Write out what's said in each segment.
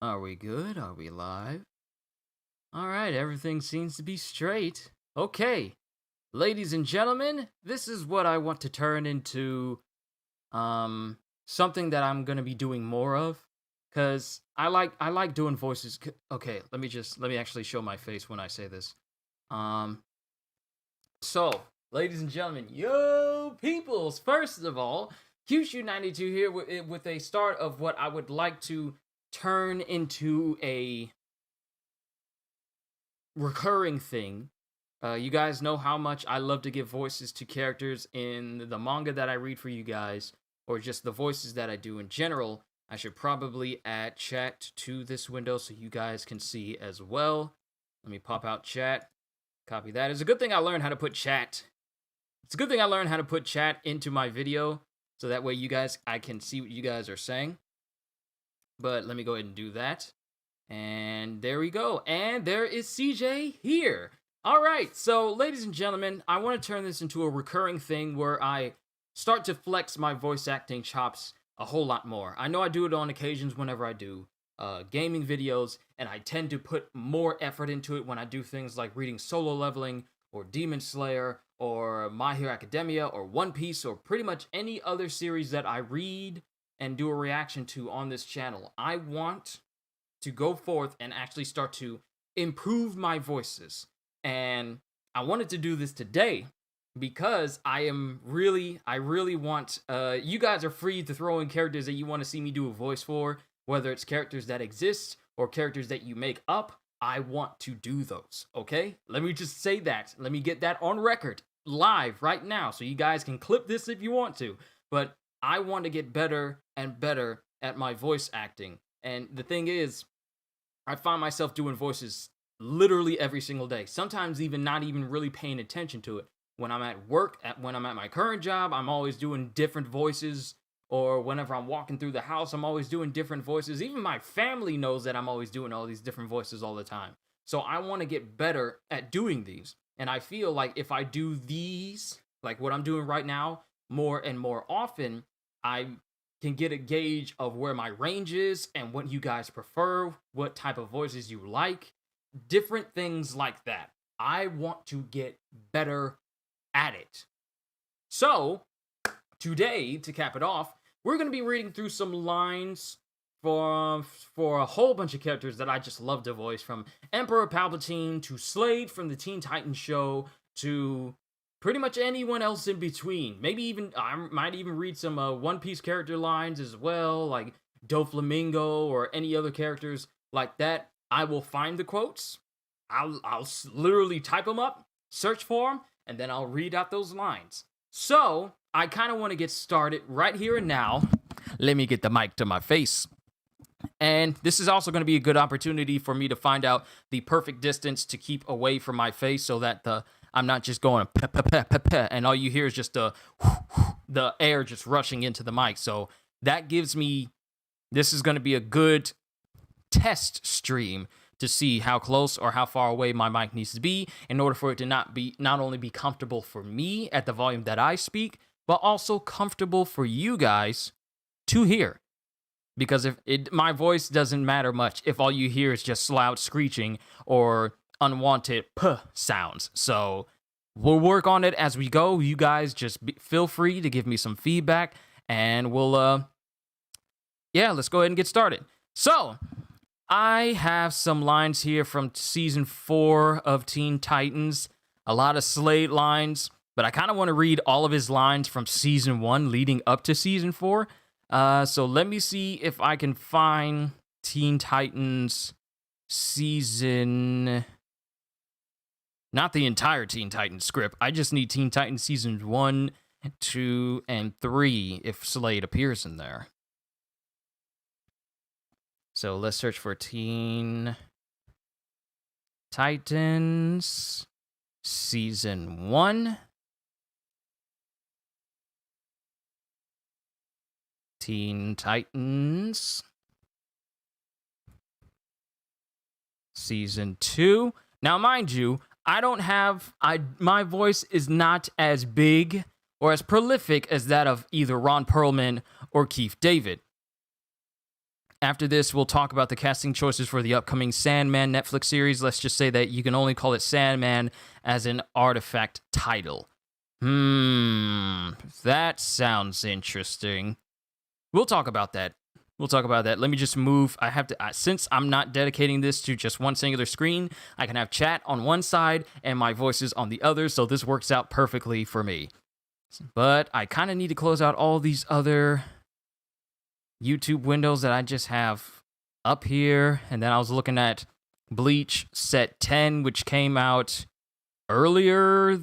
Are we good? Are we live? Alright, everything seems to be straight. Okay, ladies and gentlemen, this is what I want to turn into, something that I'm gonna be doing more of. Cause I like doing voices. Okay, let me actually show my face when I say this. Um, so, ladies and gentlemen, yo peoples, first of all, QShoot92 here with a start of what I would like to turn into a recurring thing. You guys know how much I love to give voices to characters in the manga that I read for you guys, or just the voices that I do in general. I should probably add chat to this window so you guys can see as well. Let me pop out chat. Copy that. It's a good thing I learned how to put chat. It's a good thing I learned how to put chat into my video, so that way I can see what you guys are saying. But let me go ahead and do that. And there we go. And there is CJ here. All right. So, ladies and gentlemen, I want to turn this into a recurring thing where I start to flex my voice acting chops a whole lot more. I know I do it on occasions whenever I do gaming videos, and I tend to put more effort into it when I do things like reading Solo Leveling, or Demon Slayer, or My Hero Academia, or One Piece, or pretty much any other series that I read and do a reaction to on this channel. I want to go forth and actually start to improve my voices. And I wanted to do this today because I really want, you guys are free to throw in characters that you want to see me do a voice for, whether it's characters that exist or characters that you make up. I want to do those, okay? Let me just say that. Let me get that on record, live, right now, so you guys can clip this if you want to. But I want to get better and better at my voice acting. And the thing is, I find myself doing voices literally every single day. Sometimes even not even really paying attention to it. When I'm at work, when I'm at my current job, I'm always doing different voices. Or whenever I'm walking through the house, I'm always doing different voices. Even my family knows that I'm always doing all these different voices all the time. So I want to get better at doing these. And I feel like if I do these, like what I'm doing right now, more and more often, I can get a gauge of where my range is and what you guys prefer, what type of voices you like, different things like that. I want to get better at it. So, today, to cap it off, we're going to be reading through some lines for a whole bunch of characters that I just love to voice, from Emperor Palpatine to Slade from the Teen Titans show to pretty much anyone else in between. Maybe even, I might even read some One Piece character lines as well, like Doflamingo or any other characters like that. I will find the quotes. I'll literally type them up, search for them, and then I'll read out those lines. So, I kind of want to get started right here and now. Let me get the mic to my face. And this is also going to be a good opportunity for me to find out the perfect distance to keep away from my face, so that I'm not just going peh, peh, peh, peh, peh, and all you hear is just the air just rushing into the mic. So that gives me, this is going to be a good test stream to see how close or how far away my mic needs to be in order for it to not only be comfortable for me at the volume that I speak, but also comfortable for you guys to hear. Because my voice doesn't matter much if all you hear is just loud screeching or unwanted puh sounds. So we'll work on it as we go. You guys just feel free to give me some feedback, and we'll let's go ahead and get started. So I have some lines here from season 4 of Teen Titans. A lot of Slade lines, but I kind of want to read all of his lines from season 1 leading up to season 4. So let me see if I can find Teen Titans season... Not the entire Teen Titans script. I just need Teen Titans seasons 1, 2, and 3 if Slade appears in there. So let's search for Teen Titans season 1. Teen Titans season 2. Now, mind you, my voice is not as big or as prolific as that of either Ron Perlman or Keith David. After this, we'll talk about the casting choices for the upcoming Sandman Netflix series. Let's just say that you can only call it Sandman as an artifact title. That sounds interesting. We'll talk about that. Let me just move. I have to, since I'm not dedicating this to just one singular screen, I can have chat on one side and my voices on the other, so this works out perfectly for me. But I kind of need to close out all these other YouTube windows that I just have up here. And then I was looking at Bleach Set 10, which came out earlier,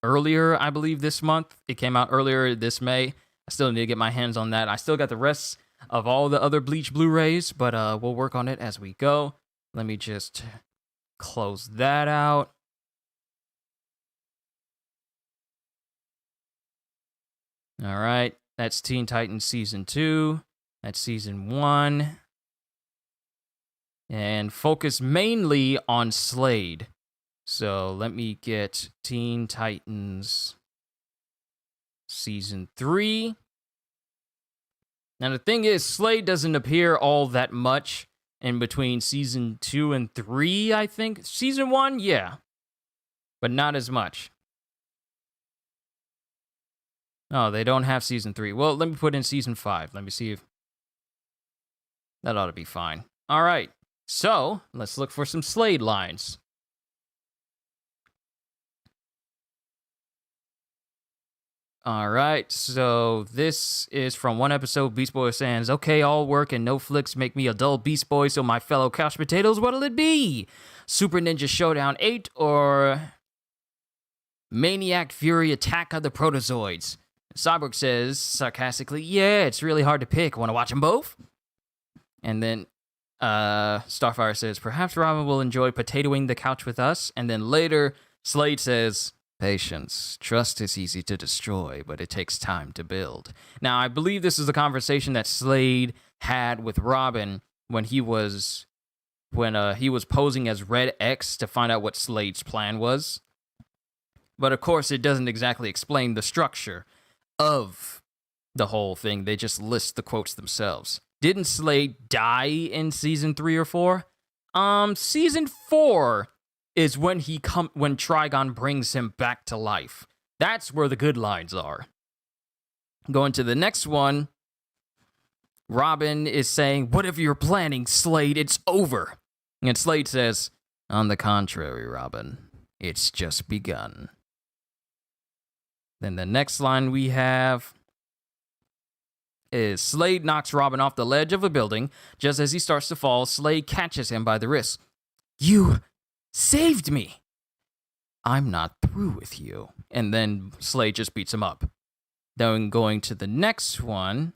I believe, this month. It came out earlier this May. I still need to get my hands on that. I still got the rest of all the other Bleach Blu-rays, but we'll work on it as we go. Let me just close that out. All right, that's Teen Titans Season 2. That's Season 1. And focus mainly on Slade. So let me get Teen Titans Season 3. Now, the thing is, Slade doesn't appear all that much in between Season 2 and 3, I think. Season 1, yeah. But not as much. Oh, they don't have Season 3. Well, let me put in Season 5. Let me see if... that ought to be fine. All right. So, let's look for some Slade lines. All right, so this is from one episode. Beast Boy saying, okay, all work and no flicks make me a dull Beast Boy, so my fellow couch potatoes, what'll it be? Super Ninja Showdown 8 or Maniac Fury Attack of the Protozoids? Cyborg says, sarcastically, yeah, it's really hard to pick. Want to watch them both? And then Starfire says, perhaps Robin will enjoy potatoing the couch with us. And then later, Slade says, patience. Trust is easy to destroy, but it takes time to build. Now, I believe this is a conversation that Slade had with Robin when he was posing as Red X to find out what Slade's plan was. But of course, it doesn't exactly explain the structure of the whole thing. They just list the quotes themselves. Didn't Slade die in Season 3 or 4? Season 4 is when when Trigon brings him back to life. That's where the good lines are. Going to the next one, Robin is saying, whatever you're planning, Slade, it's over. And Slade says, on the contrary, Robin, it's just begun. Then the next line we have is Slade knocks Robin off the ledge of a building. Just as he starts to fall, Slade catches him by the wrist. You saved me. I'm not through with you. And then Slade just beats him up. Then going to the next one.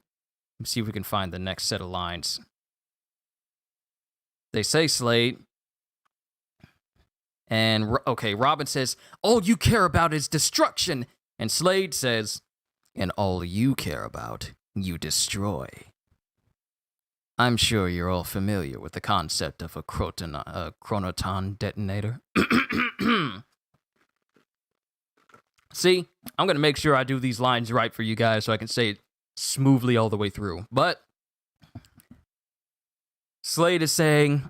Let's see if we can find the next set of lines. They say Slade. And, okay, Robin says, all you care about is destruction. And Slade says, and all you care about, you destroy. I'm sure you're all familiar with the concept of a chronoton detonator. See, I'm going to make sure I do these lines right for you guys so I can say it smoothly all the way through. But Slade is saying,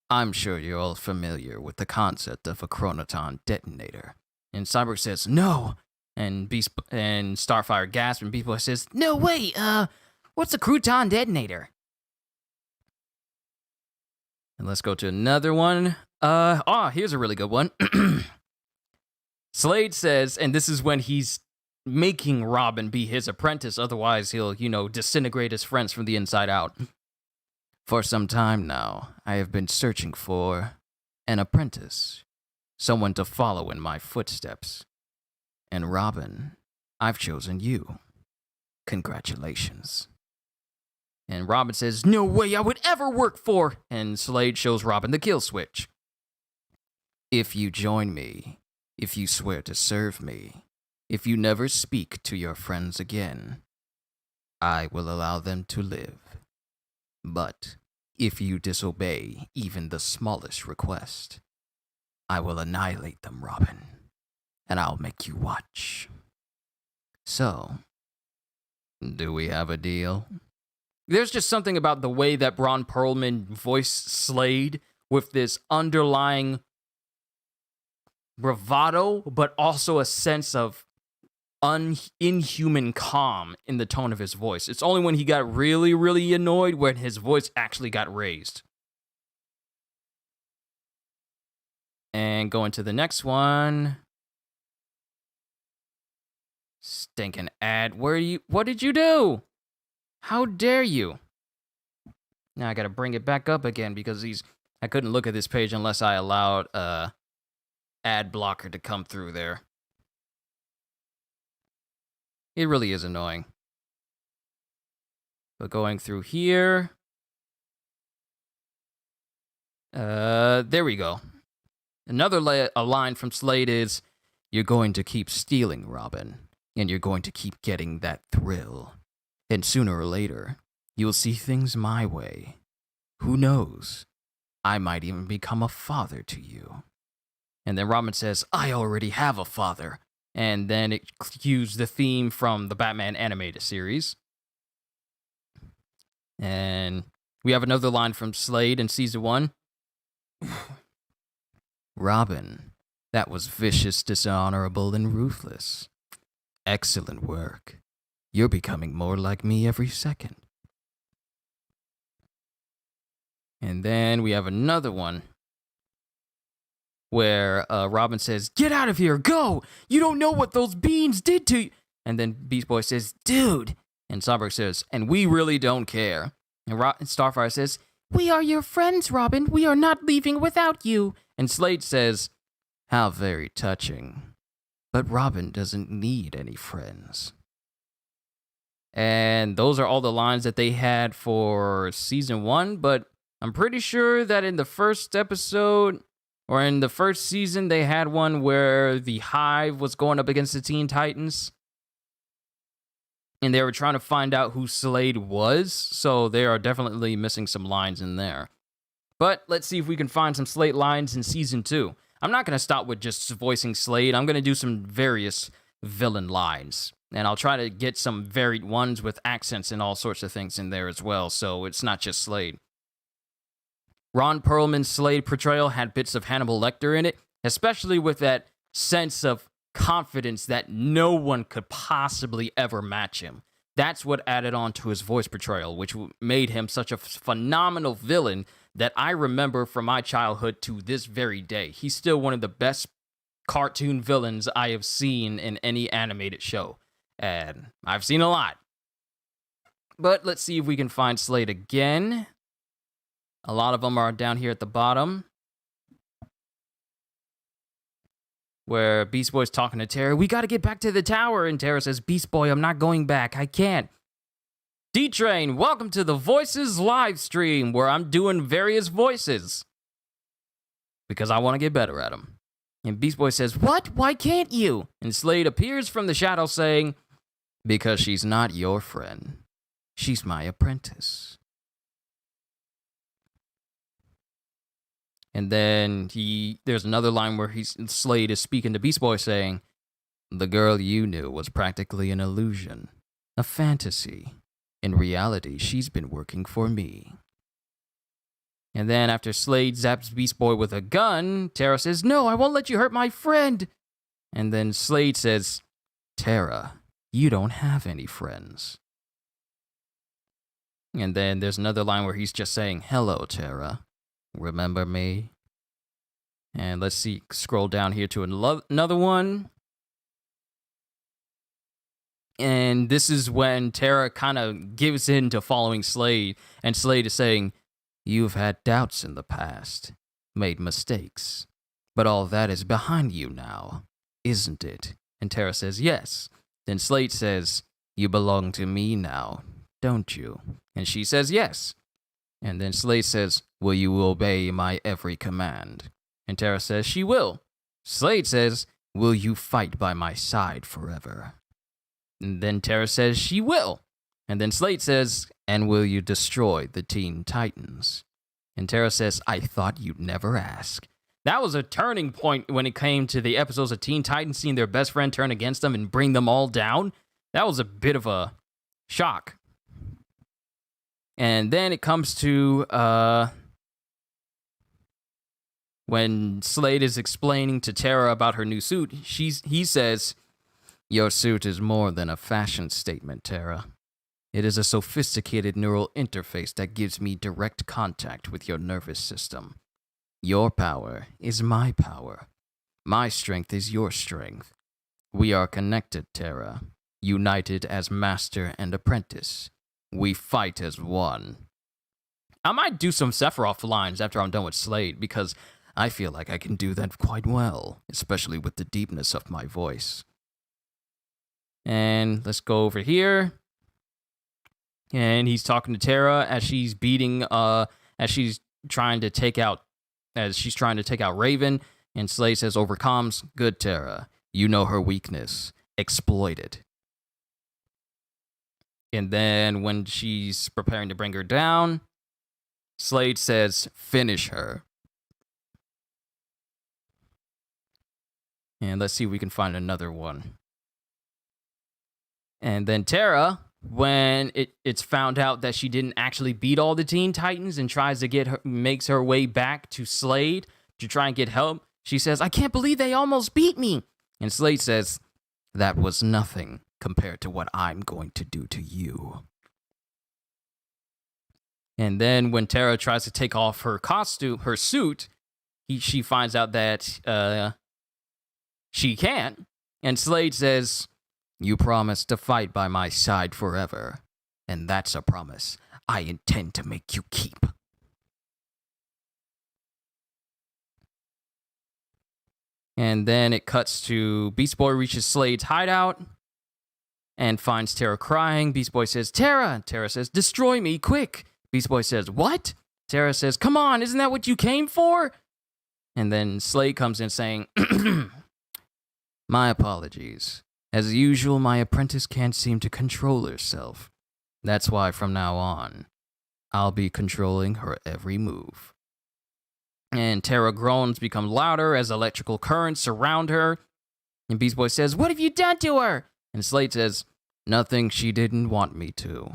I'm sure you're all familiar with the concept of a chronoton detonator. And Cyborg says, no. And Starfire gasps, and Beast Boy says, no way, what's a crouton detonator? And let's go to another one. Here's a really good one. Slade says, and this is when he's making Robin be his apprentice, otherwise he'll, disintegrate his friends from the inside out. For some time now, I have been searching for an apprentice, someone to follow in my footsteps. And Robin, I've chosen you. Congratulations. And Robin says, no way I would ever work for. And Slade shows Robin the kill switch. If you join me, if you swear to serve me, if you never speak to your friends again, I will allow them to live. But if you disobey even the smallest request, I will annihilate them, Robin. And I'll make you watch. So, Do we have a deal? There's just something about the way that Ron Perlman voiced Slade with this underlying bravado, but also a sense of inhuman calm in the tone of his voice. It's only when he got really, really annoyed when his voice actually got raised. And going to the next one. Stinking ad. What did you do? How dare you? Now I gotta bring it back up again because I couldn't look at this page unless I allowed ad blocker to come through there. It really is annoying. But going through here. There we go. Another a line from Slade is, "You're going to keep stealing, Robin, and you're going to keep getting that thrill. And sooner or later, you'll see things my way. Who knows? I might even become a father to you." And then Robin says, "I already have a father." And then it cues the theme from the Batman animated series. And we have another line from Slade in season 1. "Robin, that was vicious, dishonorable, and ruthless. Excellent work. You're becoming more like me every second." And then we have another one where Robin says, "Get out of here, go! You don't know what those beans did to you." And then Beast Boy says, "Dude." And Cyborg says, "And we really don't care." And Starfire says, "We are your friends, Robin. We are not leaving without you." And Slade says, "How very touching. But Robin doesn't need any friends." And those are all the lines that they had for season 1, but I'm pretty sure that in the first episode, or in the first season, they had one where the Hive was going up against the Teen Titans. And they were trying to find out who Slade was, so they are definitely missing some lines in there. But let's see if we can find some Slade lines in season 2. I'm not going to stop with just voicing Slade. I'm going to do some various villain lines. And I'll try to get some varied ones with accents and all sorts of things in there as well, so it's not just Slade. Ron Perlman's Slade portrayal had bits of Hannibal Lecter in it, especially with that sense of confidence that no one could possibly ever match him. That's what added on to his voice portrayal, which made him such a phenomenal villain that I remember from my childhood to this very day. He's still one of the best cartoon villains I have seen in any animated show. And I've seen a lot. But let's see if we can find Slade again. A lot of them are down here at the bottom, where Beast Boy's talking to Terra. "We got to get back to the tower." And Terra says, "Beast Boy, I'm not going back. I can't." D-Train, welcome to the Voices live stream, where I'm doing various voices because I want to get better at them. And Beast Boy says, "What? Why can't you?" And Slade appears from the shadow saying, "Because she's not your friend. She's my apprentice." And then there's another line where Slade is speaking to Beast Boy saying, "The girl you knew was practically an illusion, a fantasy. In reality, she's been working for me." And then after Slade zaps Beast Boy with a gun, Terra says, "No, I won't let you hurt my friend." And then Slade says, "Terra, you don't have any friends." And then there's another line where he's just saying, "Hello, Terra. Remember me?" And let's see, scroll down here to another one. And this is when Terra kind of gives in to following Slade. And Slade is saying, "You've had doubts in the past, made mistakes. But all that is behind you now, isn't it?" And Terra says, "Yes." Then Slade says, "You belong to me now, don't you?" And she says, "Yes." And then Slade says, "Will you obey my every command?" And Terra says, "She will." Slade says, "Will you fight by my side forever?" And then Terra says, "She will." And then Slade says, "And will you destroy the Teen Titans?" And Terra says, "I thought you'd never ask." That was a turning point when it came to the episodes of Teen Titans seeing their best friend turn against them and bring them all down. That was a bit of a shock. And then it comes to when Slade is explaining to Terra about her new suit, he says, "Your suit is more than a fashion statement, Terra. It is a sophisticated neural interface that gives me direct contact with your nervous system. Your power is my power. My strength is your strength. We are connected, Terra, united as master and apprentice. We fight as one." I might do some Sephiroth lines after I'm done with Slade, because I feel like I can do that quite well, especially with the deepness of my voice. And let's go over here. And he's talking to Terra as she's trying to take out Raven. And Slade says, "Overcomes, good Terra. You know her weakness. Exploit it." And then when she's preparing to bring her down, Slade says, "Finish her." And let's see if we can find another one. And then Terra, when it's found out that she didn't actually beat all the Teen Titans and tries to makes her way back to Slade to try and get help, she says, "I can't believe they almost beat me." And Slade says, "That was nothing compared to what I'm going to do to you." And then when Terra tries to take off her suit, she finds out that she can't. And Slade says, "You promised to fight by my side forever, and that's a promise I intend to make you keep." And then it cuts to Beast Boy reaches Slade's hideout and finds Terra crying. Beast Boy says, "Terra!" Terra says, "Destroy me, quick!" Beast Boy says, "What?" Terra says, "Come on, isn't that what you came for?" And then Slade comes in saying, "My apologies. As usual, my apprentice can't seem to control herself. That's why from now on, I'll be controlling her every move." And Terra groans become louder as electrical currents surround her. And Beast Boy says, "What have you done to her?" And Slade says, "Nothing she didn't want me to."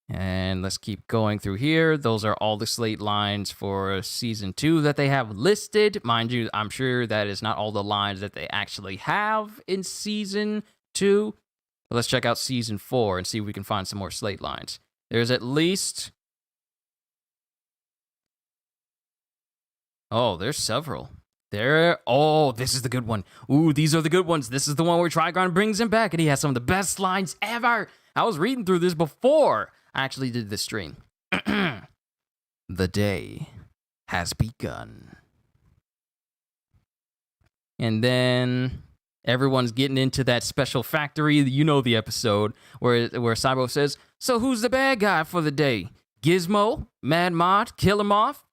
And let's keep going through here. Those are all the Slade lines for Season 2 that they have listed. Mind you, I'm sure that is not all the lines that they actually have in Season 2. But let's check out Season 4 and see if we can find some more Slade lines. There's at least... Oh, there's several. This is the good one. Ooh, these are the good ones. This is the one where Trigon brings him back, and he has some of the best lines ever. I was reading through this before I actually did this stream. "The day has begun." And then everyone's getting into that special factory. You know the episode where Cybo says, "So who's the bad guy for the day? Gizmo? Mad Mod? Kill him off?"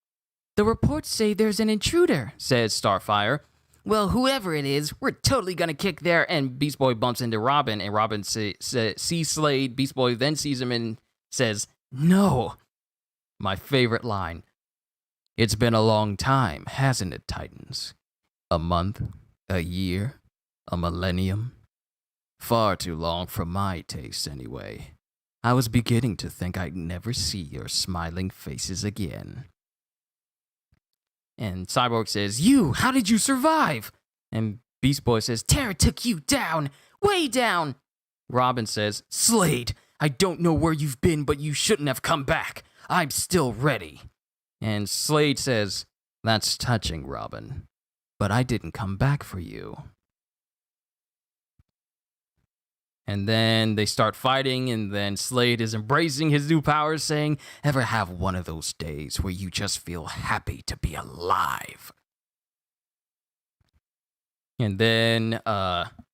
"The reports say there's an intruder," says Starfire. "Well, whoever it is, we're totally gonna kick their..." And Beast Boy bumps into Robin, and Robin sees Slade. Beast Boy then sees him and says, "No." My favorite line. "It's been a long time, hasn't it, Titans? A month, a year, a millennium? Far too long for my taste, anyway. I was beginning to think I'd never see your smiling faces again." And Cyborg says, "You, how did you survive?" And Beast Boy says, "Terra took you down, way down." Robin says, "Slade, I don't know where you've been, but you shouldn't have come back. I'm still ready." And Slade says, "That's touching, Robin, but I didn't come back for you." And then they start fighting, and then Slade is embracing his new powers, saying, "Ever have one of those days where you just feel happy to be alive?" And then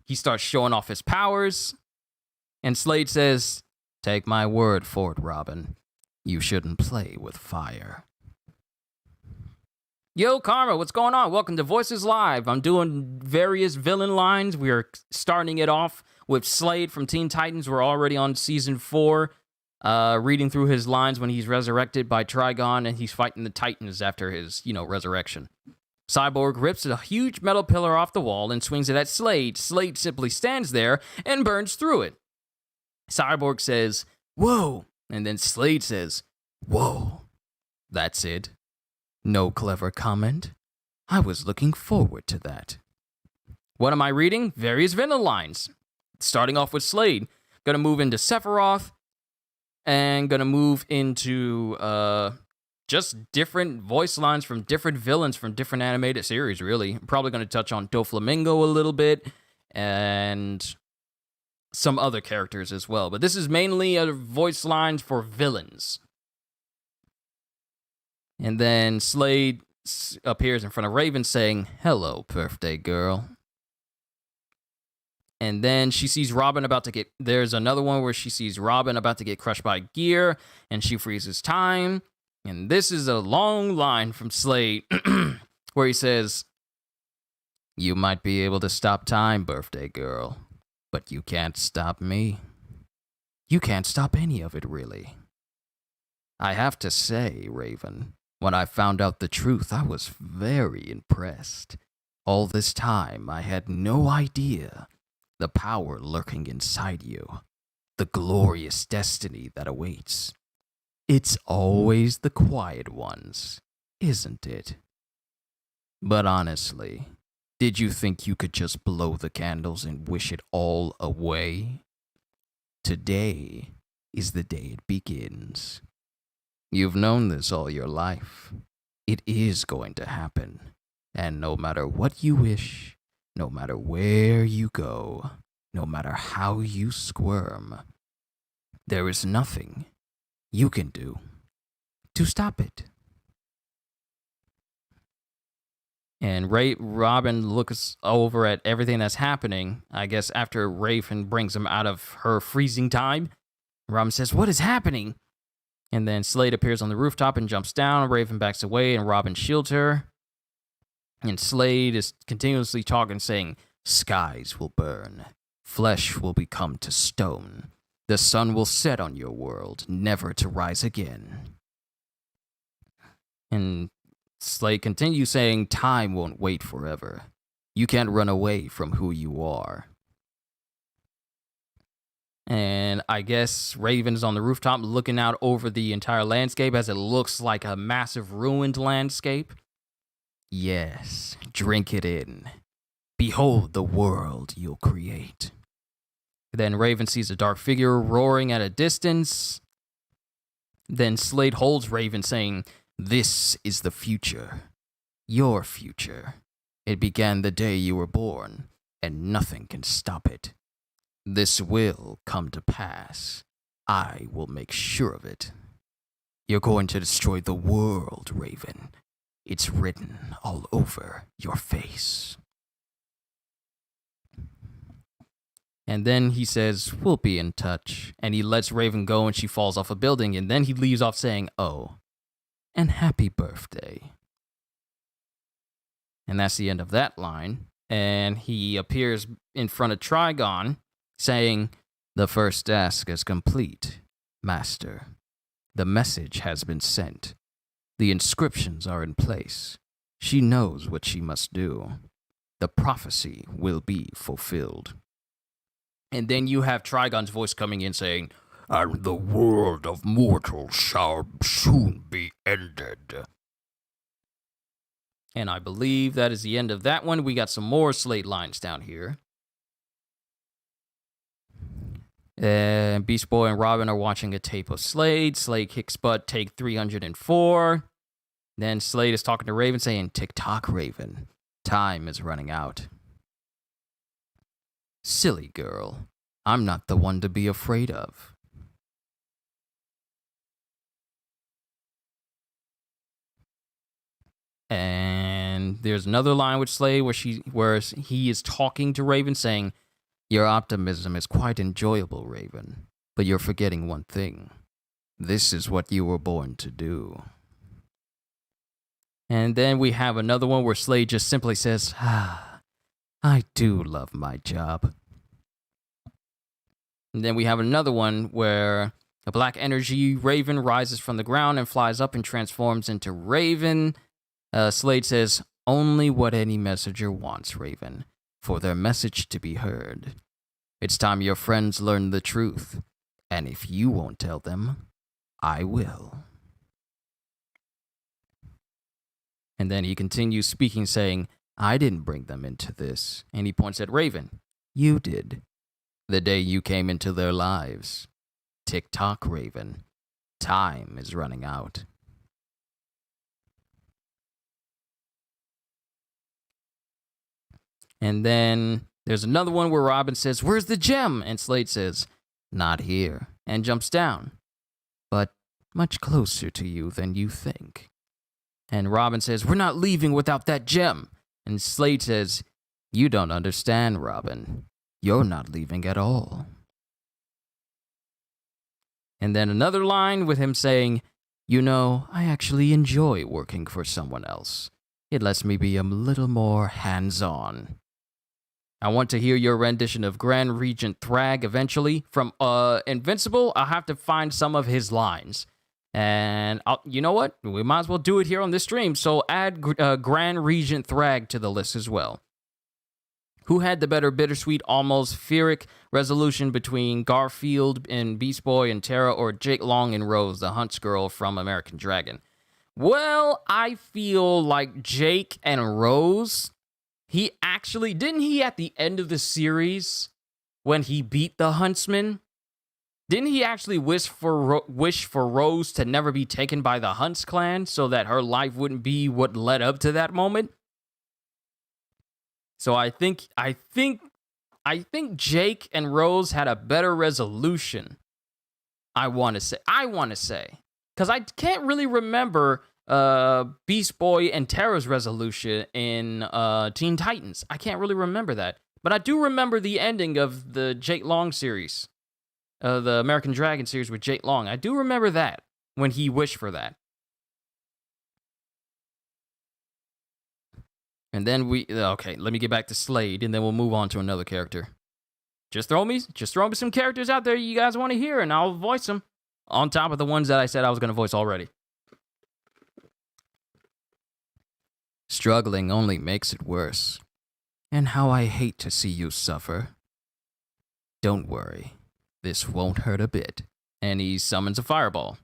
he starts showing off his powers, and Slade says, "Take my word for it, Robin. You shouldn't play with fire." Yo, Karma, what's going on? Welcome to Voices Live. I'm doing various villain lines. We are starting it off with Slade from Teen Titans. We're already on Season 4, reading through his lines when he's resurrected by Trigon, and he's fighting the Titans after his, resurrection. Cyborg rips a huge metal pillar off the wall and swings it at Slade. Slade simply stands there and burns through it. Cyborg says, "Whoa," and then Slade says, "Whoa." That's it. No clever comment. I was looking forward to that. What am I reading? Various villain lines. Starting off with Slade. Gonna move into Sephiroth. And gonna move into just different voice lines from different villains from different animated series, really. I'm probably gonna touch on Doflamingo a little bit. And some other characters as well. But this is mainly a voice lines for villains. And then Slade appears in front of Raven saying, "Hello, birthday girl." And then she sees Robin about to get... There's another one where she sees Robin about to get crushed by Gear, and she freezes time. And this is a long line from Slade where he says, "You might be able to stop time, birthday girl, but you can't stop me. You can't stop any of it, really. I have to say, Raven, when I found out the truth, I was very impressed. All this time, I had no idea the power lurking inside you, the glorious destiny that awaits. It's always the quiet ones, isn't it? But honestly, did you think you could just blow the candles and wish it all away? Today is the day it begins. You've known this all your life. It is going to happen. And no matter what you wish, no matter where you go, no matter how you squirm, there is nothing you can do to stop it." And Robin looks over at everything that's happening, I guess after Raven brings him out of her freezing time. Robin says, "What is happening?" And then Slade appears on the rooftop and jumps down. Raven backs away and Robin shields her. And Slade is continuously talking, saying, "Skies will burn. Flesh will become to stone. The sun will set on your world, never to rise again." And Slade continues saying, "Time won't wait forever. You can't run away from who you are." And I guess Raven's on the rooftop looking out over the entire landscape as it looks like a massive ruined landscape. "Yes, drink it in. Behold the world you'll create." Then Raven sees a dark figure roaring at a distance. Then Slade holds Raven, saying, "This is the future. Your future. It began the day you were born, and nothing can stop it. This will come to pass. I will make sure of it. You're going to destroy the world, Raven. It's written all over your face." And then he says, "We'll be in touch." And he lets Raven go and she falls off a building. And then he leaves off saying, "Oh, and happy birthday." And that's the end of that line. And he appears in front of Trigon saying, "The first task is complete, Master. The message has been sent. The inscriptions are in place. She knows what she must do. The prophecy will be fulfilled." And then you have Trigon's voice coming in saying, "And the world of mortals shall soon be ended." And I believe that is the end of that one. We got some more Slade lines down here. And Beast Boy and Robin are watching a tape of Slade. Slade kicks butt, take 304. Then Slade is talking to Raven saying, "Tick-tock, Raven. Time is running out." "Silly girl. I'm not the one to be afraid of." And there's another line with Slade where he is talking to Raven saying, "Your optimism is quite enjoyable, Raven, but you're forgetting one thing. This is what you were born to do." And then we have another one where Slade just simply says, "I do love my job." And then we have another one where a black energy Raven rises from the ground and flies up and transforms into Raven. Slade says, "Only what any messenger wants, Raven, for their message to be heard. It's time your friends learned the truth. And if you won't tell them, I will. And then he continues speaking, saying, I didn't bring them into this. And he points at Raven. You did. The day you came into their lives. Tick-tock, Raven. Time is running out. And then there's another one where Robin says, where's the gem? And Slade says, not here, and jumps down. But much closer to you than you think. And Robin says, we're not leaving without that gem. And Slade says, you don't understand, Robin. You're not leaving at all. And then another line with him saying, you know, I actually enjoy working for someone else. It lets me be a little more hands-on. I want to hear your rendition of Grand Regent Thrag eventually. From Invincible, I'll have to find some of his lines. And you know what? We might as well do it here on this stream. So add Grand Regent Thrag to the list as well. Who had the better bittersweet, almost feeric resolution between Garfield and Beast Boy and Terra, or Jake Long and Rose, the Hunts girl from American Dragon? Well, I feel like Jake and Rose, he actually, didn't he at the end of the series, when he beat the Huntsman, didn't he actually wish for Rose to never be taken by the Hunts clan so that her life wouldn't be what led up to that moment? So I think Jake and Rose had a better resolution. I want to say, because I can't really remember Beast Boy and Terra's resolution in Teen Titans. I can't really remember that, but I do remember the ending of the Jake Long series, the American Dragon series with Jake Long. I do remember that when he wished for that. And then okay, let me get back to Slade, and then we'll move on to another character. Just throw me some characters out there you guys want to hear, and I'll voice them on top of the ones that I said I was going to voice already. Struggling only makes it worse. And how I hate to see you suffer. Don't worry, this won't hurt a bit. And he summons a fireball.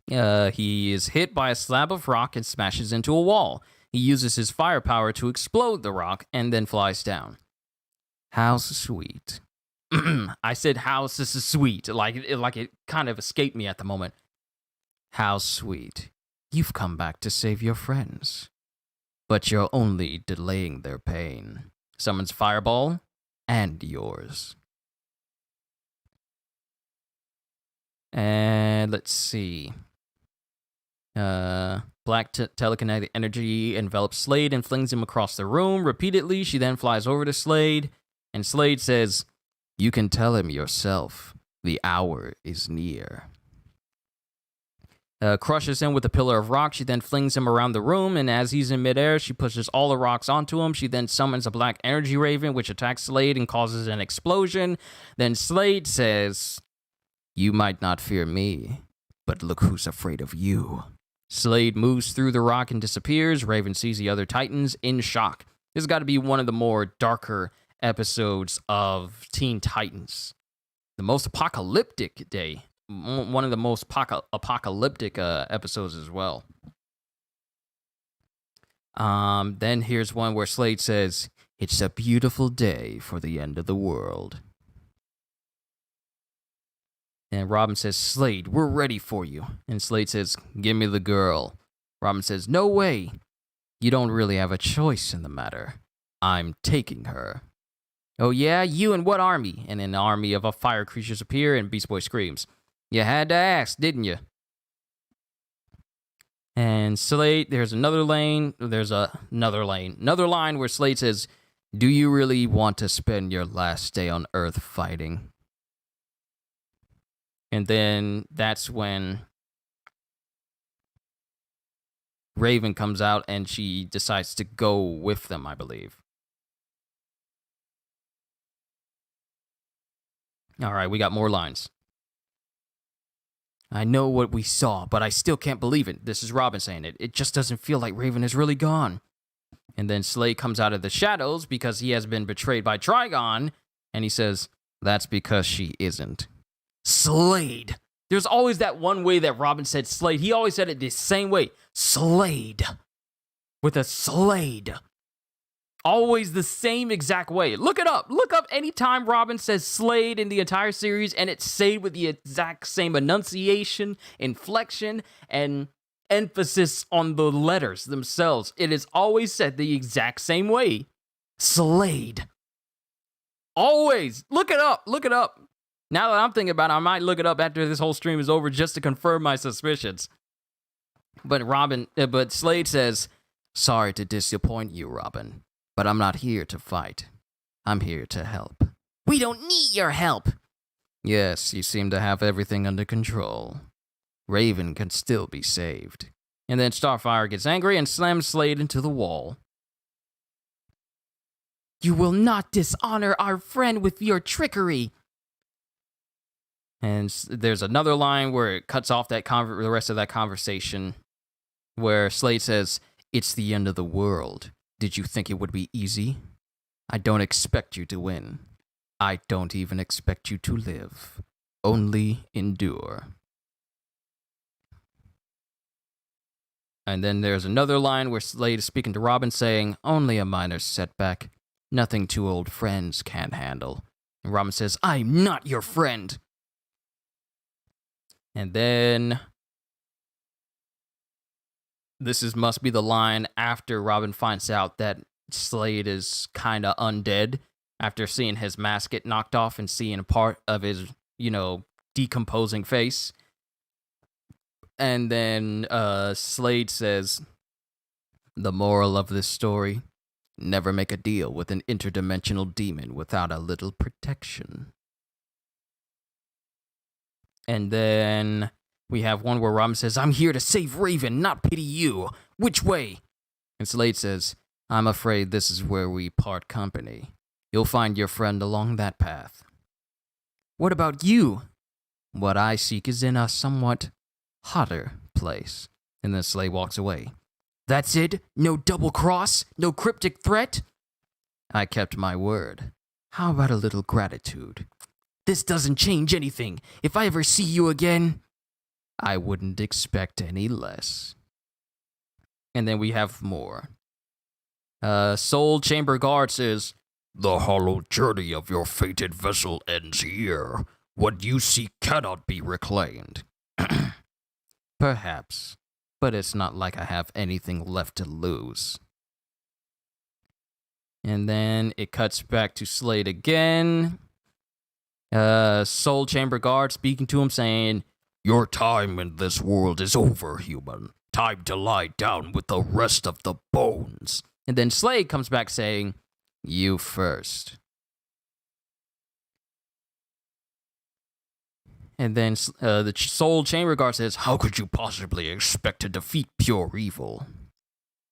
He is hit by a slab of rock and smashes into a wall. He uses his firepower to explode the rock and then flies down. How sweet. I said how sweet, like it kind of escaped me at the moment. How sweet. You've come back to save your friends. But you're only delaying their pain. Summons fireball and yours. And let's see. Black telekinetic energy envelops Slade and flings him across the room repeatedly. She then flies over to Slade, and Slade says, you can tell him yourself. The hour is near. Crushes him with a pillar of rock. She then flings him around the room, and as he's in midair, she pushes all the rocks onto him. She then summons a black energy raven, which attacks Slade and causes an explosion. Then Slade says, you might not fear me, but look who's afraid of you. Slade moves through the rock and disappears. Raven sees the other Titans in shock. This has got to be one of the more darker episodes of Teen Titans. The most apocalyptic day. One of the most apocalyptic episodes as well. Then here's one where Slade says, it's a beautiful day for the end of the world. And Robin says, Slade, we're ready for you. And Slade says, give me the girl. Robin says, no way. You don't really have a choice in the matter. I'm taking her. Oh yeah, you and what army? And an army of fire creatures appear, and Beast Boy screams, you had to ask, didn't you? And Slade, there's another line where Slade says, do you really want to spend your last day on Earth fighting? And then that's when Raven comes out and she decides to go with them, I believe. All right, we got more lines. I know what we saw, but I still can't believe it. This is Robin saying it. It just doesn't feel like Raven is really gone. And then Slade comes out of the shadows because he has been betrayed by Trigon, and he says, That's because she isn't. Slade. There's always that one way that Robin said Slade. He always said it the same way. Slade. With a Slade. Always the same exact way. Look it up. Look up anytime Robin says Slade in the entire series, and it's said with the exact same enunciation, inflection, and emphasis on the letters themselves. It is always said the exact same way. Slade. Always. Look it up. Look it up. Now that I'm thinking about it, I might look it up after this whole stream is over just to confirm my suspicions. But Slade says, "Sorry to disappoint you, Robin, but I'm not here to fight. I'm here to help." We don't need your help. Yes, you seem to have everything under control. Raven can still be saved. And then Starfire gets angry and slams Slade into the wall. You will not dishonor our friend with your trickery. And there's another line where it cuts off the rest of that conversation, where Slade says, "It's the end of the world. Did you think it would be easy? I don't expect you to win. I don't even expect you to live. Only endure." And then there's another line where Slade is speaking to Robin saying, "Only a minor setback. Nothing two old friends can't handle." And Robin says, "I'm not your friend." And then must be the line after Robin finds out that Slade is kind of undead after seeing his mask get knocked off and seeing a part of his, decomposing face. And then Slade says, "The moral of this story, never make a deal with an interdimensional demon without a little protection." And then we have one where Robin says, "I'm here to save Raven, not pity you. Which way?" And Slade says, "I'm afraid this is where we part company. You'll find your friend along that path." What about you? "What I seek is in a somewhat hotter place." And then Slade walks away. That's it? No double cross? No cryptic threat? "I kept my word. How about a little gratitude?" This doesn't change anything. If I ever see you again... "I wouldn't expect any less." And then we have more. Soul Chamber Guard says, "The hollow journey of your fated vessel ends here. What you seek cannot be reclaimed." Perhaps, but it's not like I have anything left to lose. And then it cuts back to Slade again. Soul Chamber Guard speaking to him saying, "Your time in this world is over, human. Time to lie down with the rest of the bones." And then Slade comes back saying, "You first." And then the Soul Chamber Guard says, "How could you possibly expect to defeat pure evil?"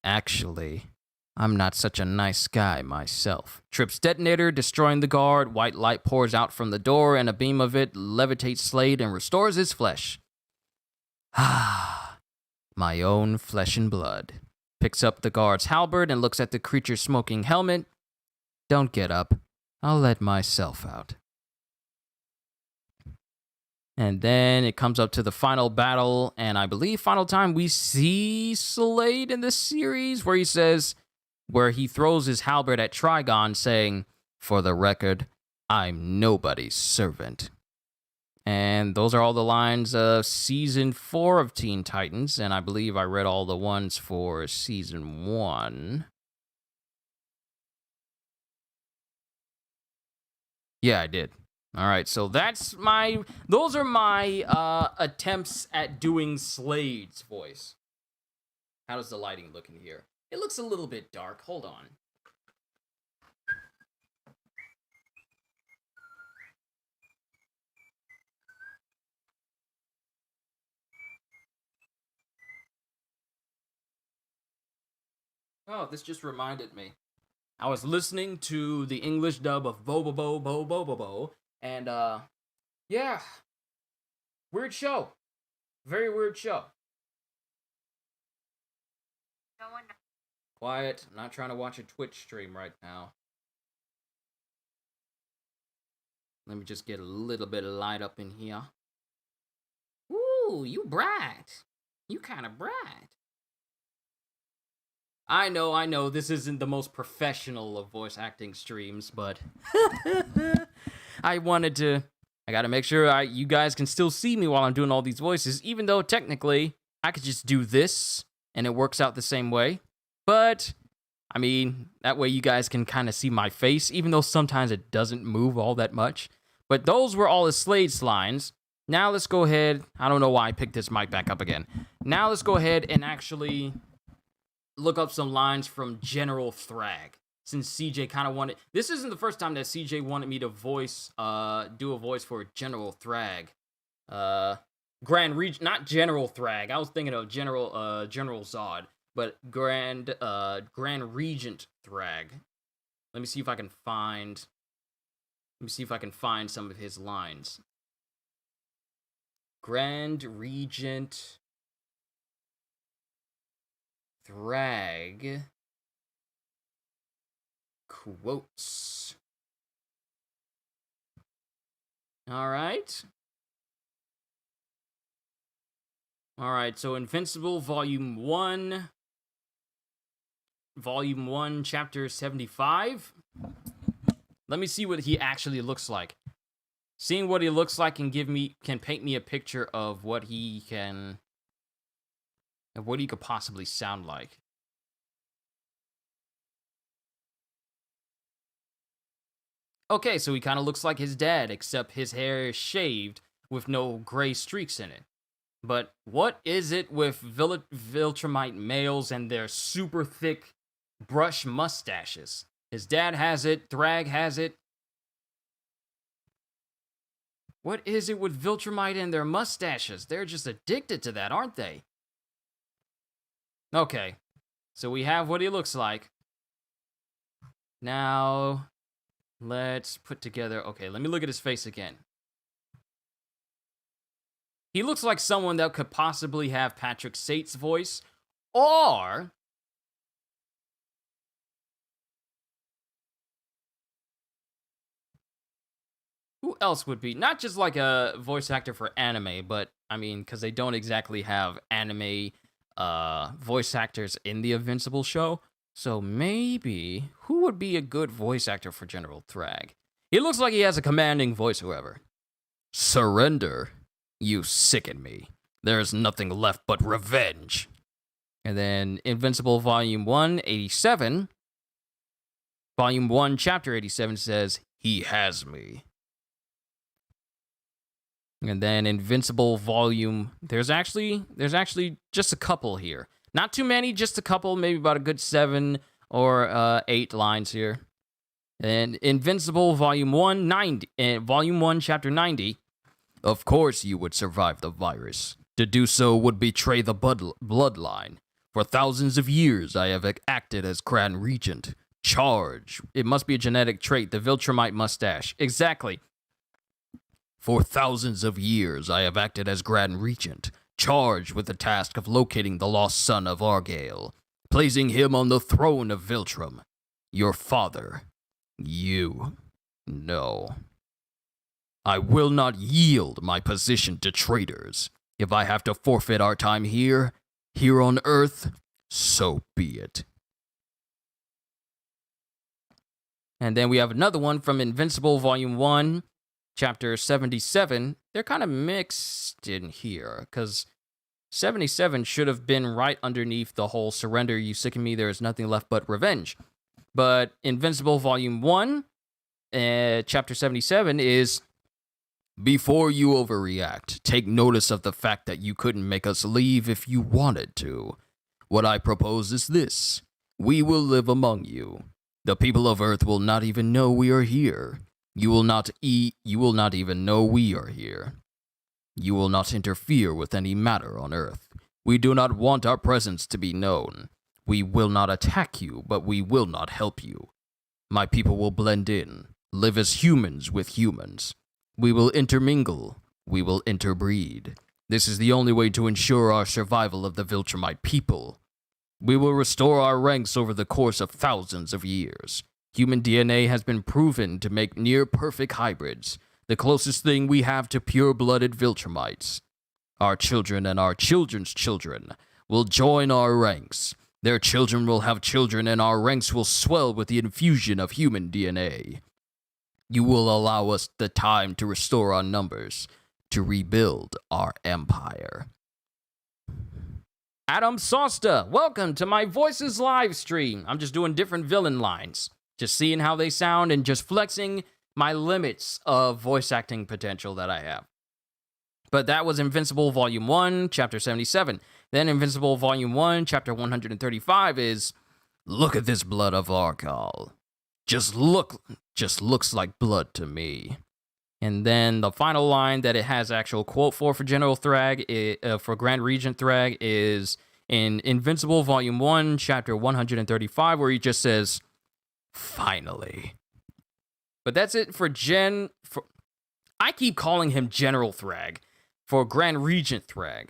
"Actually, I'm not such a nice guy myself." Trips detonator, destroying the guard. White light pours out from the door, and a beam of it levitates Slade and restores his flesh. "Ah, my own flesh and blood." Picks up the guard's halberd and looks at the creature's smoking helmet. "Don't get up. I'll let myself out." And then it comes up to the final battle, and I believe final time we see Slade in this series, where he throws his halberd at Trigon, saying, "For the record, I'm nobody's servant." And those are all the lines of Season 4 of Teen Titans, and I believe I read all the ones for Season 1. Yeah, I did. All right, so those are my attempts at doing Slade's voice. How does the lighting look in here? It looks a little bit dark. Hold on. Oh, this just reminded me. I was listening to the English dub of Bo Bo Bo Bo Bo Bo Bo, and yeah, weird show. Very weird show. Quiet. I'm not trying to watch a Twitch stream right now. Let me just get a little bit of light up in here. Ooh, you bright. You kind of bright. I know, this isn't the most professional of voice acting streams, but I gotta make sure you guys can still see me while I'm doing all these voices, even though technically I could just do this and it works out the same way. But, I mean, that way you guys can kind of see my face, even though sometimes it doesn't move all that much. But those were all the Slade's lines. Now let's go ahead. I don't know why I picked this mic back up again. Now let's go ahead and actually look up some lines from General Thrag. Since CJ kind of wanted... This isn't the first time that CJ wanted me to do a voice for General Thrag. Grand Regent... Not General Thrag. I was thinking of General Zod. But Grand Regent Thrag. Let me see if I can find some of his lines. Grand Regent Thrag quotes. All right, so Invincible, Volume 1, Chapter 75. Let me see what he actually looks like. Seeing what he looks like can paint me a picture of what he could possibly sound like. Okay, so he kind of looks like his dad, except his hair is shaved with no gray streaks in it. But what is it with Viltrumite males and their super thick brush mustaches? His dad has it, Thrag has it. What is it with Viltrumite and their mustaches? They're just addicted to that, aren't they? Okay, so we have what he looks like. Now, let's put together... Okay, let me look at his face again. He looks like someone that could possibly have Patrick Sate's voice, or... Who else would be? Not just like a voice actor for anime, but, I mean, because they don't exactly have anime voice actors in the Invincible show. So maybe, who would be a good voice actor for General Thrag? He looks like he has a commanding voice, however. Surrender. You sicken me. There is nothing left but revenge. And then Invincible Volume 1, 87. Volume 1, Chapter 87 says, he has me. And then Invincible Volume... There's actually just a couple here. Not too many, just a couple, maybe about a good 7 or 8 lines here. And Invincible Volume 1, Volume 1, Chapter 90. Of course you would survive the virus. To do so would betray the bloodline. For thousands of years I have acted as Grand Regent. Charge. It must be a genetic trait, the Viltrumite mustache. Exactly. For thousands of years I have acted as Grand Regent, charged with the task of locating the lost son of Argale, placing him on the throne of Viltrum. Your father. You. No. I will not yield my position to traitors. If I have to forfeit our time here on Earth, so be it. And then we have another one from Invincible Volume 1, Chapter 77. They're kind of mixed in here, because 77 should have been right underneath the whole surrender, you sicken me, there is nothing left but revenge. But Invincible Volume 1, Chapter 77 is, before you overreact, take notice of the fact that you couldn't make us leave if you wanted to. What I propose is this. We will live among you. The people of Earth will not even know we are here. You will not even know we are here. You will not interfere with any matter on Earth. We do not want our presence to be known. We will not attack you, but we will not help you. My people will blend in, live as humans with humans. We will intermingle. We will interbreed. This is the only way to ensure our survival of the Viltrumite people. We will restore our ranks over the course of thousands of years. Human DNA has been proven to make near-perfect hybrids. the closest thing we have to pure-blooded Viltrumites. Our children and our children's children will join our ranks. Their children will have children, and our ranks will swell with the infusion of human DNA. You will allow us the time to restore our numbers, to rebuild our empire. Adam Sosta, welcome to my Voices live stream. I'm just doing different villain lines, just seeing how they sound and just flexing my limits of voice acting potential that I have. But that was Invincible Volume 1, Chapter 77. Then Invincible Volume 1, Chapter 135 is, look at this blood of Arkal. Just looks like blood to me. And then the final line that it has actual quote for General Thrag, for Grand Regent Thrag, is in Invincible Volume 1, Chapter 135, where he just says, finally. But that's it for I keep calling him General Thrag, for Grand Regent Thrag.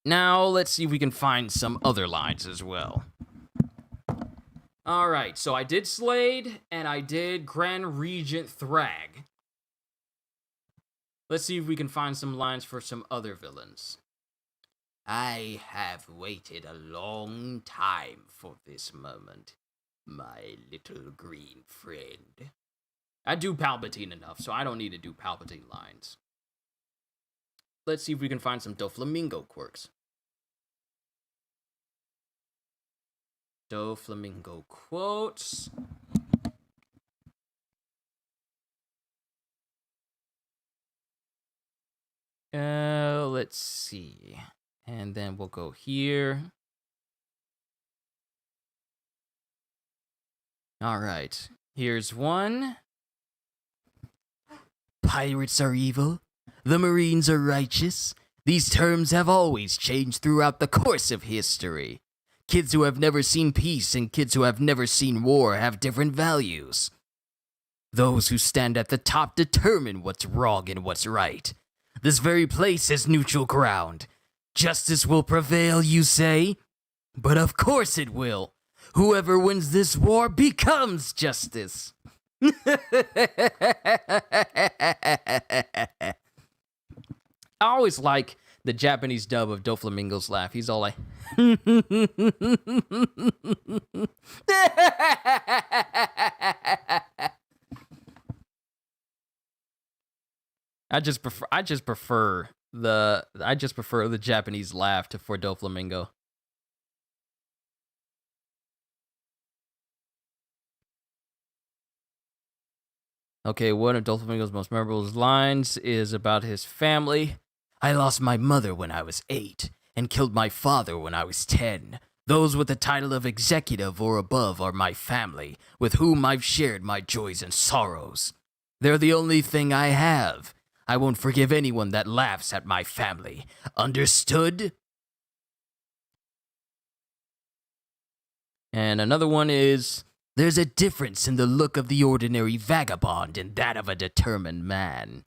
Now, let's see if we can find some other lines as well. Alright, so I did Slade, and I did Grand Regent Thrag. Let's see if we can find some lines for some other villains. I have waited a long time for this moment, my little green friend. I do Palpatine enough, so I don't need to do Palpatine lines. Let's see if we can find some Doflamingo quirks. Doflamingo quotes. Let's see. And then we'll go here. All right. Here's one. Pirates are evil. The Marines are righteous. These terms have always changed throughout the course of history. Kids who have never seen peace and kids who have never seen war have different values. Those who stand at the top determine what's wrong and what's right. This very place is neutral ground. Justice will prevail, you say? But of course it will. Whoever wins this war becomes justice. I always like the Japanese dub of Doflamingo's laugh. He's all like... I just prefer the Japanese laugh for Doflamingo. Okay, one of Doflamingo's most memorable lines is about his family. I lost my mother when I was 8 and killed my father when I was 10. Those with the title of executive or above are my family, with whom I've shared my joys and sorrows. They're the only thing I have. I won't forgive anyone that laughs at my family. Understood? And another one is, there's a difference in the look of the ordinary vagabond and that of a determined man.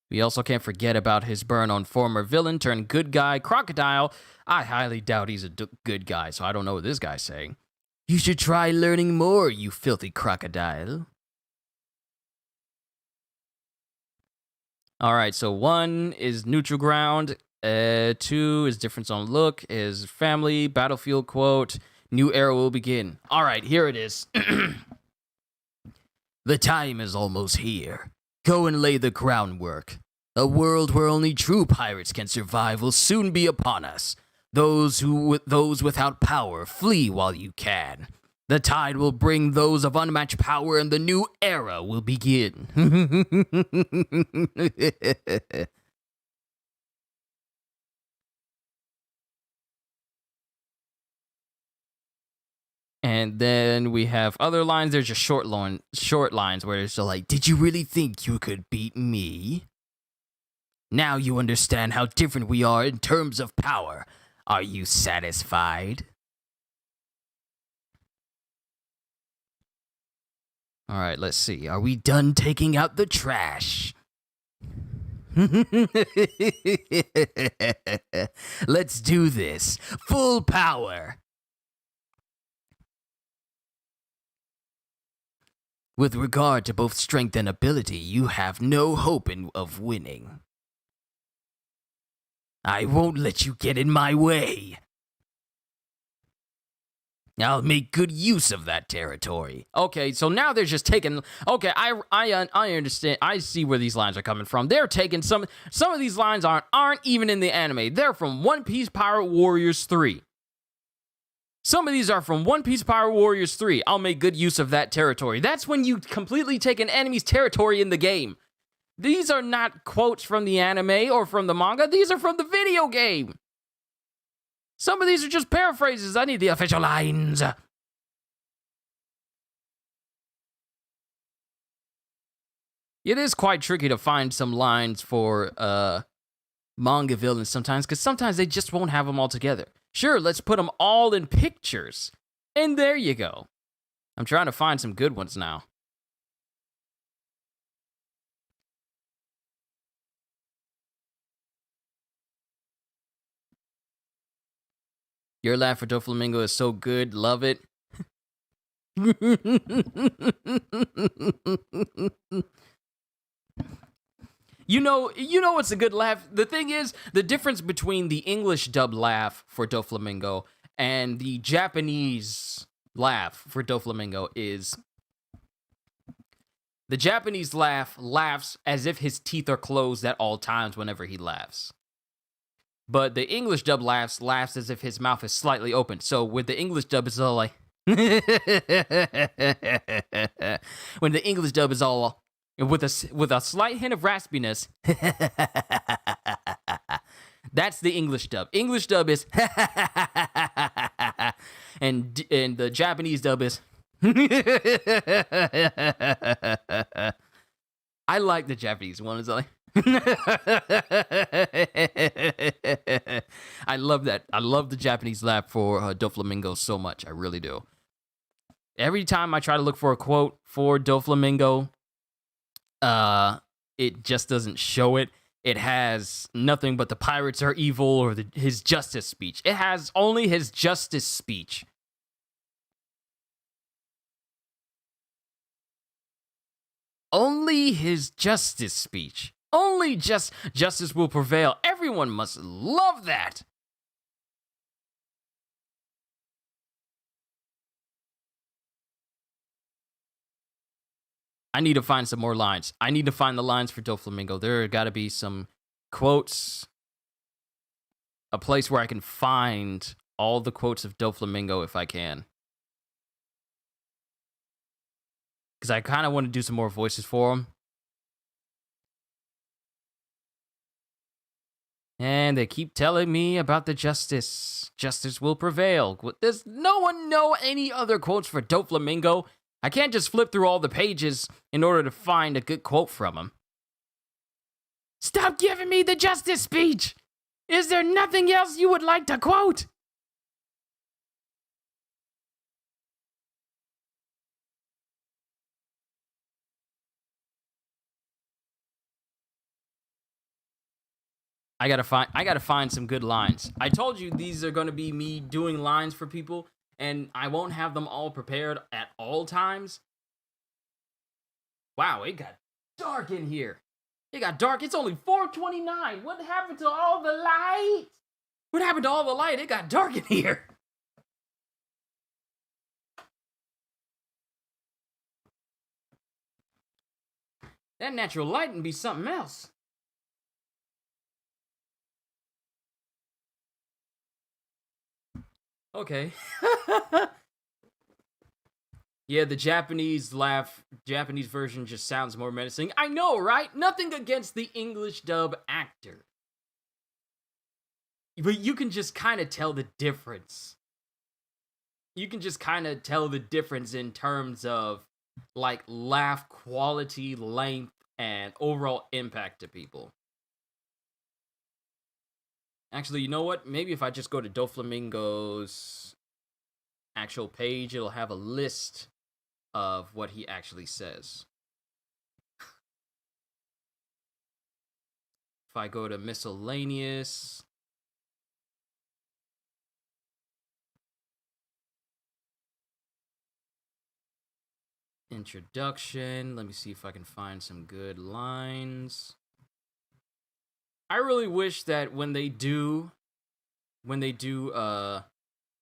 We also can't forget about his burn on former villain turned good guy, Crocodile. I highly doubt he's a good guy, so I don't know what this guy's saying. You should try learning more, you filthy crocodile. Alright, so 1 is neutral ground, 2 is difference on look, is family, battlefield quote, new era will begin. Alright, here it is. The time is almost here. Go and lay the groundwork. A world where only true pirates can survive will soon be upon us. Those without power, flee while you can. The tide will bring those of unmatched power and the new era will begin. And then we have other lines. There's just short lines where it's like, did you really think you could beat me? Now you understand how different we are in terms of power. Are you satisfied? All right, let's see. Are we done taking out the trash? Let's do this. Full power. With regard to both strength and ability, you have no hope of winning. I won't let you get in my way. I'll make good use of that territory. Okay, so now they're just taking... Okay, I understand. I see where these lines are coming from. They're taking some of these lines aren't even in the anime. They're from One Piece Pirate Warriors 3. Some of these are from One Piece Pirate Warriors 3. I'll make good use of that territory. That's when you completely take an enemy's territory in the game. These are not quotes from the anime or from the manga. These are from the video game. Some of these are just paraphrases. I need the official lines. It is quite tricky to find some lines for manga villains sometimes, because sometimes they just won't have them all together. Sure, let's put them all in pictures. And there you go. I'm trying to find some good ones now. Your laugh for Doflamingo is so good. Love it. You know what's a good laugh? The thing is, the difference between the English dub laugh for Doflamingo and the Japanese laugh for Doflamingo is the Japanese laughs as if his teeth are closed at all times whenever he laughs. But the English dub laughs as if his mouth is slightly open. So with the English dub, it's all like... when the English dub is all... with a slight hint of raspiness... that's the English dub. English dub is... and the Japanese dub is... I like the Japanese one. It's like... I love that. I love the Japanese laugh for Doflamingo so much. I really do. Every time I try to look for a quote for Doflamingo, it just doesn't show it. It has nothing but the pirates are evil or his justice speech. It has only his justice speech. Only his justice speech. Only justice will prevail. Everyone must love that. I need to find some more lines. I need to find the lines for Doflamingo. There got to be some quotes. A place where I can find all the quotes of Doflamingo if I can. Because I kind of want to do some more voices for him. And they keep telling me about the justice. Justice will prevail. Does no one know any other quotes for Doflamingo? I can't just flip through all the pages in order to find a good quote from him. Stop giving me the justice speech! Is there nothing else you would like to quote? I gotta find some good lines. I told you these are gonna be me doing lines for people, and I won't have them all prepared at all times. Wow, it got dark in here. It got dark. It's only 4:29. What happened to all the light? What happened to all the light? It got dark in here. That natural lighting be something else. Okay. Yeah, the Japanese version just sounds more menacing. I know, right? Nothing against the English dub actor. But you can just kind of tell the difference. You can just kind of tell the difference in terms of, like, laugh quality, length, and overall impact to people. Actually, you know what? Maybe if I just go to Doflamingo's actual page, it'll have a list of what he actually says. If I go to miscellaneous... introduction. Let me see if I can find some good lines. I really wish that when they do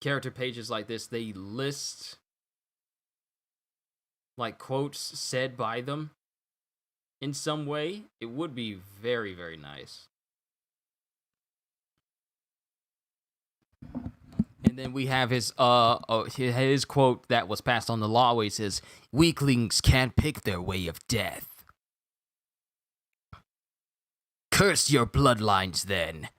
character pages like this, they list like quotes said by them in some way. It would be very, very nice. And then we have his quote that was passed on the law where he says, "Weaklings can't pick their way of death. Curse your bloodlines then.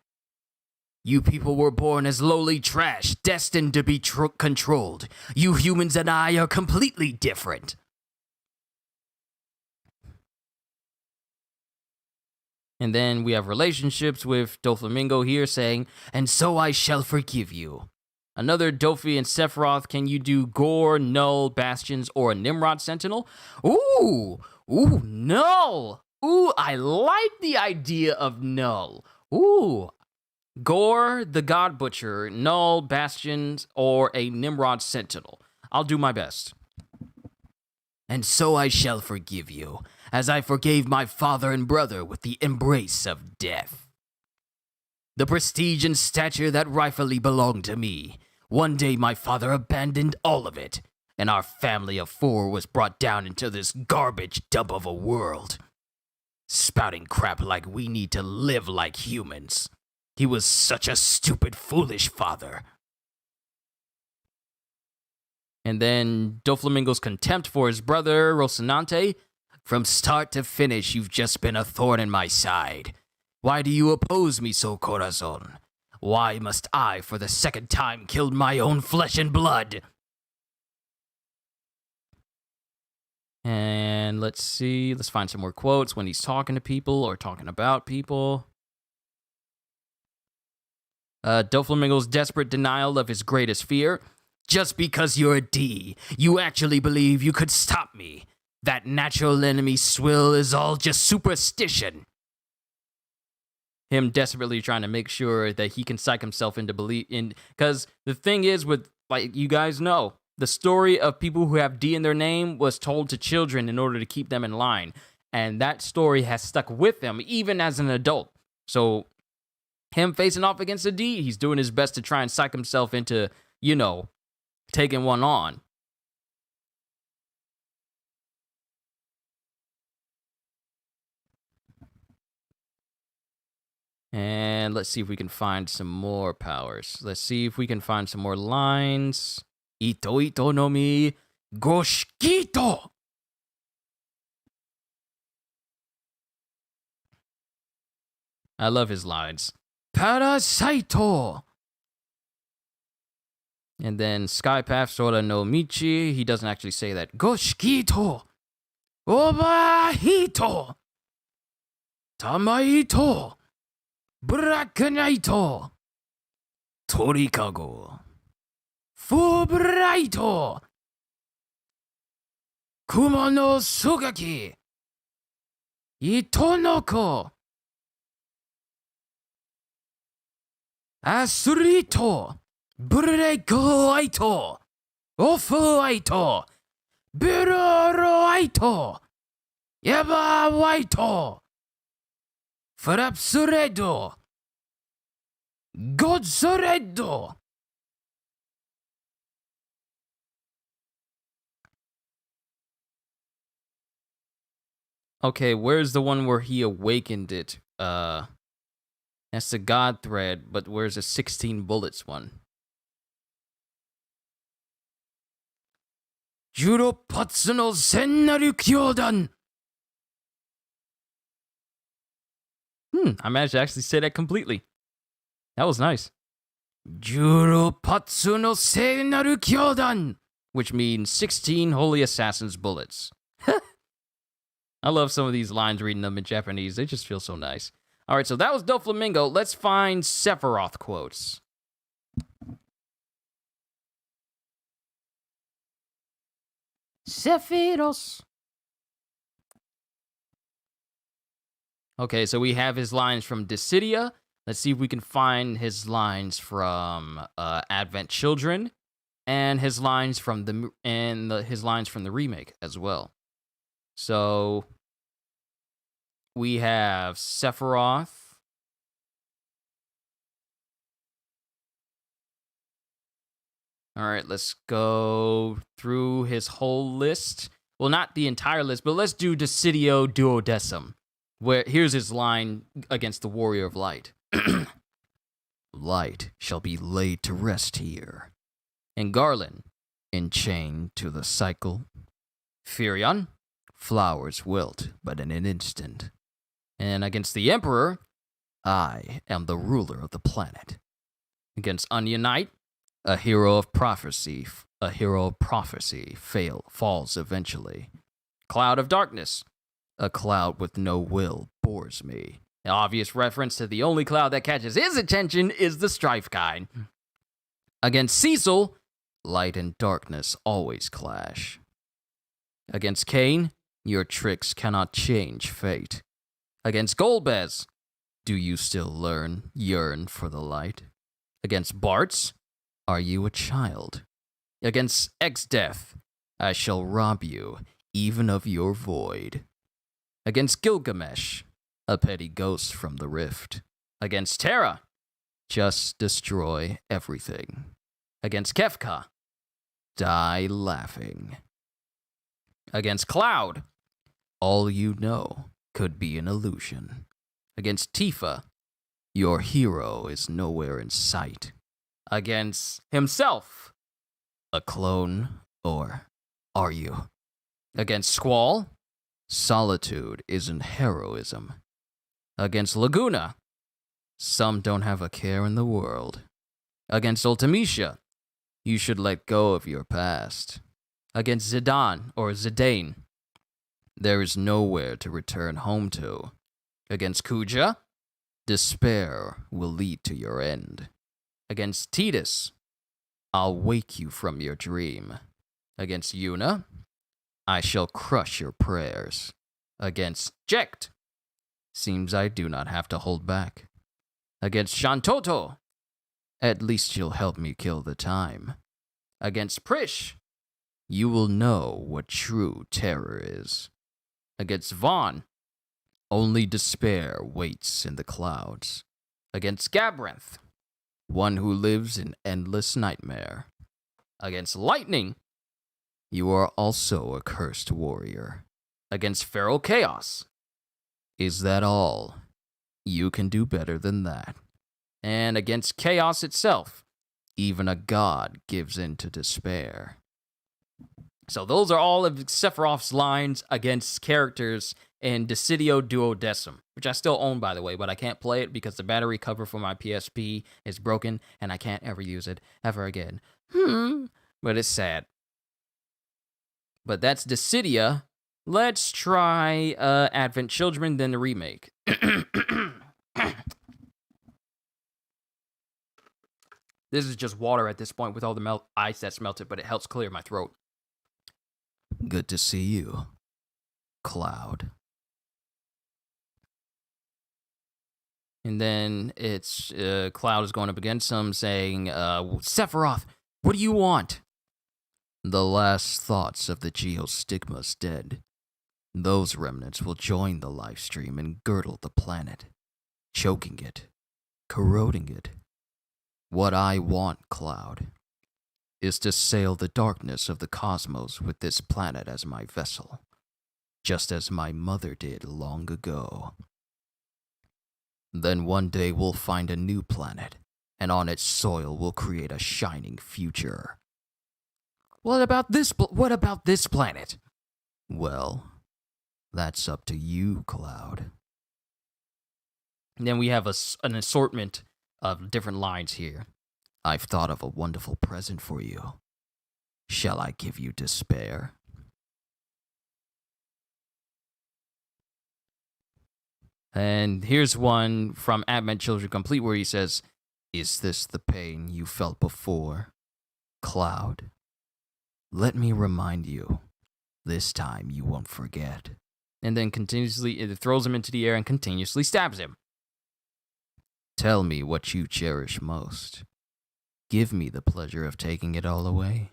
You people were born as lowly trash, destined to be controlled. You humans and I are completely different." And then we have relationships with Doflamingo here saying, "And so I shall forgive you." Another Dofi and Sephiroth. Can you do Gore, Null, Bastions, or a Nimrod Sentinel? Ooh, Null. Ooh, I like the idea of Null. Ooh, Gore the God Butcher, Null, Bastions, or a Nimrod Sentinel. I'll do my best. "And so I shall forgive you, as I forgave my father and brother with the embrace of death. The prestige and stature that rightfully belonged to me. One day my father abandoned all of it, and our family of 4 was brought down into this garbage dump of a world. Spouting crap like we need to live like humans. He was such a stupid, foolish father." And then Doflamingo's contempt for his brother, Rocinante. "From start to finish, you've just been a thorn in my side. Why do you oppose me so, Corazon? Why must I, for the second time, kill my own flesh and blood?" And let's see. Let's find some more quotes when he's talking to people or talking about people. Doflamingo's desperate denial of his greatest fear. "Just because you're a D, you actually believe you could stop me. That natural enemy swill is all just superstition." Him desperately trying to make sure that he can psych himself into belief in, because the thing is with, like, you guys know, the story of people who have D in their name was told to children in order to keep them in line. And that story has stuck with him even as an adult. So him facing off against a D, he's doing his best to try and psych himself into, taking one on. And let's see if we can find some more powers. Let's see if we can find some more lines. "Ito ito no mi goshikito." I love his lines. "Parasaito." And then Skypath Sora no Michi, he doesn't actually say that. "Goshikito. Obahito. Tamaito. Bracknaito. Torikago. Fubraito. Kumo no Sugaki. Itonoko. Asurito. Brekoaito. Ofuaito. Biroroaito. Yabawaito. Frapsuredo. Godsuredo. Okay, where's the one where he awakened it? That's the God thread, but where's the 16 bullets one? "Juropatsu no sennaru kyodan." I managed to actually say that completely. That was nice. "Juropatsu no sennaru kyodan," which means 16 holy assassins' bullets. I love some of these lines reading them in Japanese. They just feel so nice. All right, so that was Doflamingo. Let's find Sephiroth quotes. Sephiroth. Okay, so we have his lines from Dissidia. Let's see if we can find his lines from Advent Children. and his lines from his lines from the remake as well. So we have Sephiroth. All right, let's go through his whole list. Well, not the entire list, but let's do Decidio Duodecim. Where here's his line against the Warrior of Light. Light shall be laid to rest here. And Garland, enchained to the cycle. Furion, flowers wilt but in an instant. And against the Emperor, I am the ruler of the planet. Against Onion Knight, a hero of prophecy falls eventually. Cloud of Darkness, a cloud with no will bores me. An obvious reference to the only cloud that catches his attention is the strife kind. Against Cecil, light and darkness always clash. Against Cain, your tricks cannot change fate. Against Golbez, do you still yearn for the light? Against Bartz, are you a child? Against X-Death, I shall rob you even of your void. Against Gilgamesh, a petty ghost from the rift. Against Terra, just destroy everything. Against Kefka, die laughing. Against Cloud, all you know could be an illusion. Against Tifa, your hero is nowhere in sight. Against himself, a clone, or are you? Against Squall, solitude isn't heroism. Against Laguna, some don't have a care in the world. Against Ultimecia, you should let go of your past. Against Zidane, there is nowhere to return home to. Against Kuja, despair will lead to your end. Against Tidus, I'll wake you from your dream. Against Yuna, I shall crush your prayers. Against Jecht, seems I do not have to hold back. Against Shantoto, at least you'll help me kill the time. Against Prish, you will know what true terror is. Against Vaughn, only despair waits in the clouds. Against Gabranth, one who lives in endless nightmare. Against Lightning, you are also a cursed warrior. Against Feral Chaos, is that all? You can do better than that. And against Chaos itself, even a god gives in to despair. So those are all of Sephiroth's lines against characters in Decidio Duodecim, which I still own, by the way, but I can't play it because the battery cover for my PSP is broken, and I can't ever use it ever again. But it's sad. But that's Decidia. Let's try Advent Children, then the remake. This is just water at this point with all the ice that's melted, but it helps clear my throat. Good to see you, Cloud. And then it's Cloud is going up against him saying, Sephiroth, what do you want? The last thoughts of the Geostigma's dead. Those remnants will join the life stream and girdle the planet, choking it, corroding it. What I want, Cloud, is to sail the darkness of the cosmos with this planet as my vessel, just as my mother did long ago. Then one day we'll find a new planet, and on its soil we'll create a shining future. What about this planet? Well, that's up to you, Cloud. And then we have an assortment of different lines here. I've thought of a wonderful present for you. Shall I give you despair? And here's one from Advent Children Complete where he says, is this the pain you felt before, Cloud? Let me remind you, this time you won't forget. And then it throws him into the air and continuously stabs him. Tell me what you cherish most. Give me the pleasure of taking it all away.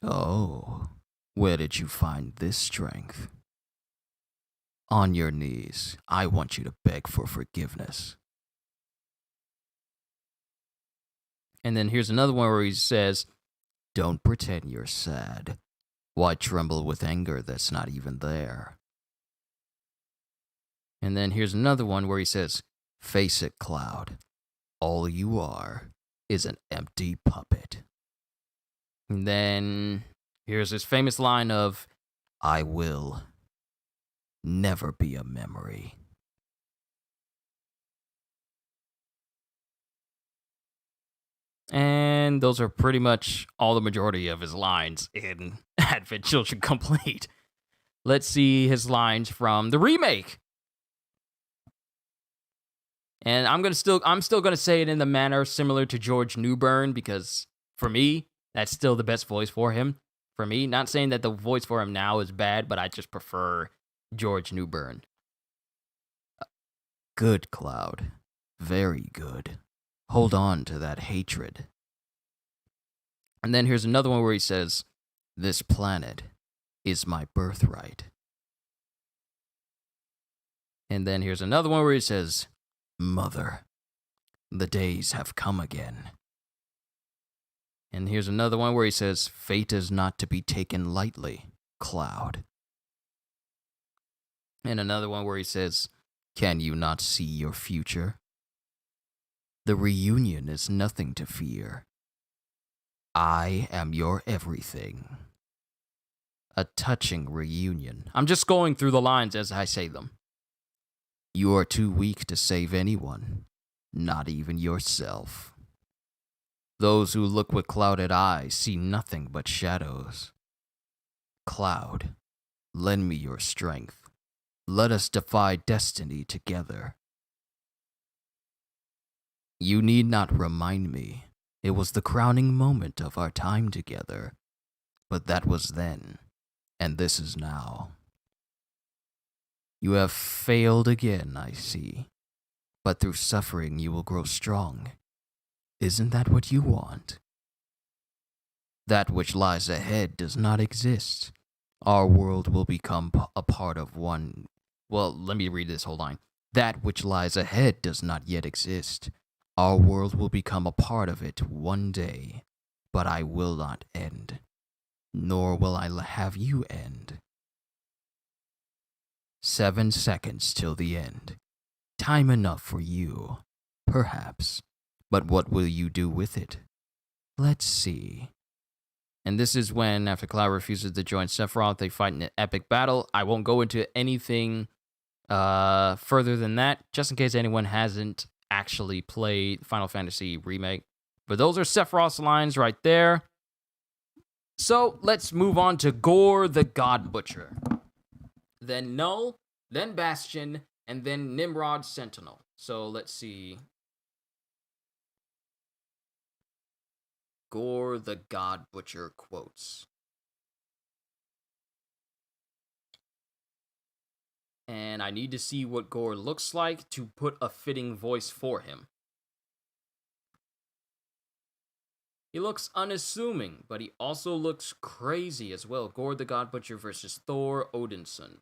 Oh, where did you find this strength? On your knees, I want you to beg for forgiveness. And then here's another one where he says, don't pretend you're sad. Why tremble with anger that's not even there? And then here's another one where he says, face it, Cloud. All you are is an empty puppet. And then here's his famous line of, I will never be a memory. And those are pretty much all the majority of his lines in Advent Children Complete. Let's see his lines from the remake. And I'm still gonna say it in the manner similar to George Newbern, because for me, that's still the best voice for him. For me, not saying that the voice for him now is bad, but I just prefer George Newbern. Good, Cloud. Very good. Hold on to that hatred. And then here's another one where he says, this planet is my birthright. And then here's another one where he says, Mother, the days have come again. And here's another one where he says, fate is not to be taken lightly, Cloud. And another one where he says, can you not see your future? The reunion is nothing to fear. I am your everything. A touching reunion. I'm just going through the lines as I say them. You are too weak to save anyone, not even yourself. Those who look with clouded eyes see nothing but shadows. Cloud, lend me your strength. Let us defy destiny together. You need not remind me. It was the crowning moment of our time together. But that was then, and this is now. You have failed again, I see. But through suffering you will grow strong. Isn't that what you want? That which lies ahead does not exist. Our world will become a part of one. Well, let me read this whole line. That which lies ahead does not yet exist. Our world will become a part of it one day, but I will not end, nor will I have you end. 7 seconds till the end. Time enough for you, perhaps, but what will you do with it? Let's see. And this is when, after Cloud refuses to join Sephiroth, they fight in an epic battle. I won't go into anything further than that, just in case anyone hasn't actually played Final Fantasy Remake. But those are Sephiroth's lines right there. So let's move on to Gore the God Butcher. Then Null, then Bastion, and then Nimrod Sentinel. So let's see. Gore the God Butcher quotes. And I need to see what Gore looks like to put a fitting voice for him. He looks unassuming, but he also looks crazy as well. Gore the God Butcher versus Thor Odinson.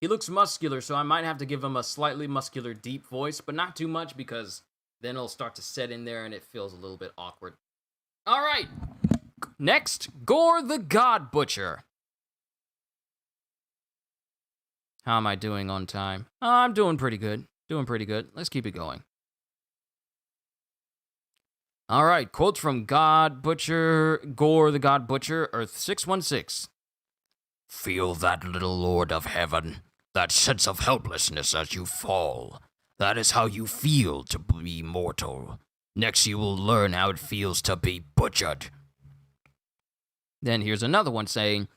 He looks muscular, so I might have to give him a slightly muscular deep voice, but not too much because then it'll start to set in there and it feels a little bit awkward. All right, next, Gore the God Butcher. How am I doing on time? I'm doing pretty good. Let's keep it going. All right, quotes from God Butcher, Gore the God Butcher, Earth 616. Feel that, little Lord of Heaven, that sense of helplessness as you fall. That is how you feel to be mortal. Next you will learn how it feels to be butchered. Then here's another one saying,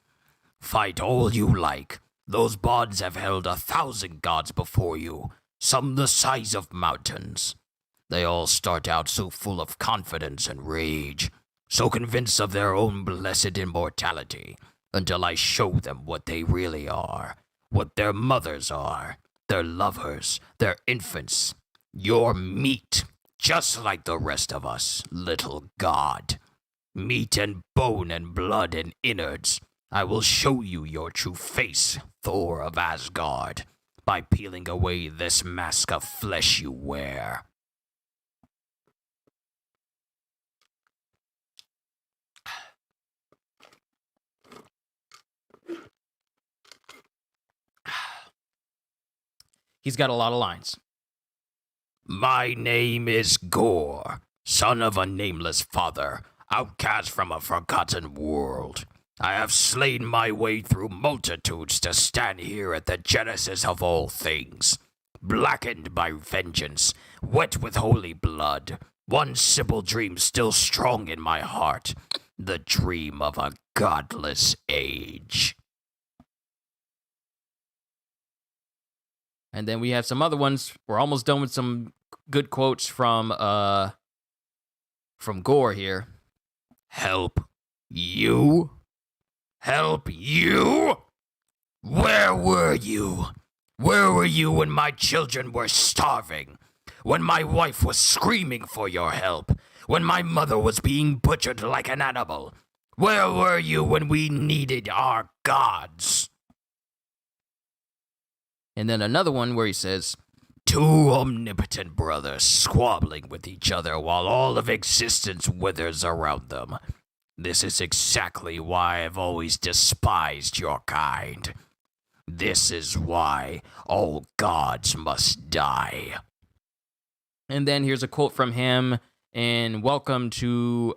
fight all you like. Those bonds have held 1,000 gods before you, some the size of mountains. They all start out so full of confidence and rage, so convinced of their own blessed immortality, until I show them what they really are, what their mothers are, their lovers, their infants, your meat, just like the rest of us, little god. Meat and bone and blood and innards. I will show you your true face, Thor of Asgard, by peeling away this mask of flesh you wear. He's got a lot of lines. My name is Gore, son of a nameless father, outcast from a forgotten world. I have slain my way through multitudes to stand here at the genesis of all things. Blackened by vengeance, wet with holy blood, one simple dream still strong in my heart, the dream of a godless age. And then we have some other ones. We're almost done with some good quotes from Gore here. Help you? Help you? Where were you? Where were you when my children were starving? When my wife was screaming for your help? When my mother was being butchered like an animal? Where were you when we needed our gods? And then another one where he says, two omnipotent brothers squabbling with each other while all of existence withers around them. This is exactly why I've always despised your kind. This is why all gods must die. And then here's a quote from him, and welcome to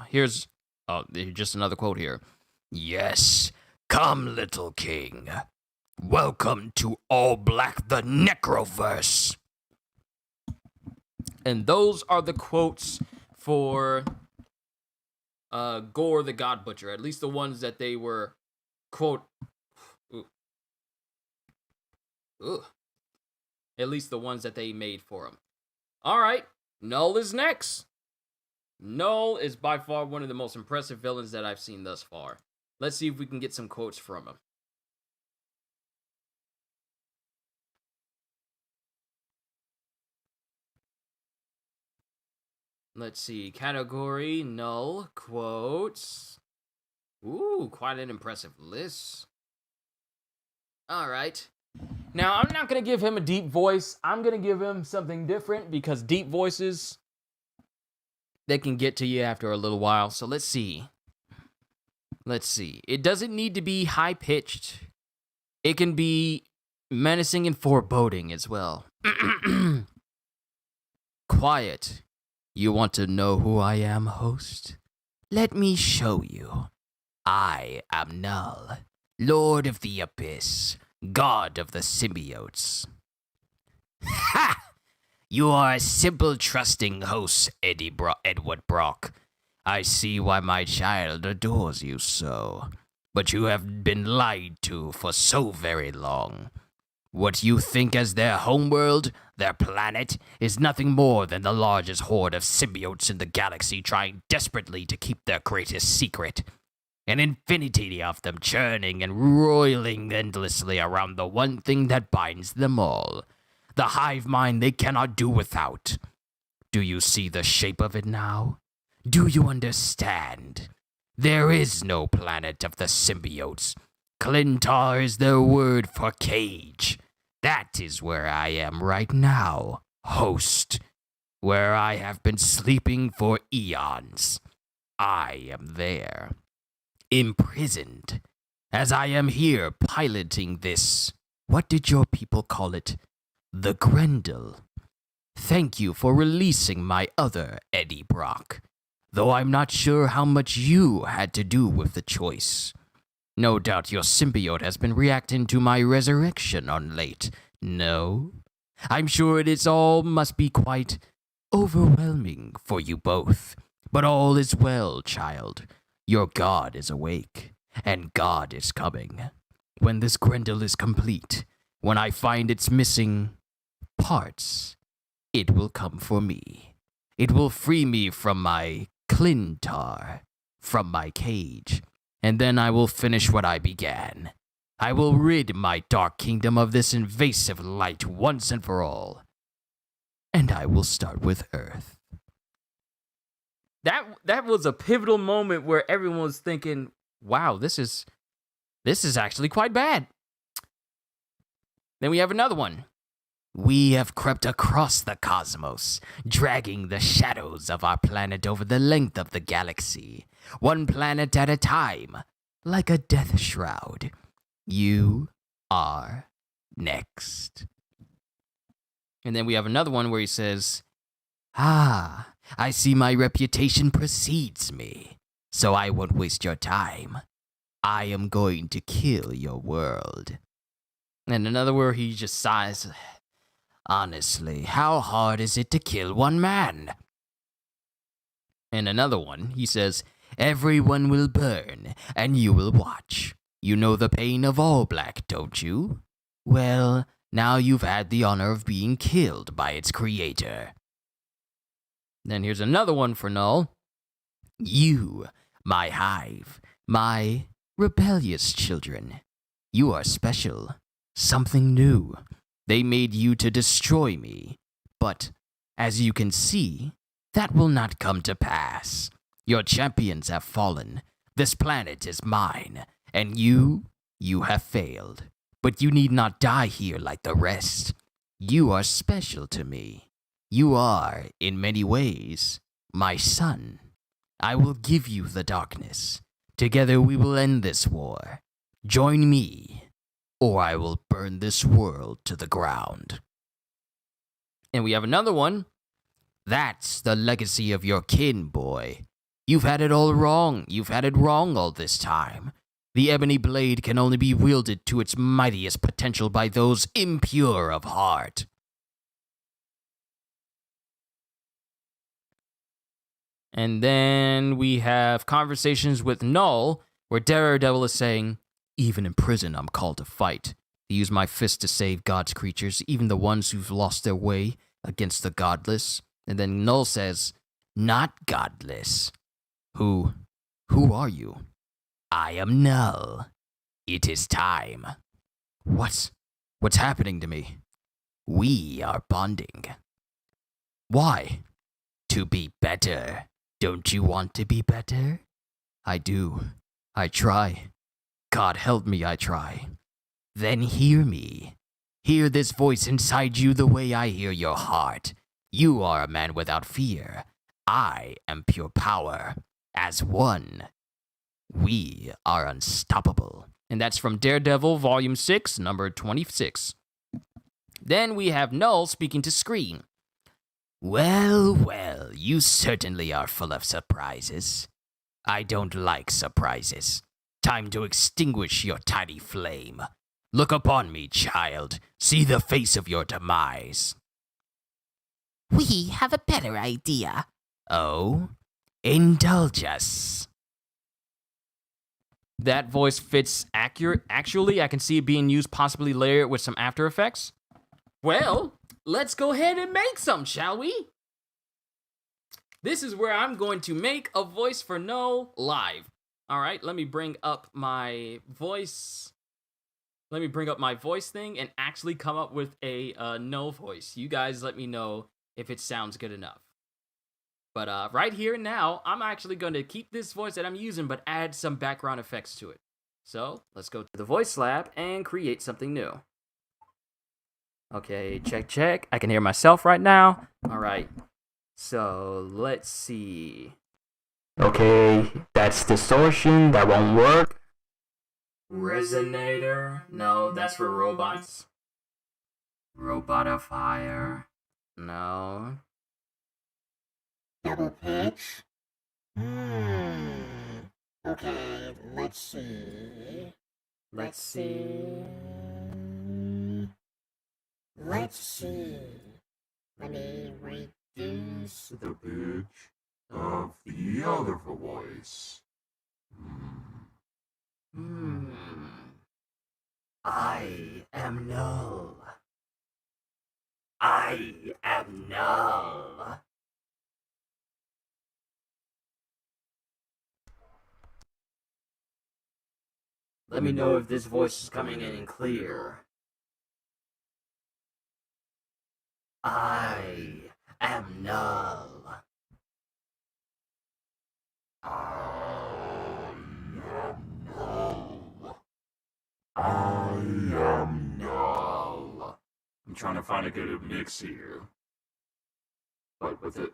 here's just another quote here. Yes, come, little king. Welcome to All Black the Necroverse. And those are the quotes for Gore the God Butcher, at least the ones that they were, quote, at least the ones that they made for him. All right, Null is next. Null is by far one of the most impressive villains that I've seen thus far. Let's see if we can get some quotes from him. Let's see, category, Null, quotes. Ooh, quite an impressive list. All right. Now, I'm not going to give him a deep voice. I'm going to give him something different because deep voices, they can get to you after a little while. So let's see. Let's see. It doesn't need to be high-pitched. It can be menacing and foreboding as well. Quiet. You want to know who I am, host? Let me show you. I am Null, Lord of the Abyss, God of the Symbiotes. Ha! You are a simple, trusting host, Edward Brock. I see why my child adores you so. But you have been lied to for so very long. What you think as their homeworld, their planet, is nothing more than the largest horde of symbiotes in the galaxy trying desperately to keep their greatest secret. An infinity of them churning and roiling endlessly around the one thing that binds them all. The hive mind they cannot do without. Do you see the shape of it now? Do you understand? There is no planet of the symbiotes. Clintar is their word for cage. That is where I am right now, host. Where I have been sleeping for eons. I am there. Imprisoned. As I am here piloting this, what did your people call it? The Grendel. Thank you for releasing my other Eddie Brock. Though I'm not sure how much you had to do with the choice. No doubt your symbiote has been reacting to my resurrection on late. No? I'm sure must be quite overwhelming for you both. But all is well, child. Your God is awake, and God is coming. When this Grendel is complete, when I find its missing parts, it will come for me. It will free me from my Clintar, from my cage. And then I will finish what I began. I will rid my dark kingdom of this invasive light once and for all. And I will start with Earth. That was a pivotal moment where everyone was thinking, wow, this is actually quite bad. Then we have another one. We have crept across the cosmos, dragging the shadows of our planet over the length of the galaxy, one planet at a time, like a death shroud. You are next. And then we have another one where he says, Ah, I see my reputation precedes me, so I won't waste your time. I am going to kill your world. And another where he just sighs, honestly, how hard is it to kill one man? And another one, he says, everyone will burn, and you will watch. You know the pain of all black, don't you? Well, now you've had the honor of being killed by its creator. Then here's another one for Null. You, my hive, my rebellious children. You are special, something new. They made you to destroy me, but as you can see, that will not come to pass. Your champions have fallen. This planet is mine, and you have failed. But you need not die here like the rest. You are special to me. You are, in many ways, my son. I will give you the darkness. Together we will end this war. Join me, or I will burn this world to the ground. And we have another one. That's the legacy of your kin, boy. You've had it all wrong. You've had it wrong all this time. The ebony blade can only be wielded to its mightiest potential by those impure of heart. And then we have conversations with Null, where Daredevil is saying, even in prison, I'm called to fight. To use my fist to save God's creatures, even the ones who've lost their way against the godless. And then Null says, not godless. Who are you? I am Null. It is time. What's happening to me? We are bonding. Why? To be better. Don't you want to be better? I do. I try. God help me, I try. Then hear me. Hear this voice inside you the way I hear your heart. You are a man without fear. I am pure power. As one, we are unstoppable. And that's from Daredevil, Volume 6, number 26. Then we have Null speaking to Scream. Well, you certainly are full of surprises. I don't like surprises. Time to extinguish your tiny flame. Look upon me, child. See the face of your demise. We have a better idea. Oh? Indulge us. That voice fits accurate. Actually, I can see it being used, possibly layered with some After Effects. Well, let's go ahead and make some, shall we? This is where I'm going to make a voice for Null live. All right, let me bring up my voice. Let me bring up my voice thing and actually come up with a Null voice. You guys let me know if it sounds good enough. But right here and now, I'm actually going to keep this voice that I'm using, but add some background effects to it. So let's go to the voice lab and create something new. Okay, check. I can hear myself right now. All right. So let's see. Okay, that's distortion. That won't work. Resonator. No, that's for robots. Robotifier. No. Double pitch? Okay, let's see. Let me reduce the pitch of the other voice. I am Null. I am Null. Let me know if this voice is coming in clear. I am Null. I am Null. I am Null. I'm trying to find a good mix here, but with it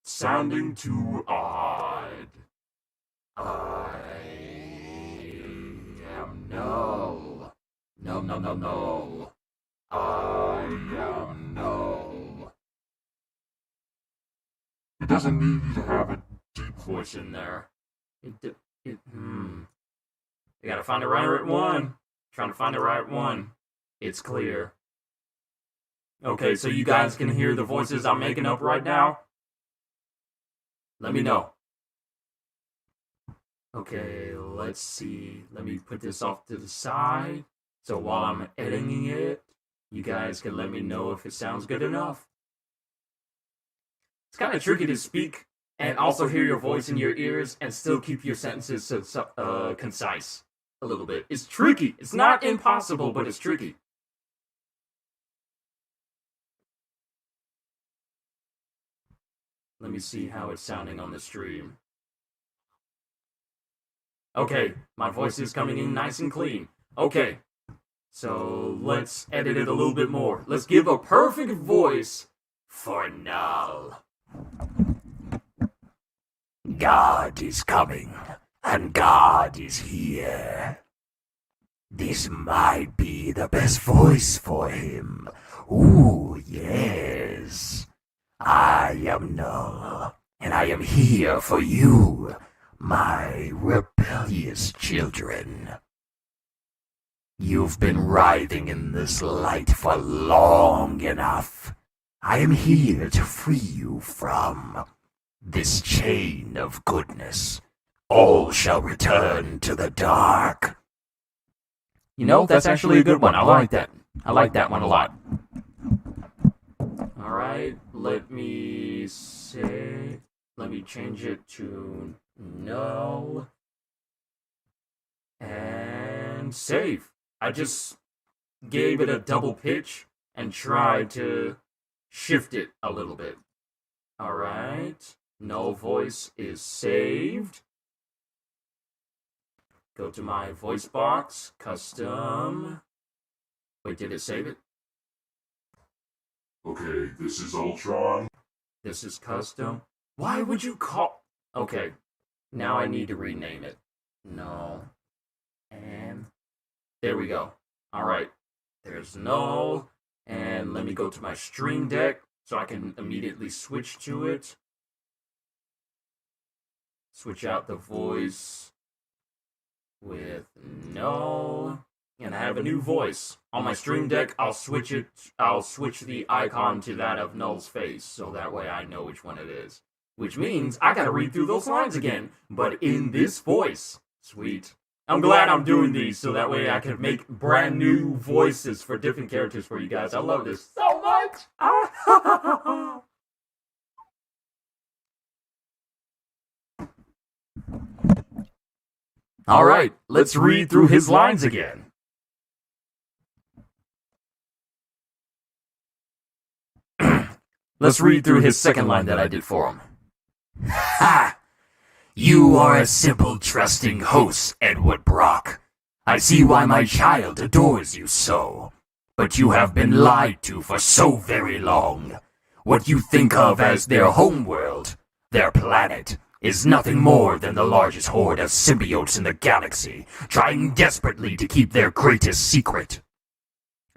sounding too odd. I am Null. No, no, no, no. I am Null. It doesn't need to have a deep voice in there. You gotta find the right one. Trying to find the right one. It's clear. Okay, so you guys can hear the voices I'm making up right now? Let me know. Okay, let's see. Let me put this off to the side. So while I'm editing it, you guys can let me know if it sounds good enough. It's kind of tricky to speak and also hear your voice in your ears and still keep your sentences concise a little bit. It's tricky. It's not impossible, but it's tricky. Let me see how it's sounding on the stream. Okay, my voice is coming in nice and clean. Okay, so let's edit it a little bit more. Let's give a perfect voice for Null. God is coming, and God is here. This might be the best voice for him. Ooh, yes. I am Null, and I am here for you, my rebellious children. You've been writhing in this light for long enough. I am here to free you from this chain of goodness. All shall return to the dark. You know, that's actually a good one. I like that. I like that one a lot. Alright, let me change it to Null. And save. I just gave it a double pitch and tried to shift it a little bit. Alright, Null voice is saved. Go to my voice box, custom. Wait, did it save it? Okay, this is Ultron. This is custom. Why would you call... Okay, now I need to rename it. Null. And... there we go. Alright, there's Null. And let me go to my Stream Deck so I can immediately switch to it. Switch out the voice with Null. And I have a new voice. On my Stream Deck, I'll switch the icon to that of Null's face, so that way I know which one it is. Which means I gotta read through those lines again, but in this voice. Sweet. I'm glad I'm doing these, so that way I can make brand new voices for different characters for you guys. I love this so much! Alright, let's read through his lines again. Let's read through his second line that I did for him. Ha! You are a simple, trusting host, Edward Brock. I see why my child adores you so. But you have been lied to for so very long. What you think of as their homeworld, their planet, is nothing more than the largest horde of symbiotes in the galaxy, trying desperately to keep their greatest secret.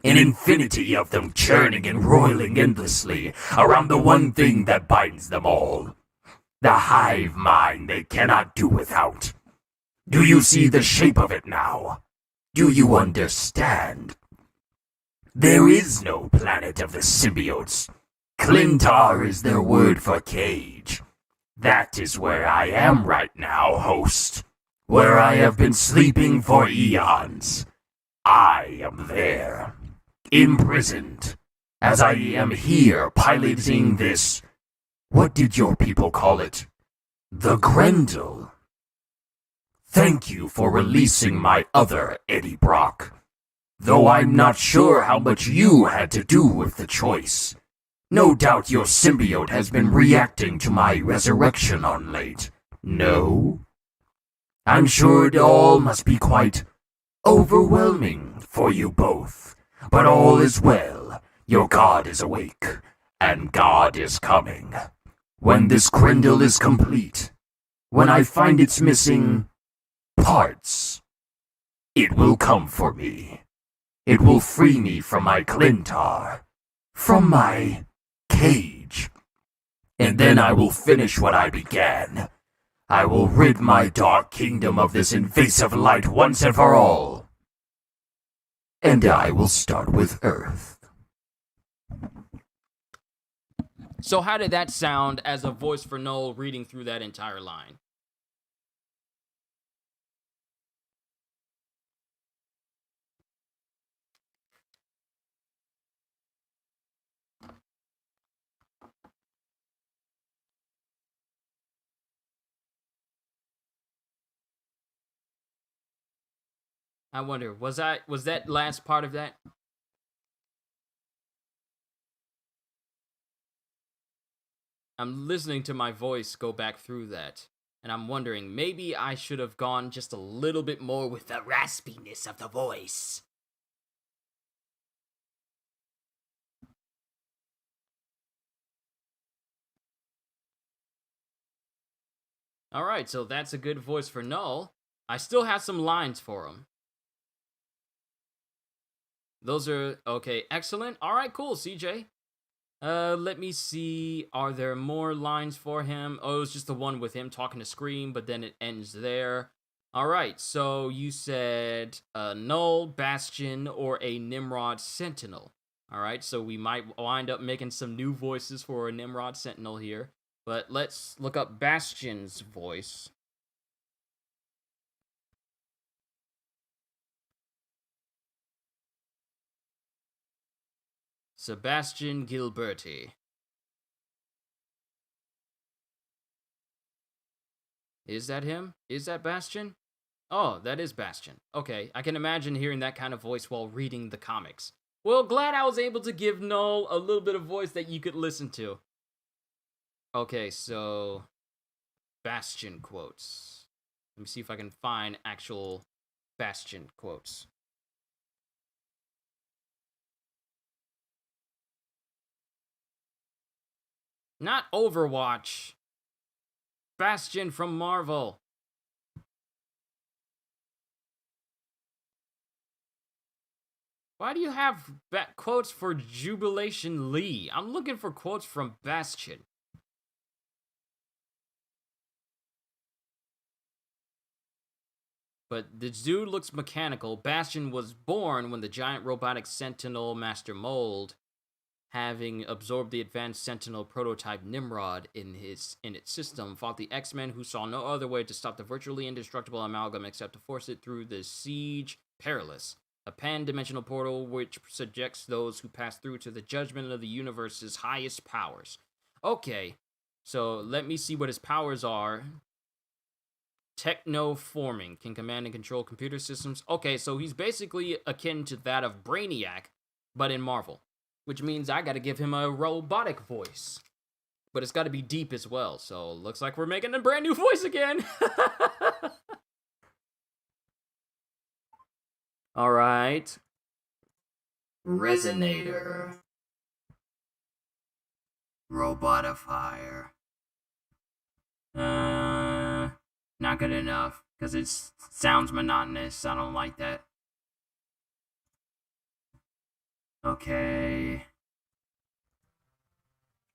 An infinity of them churning and roiling endlessly around the one thing that binds them all. The hive mind they cannot do without. Do you see the shape of it now? Do you understand? There is no planet of the symbiotes. Clintar is their word for cage. That is where I am right now, host. Where I have been sleeping for eons. I am there. Imprisoned, as I am here piloting this, what did your people call it? The Grendel. Thank you for releasing my other Eddie Brock. Though I'm not sure how much you had to do with the choice. No doubt your symbiote has been reacting to my resurrection on late. No? I'm sure it all must be quite overwhelming for you both. But all is well. Your god is awake, and God is coming. When this Grendel is complete, when I find its missing parts, it will come for me. It will free me from my Clintar, from my cage. And then I will finish what I began. I will rid my dark kingdom of this invasive light once and for all. And I will start with Earth. So how did that sound as a voice for Noel reading through that entire line? I wonder, was that last part of that? I'm listening to my voice go back through that, and I'm wondering, maybe I should have gone just a little bit more with the raspiness of the voice. Alright, so that's a good voice for Null. I still have some lines for him. Those are, okay, excellent. Alright, cool, CJ. Let me see. Are there more lines for him? Oh, it was just the one with him talking to Scream, but then it ends there. Alright, so you said Null, Bastion, or a Nimrod Sentinel. Alright, so we might wind up making some new voices for a Nimrod Sentinel here. But let's look up Bastion's voice. Sebastian Gilberti. Is that him? Is that Bastion? Oh, that is Bastion. Okay, I can imagine hearing that kind of voice while reading the comics. Well, glad I was able to give Null a little bit of voice that you could listen to. Okay, so Bastion quotes. Let me see if I can find actual Bastion quotes. Not Overwatch. Bastion from Marvel. Why do you have quotes for Jubilation Lee? I'm looking for quotes from Bastion. But the dude looks mechanical. Bastion was born when the giant robotic Sentinel Master Mold, having absorbed the advanced Sentinel prototype Nimrod in its system, fought the X-Men, who saw no other way to stop the virtually indestructible amalgam except to force it through the Siege Perilous, a pan-dimensional portal which subjects those who pass through to the judgment of the universe's highest powers. Okay, so let me see what his powers are. Techno-forming, can command and control computer systems. Okay, so he's basically akin to that of Brainiac, but in Marvel. Which means I gotta give him a robotic voice. But it's gotta be deep as well, so looks like we're making a brand new voice again! Alright. Resonator. Robotifier. Not good enough, because it sounds monotonous. I don't like that. Okay.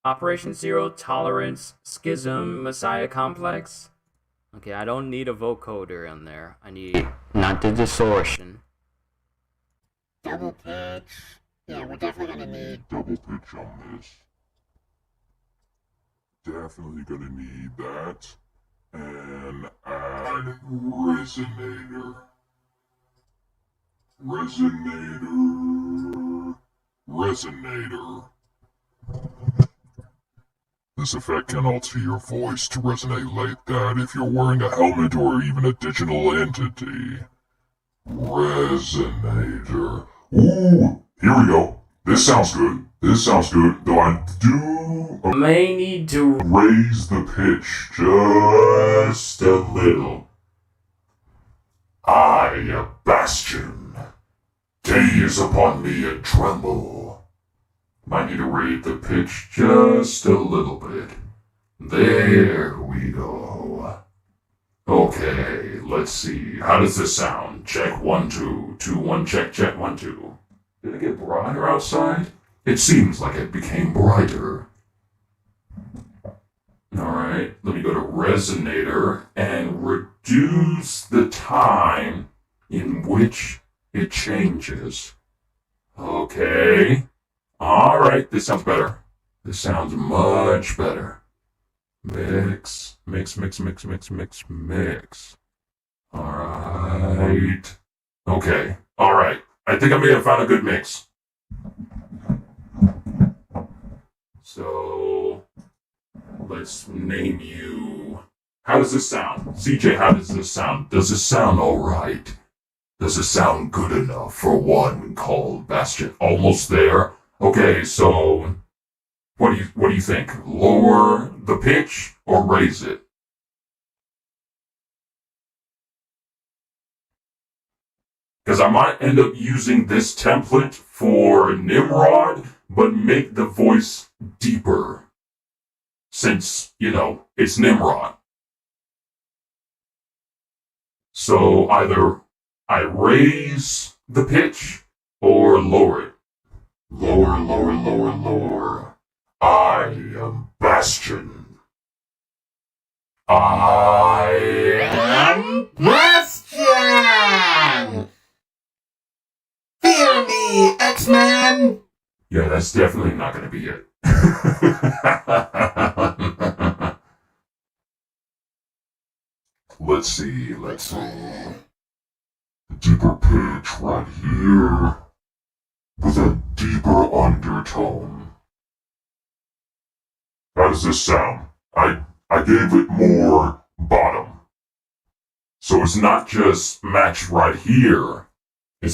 Operation Zero Tolerance, Schism, Messiah Complex. Okay, I don't need a vocoder in there. I need not the distortion. Double pitch. Yeah, we're definitely gonna need double pitch on this. Definitely gonna need that. And add resonator. Resonator. This effect can alter your voice to resonate like that if you're wearing a helmet or even a digital entity. Resonator. Ooh, here we go. This sounds good. Though I may need to raise the pitch just a little. I, Bastion. Gaze upon me and tremble. Might need to raise the pitch just a little bit. There we go. Okay, let's see. How does this sound? Check 1 2 2 1 check 1 2. Did it get brighter outside? It seems like it became brighter. Alright, let me go to Resonator and reduce the time in which it changes. Okay. Alright, this sounds better. This sounds much better. Mix. Alright. Okay. Alright. I think I may have found a good mix. So, let's name you. How does this sound? CJ, how does this sound? Does this sound alright? Does it sound good enough for one called Bastion? Almost there. Okay, so what do you think? Lower the pitch or raise it? Because I might end up using this template for Nimrod, but make the voice deeper. Since, it's Nimrod. So either I raise the pitch or lower it. Lower. I am Bastion. I am Bastion! Fear me, X-Men! Yeah, that's definitely not going to be it. Let's see. Deeper pitch right here. With a deeper undertone. How does this sound? I gave it more bottom. So it's not just match right here. But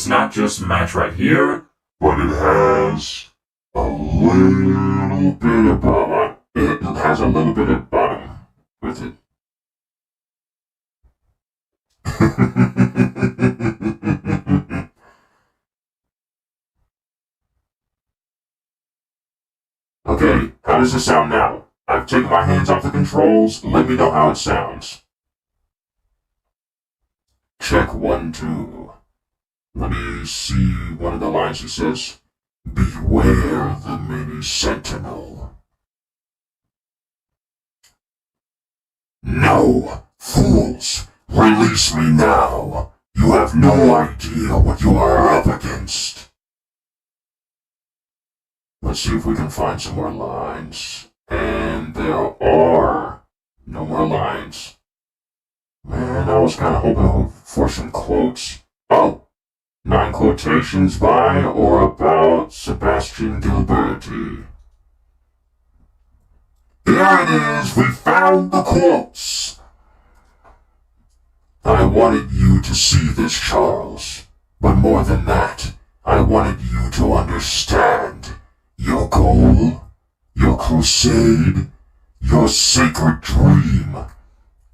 it has a little bit of bottom. It has a little bit of bottom with it. Okay, how does it sound now? I've taken my hands off the controls. Let me know how it sounds. Check 1 2. Let me see one of the lines. It says, "Beware the mini sentinel." No, fools! Release me now! You have no idea what you are up against. Let's see if we can find some more lines. And there are no more lines. Man, I was kind of hoping for some quotes. Oh! 9 quotations by or about Sebastian Gilberti. There it is! We found the quotes! I wanted you to see this, Charles. But more than that, I wanted you to understand your goal, your crusade, your sacred dream.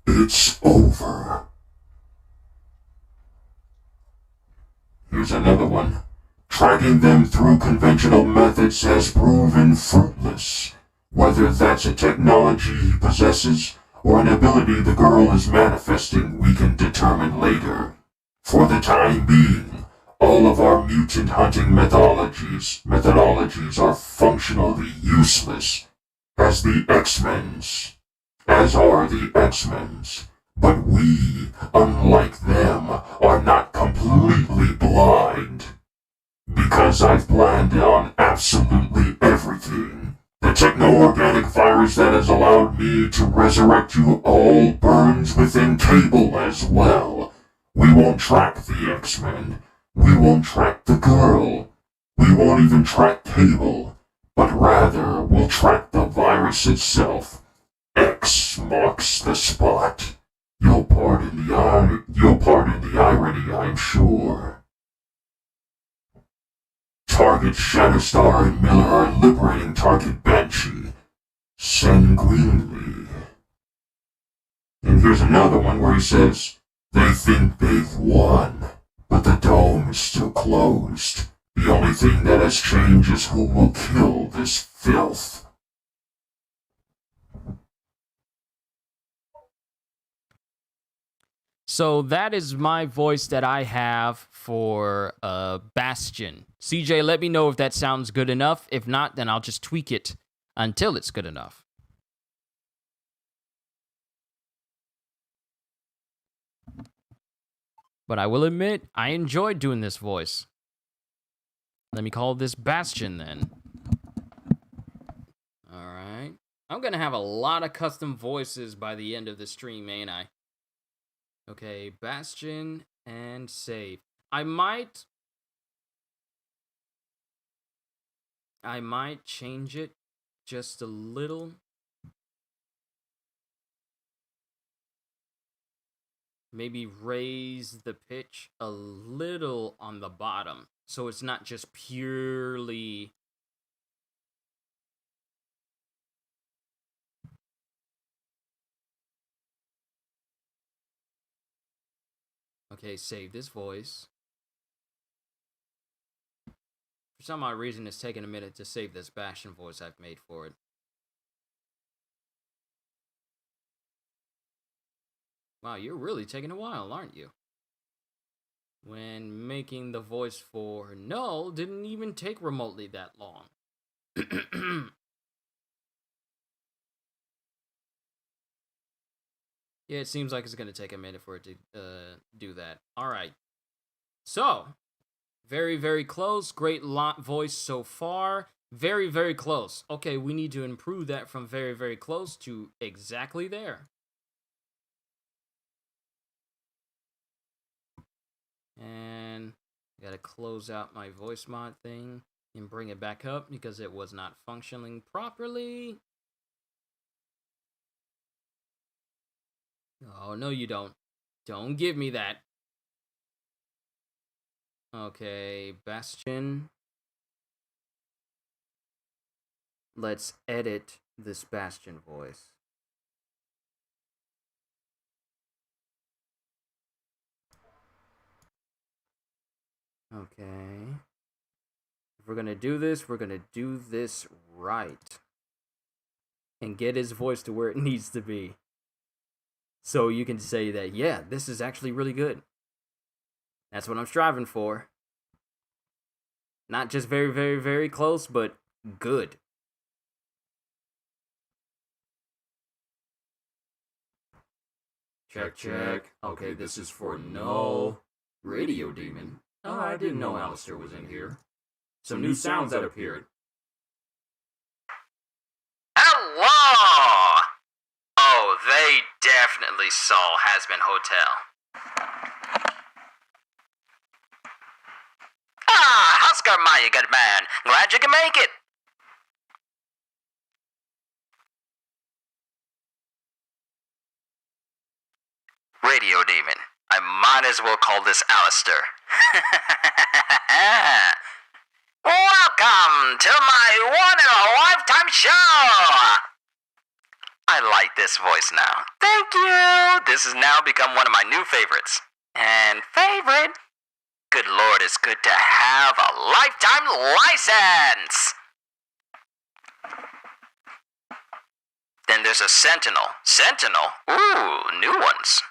It's over. Here's another one. Tracking them through conventional methods has proven fruitless. Whether that's a technology he possesses or an ability the girl is manifesting, we can determine later. For the time being, all of our mutant hunting methodologies are functionally useless, as are the X-Men's. But we, unlike them, are not completely blind. Because I've planned on absolutely everything. The techno-organic virus that has allowed me to resurrect you all burns within Cable as well. We won't track the X-Men. We won't track the girl. We won't even track Cable. But rather, we'll track the virus itself. X marks the spot. You'll pardon the irony, I'm sure. Target Shatterstar and Miller are liberating Target Banshee sanguinely. And here's another one where he says, they think they've won, but the dome is still closed. The only thing that has changed is who will kill this filth. So that is my voice that I have for Bastion. CJ, let me know if that sounds good enough. If not, then I'll just tweak it until it's good enough. But I will admit, I enjoyed doing this voice. Let me call this Bastion then. Alright. I'm going to have a lot of custom voices by the end of the stream, ain't I? Okay, Bastion and save. I might change it just a little. Maybe raise the pitch a little on the bottom, so it's not just purely... Okay, save this voice. For some odd reason, it's taking a minute to save this Bastion voice I've made for it. Wow, you're really taking a while, aren't you? When making the voice for Null didn't even take remotely that long. Yeah, it seems like it's going to take a minute for it to do that. All right. So, very, very close. Great voice so far. Very, very close. Okay, we need to improve that from very, very close to exactly there. And I got to close out my voice mod thing and bring it back up because it was not functioning properly. Oh, no, you don't. Don't give me that. Okay, Bastion. Let's edit this Bastion voice. Okay. If we're gonna do this, we're gonna do this right. And get his voice to where it needs to be. So you can say that, yeah, this is actually really good. That's what I'm striving for. Not just very, very, very close, but good. Check, check. Okay, this is for Null. Radio Demon. Oh, I didn't know Alistar was in here. Some new sounds that appeared. Hello! Oh, they definitely saw Hasbin Hotel. Ah, Husker, my good man. Glad you can make it. Radio Demon. I might as well call this Alistar. Welcome to my one-in-a-lifetime show! I like this voice now. Thank you! This has now become one of my new favorites. And favorite? Good lord, it's good to have a lifetime license! Then there's a Sentinel. Sentinel? Ooh, new ones.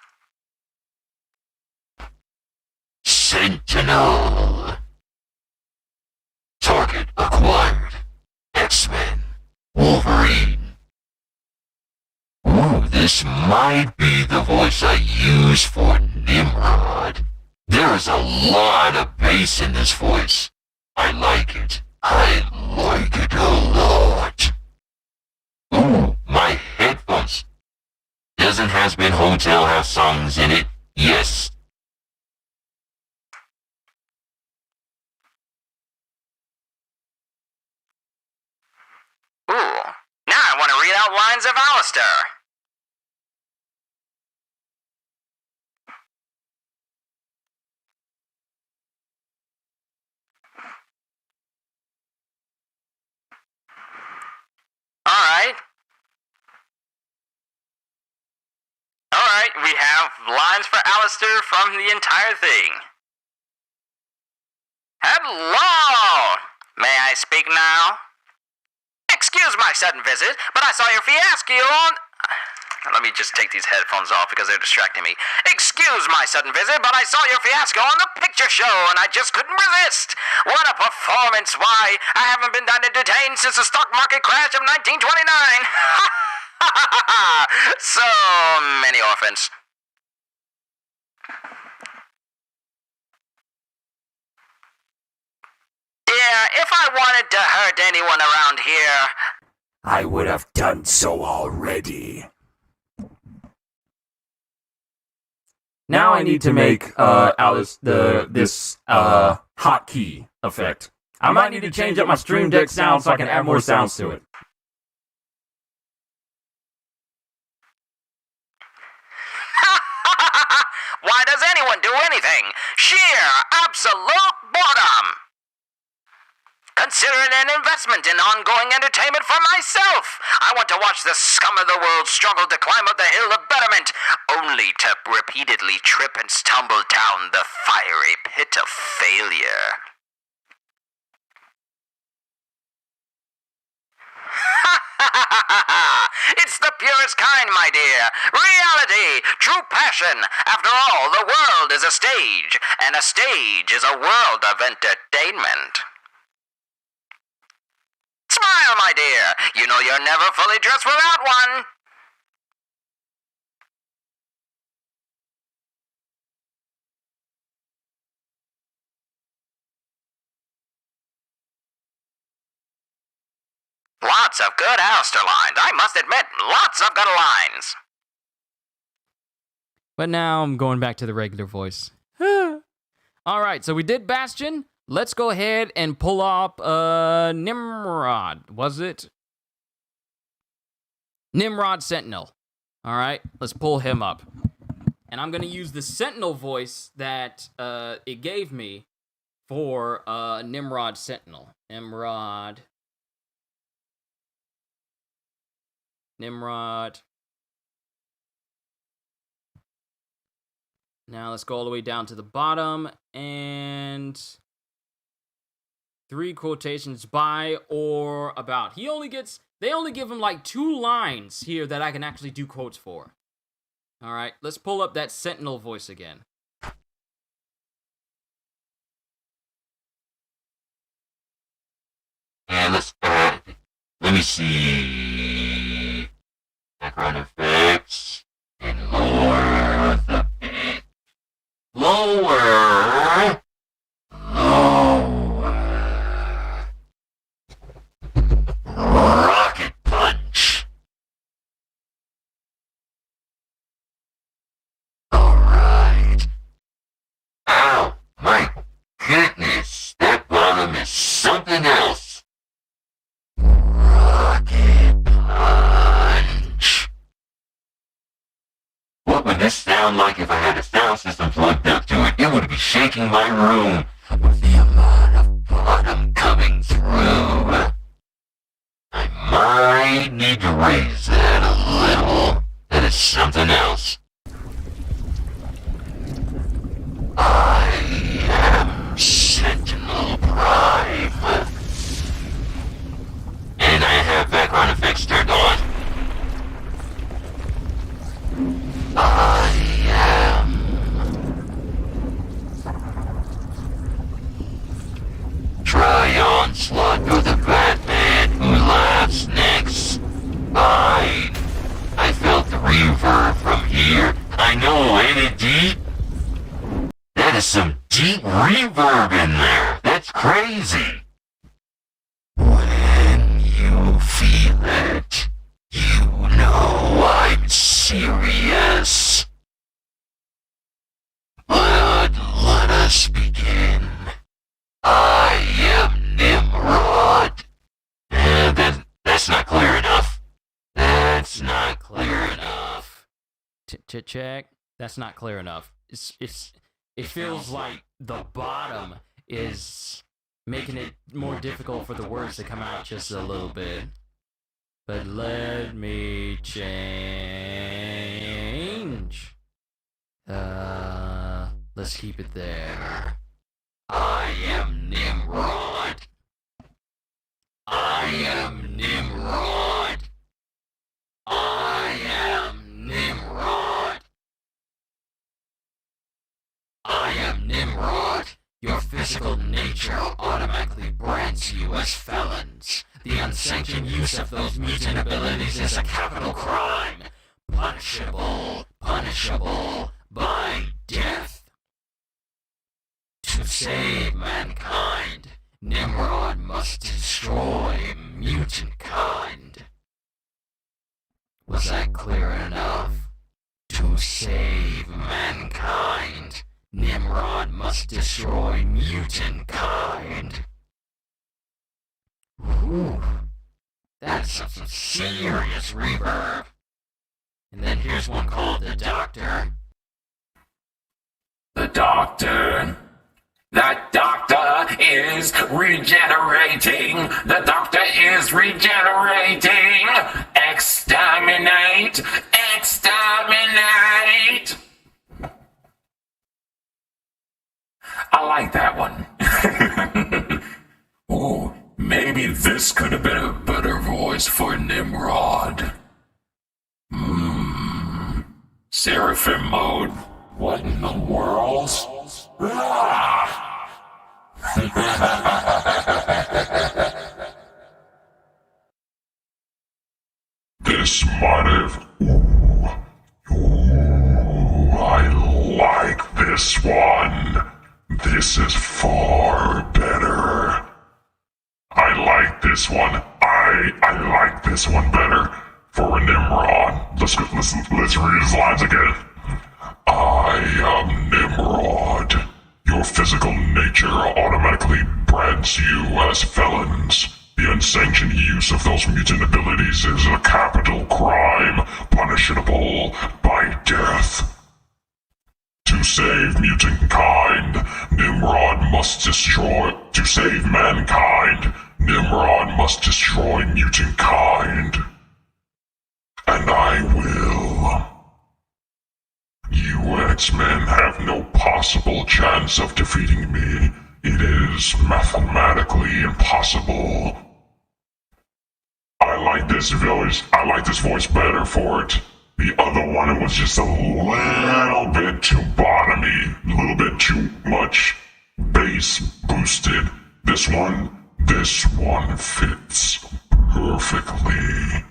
Sentinel. Target acquired. X-Men. Wolverine. Ooh, this might be the voice I use for Nimrod. There is a lot of bass in this voice. I like it. I like it a lot. Ooh, my headphones. Doesn't Hasbin Hotel have songs in it? Yes. Ooh, now I outlines of Alistar. Alright, we have lines for Alistar from the entire thing. Hello! May I speak now? Excuse my sudden visit, but I saw your fiasco on... Let me just take these headphones off because they're distracting me. Excuse my sudden visit, but I saw your fiasco on the picture show and I just couldn't resist. What a performance! Why, I haven't been that entertained since the stock market crash of 1929. So many orphans. Yeah, if I wanted to hurt anyone around here, I would have done so already. Now I need to make Alice this hotkey effect. I might need to change up my Stream Deck sound so I can add more sounds to it. why does anyone do anything? Sheer, absolute boredom. Consider it an investment in ongoing entertainment for myself. I want to watch the scum of the world struggle to climb up the hill of betterment, only to repeatedly trip and stumble down the fiery pit of failure. It's the purest kind, my dear. Reality, true passion. After all, the world is a stage, and a stage is a world of entertainment. Smile, my dear. You know you're never fully dressed without one. Lots of good Alistar lines. I must admit, lots of good lines. But now I'm going back to the regular voice. All right, so we did Bastion. Let's go ahead and pull up Nimrod. Was it? Nimrod Sentinel. All right, let's pull him up. And I'm going to use the Sentinel voice that it gave me for Nimrod Sentinel. Nimrod. Now let's go all the way down to the bottom and 3 quotations by or about. They only give him like 2 lines here that I can actually do quotes for. All right, let's pull up that Sentinel voice again. And let me see. Background effects and lower the bit. Lower. Rocket punch. Alright. Ow, my goodness, that bottom is something else. Rocket punch. What would this sound like if I had a sound system plugged up to it? It would be shaking my room with the amount of bottom coming through. I might need to raise that a little. That is something else. I am Sentinel Prime. And I have background effects turned on. I am... Try Onslaught for the Batman who laughs next. I felt the reverb from here. I know, ain't it deep? That is some deep reverb in there. That's crazy. When you feel it, you know I'm serious. But let us begin. I am Nimrod. That's not clear enough. Check. That's not clear enough. It feels like the bottom is making it more difficult for the words to come out just a little bit. But let me change. Let's keep it there. I am Nimrod. I am Nimrod. I am Nimrod. I am Nimrod. Your physical nature automatically brands you as felons. The unsanctioned use of those mutant abilities is a capital crime. Punishable by death. To save mankind, Nimrod must destroy mutant kind. Was that clear enough? To save mankind, Nimrod must destroy mutant kind. Whew. That's some serious reverb. And then here's one called The Doctor. The Doctor. That doctor is regenerating. The doctor is regenerating. Exterminate! Exterminate! I like that one. Oh, maybe this could have been a better voice for Nimrod. Seraphim mode. What in the world? This might have... I like this one. This is far better. I like this one. I like this one better. For Nimrod. Let's read his lines again. I am Nimrod. Your physical nature automatically brands you as felons. The unsanctioned use of those mutant abilities is a capital crime, punishable by death. To save mutant kind, Nimrod must destroy... To save mankind, Nimrod must destroy mutant kind. And I will. You X-Men have no possible chance of defeating me. It is mathematically impossible. I like this voice better for it. The other one was just a little bit too bottomy, a little bit too much bass boosted. This one fits perfectly.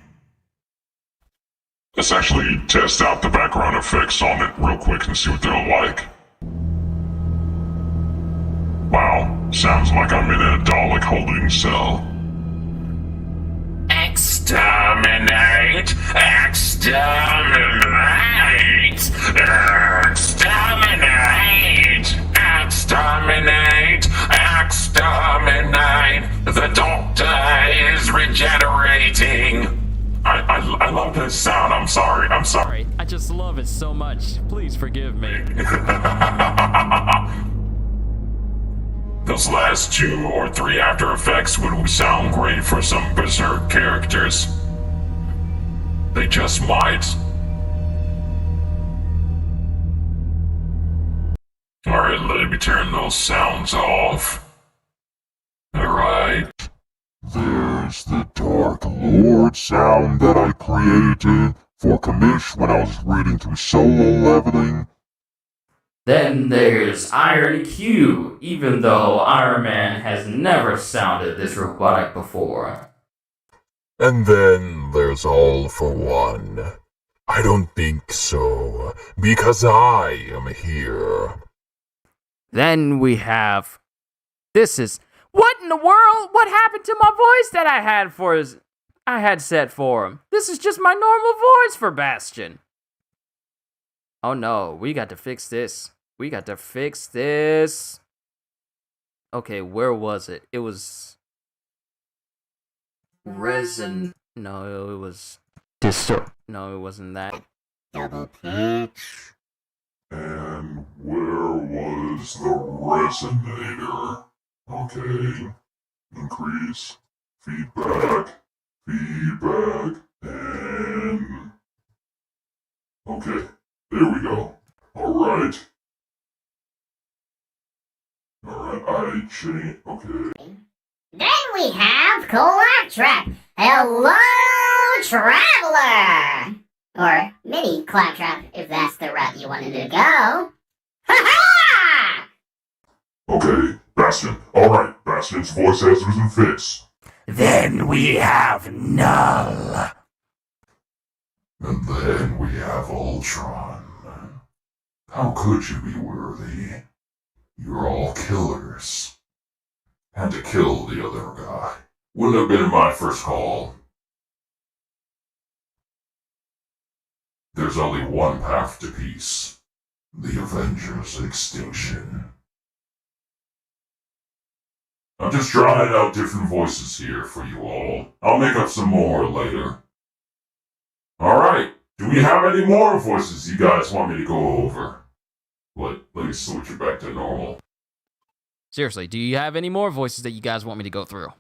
Let's actually test out the background effects on it real quick and see what they're like. Wow, sounds like I'm in a Dalek holding cell. Exterminate! Exterminate! Exterminate! Exterminate! Exterminate! The Doctor is regenerating! I love this sound. I'm sorry. I just love it so much. Please forgive me. Those last 2 or 3 after effects would sound great for some berserk characters. They just might. Alright, let me turn those sounds off. Alright. There's the Dark Lord sound that I created for Kamish when I was reading through Solo Leveling. Then there's Iron Q, even though Iron Man has never sounded this robotic before. And then there's All for One. I don't think so, because I am here. Then we have... This is... What in the world? What happened to my voice that I had set for him? This is just my normal voice for Bastion. Oh no, we got to fix this. Okay, where was it? It was... Resin... No, it was... No, it wasn't that. Double pitch. And where was the resonator? Okay. Increase. Feedback. And... okay. There we go. Alright. I change. Okay. Then we have Claptrap. Hello, Traveler! Or Mini Claptrap, if that's the route you wanted to go. Ha-ha! Okay, Bastion. Alright, Bastion's voice has risen fits. Then we have Null. And then we have Ultron. How could you be worthy? You're all killers. Had to kill the other guy. Wouldn't have been my first call. There's only one path to peace. The Avengers' extinction. I'm just trying out different voices here for you all. I'll make up some more later. Alright, do we have any more voices you guys want me to go over? Let me switch it back to normal. Seriously, do you have any more voices that you guys want me to go through?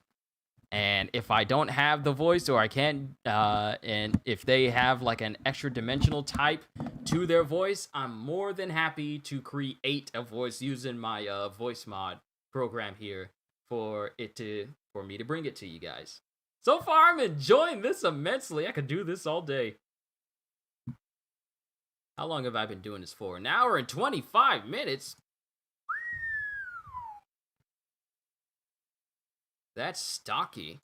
And if I don't have the voice or I can't, and if they have like an extra dimensional type to their voice, I'm more than happy to create a voice using my voice mod program here for me to bring it to you guys. So far, I'm enjoying this immensely. I could do this all day. How long have I been doing this for? An hour and 25 minutes? That's stocky.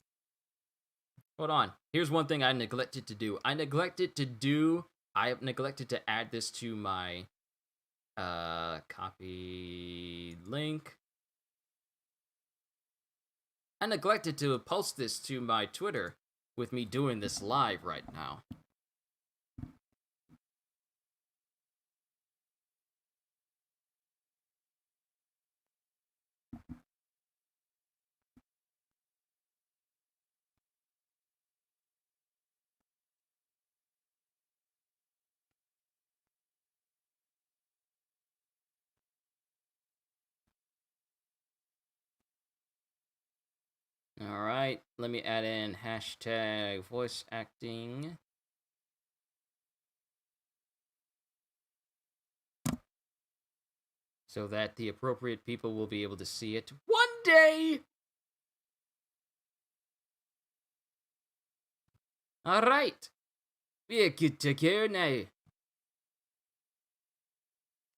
Hold on. Here's one thing I neglected to do. I have neglected to add this to my copy link. I neglected to post this to my Twitter with me doing this live right now. Alright, let me add in hashtag voice acting. So that the appropriate people will be able to see it one day! Alright. We are good to go now.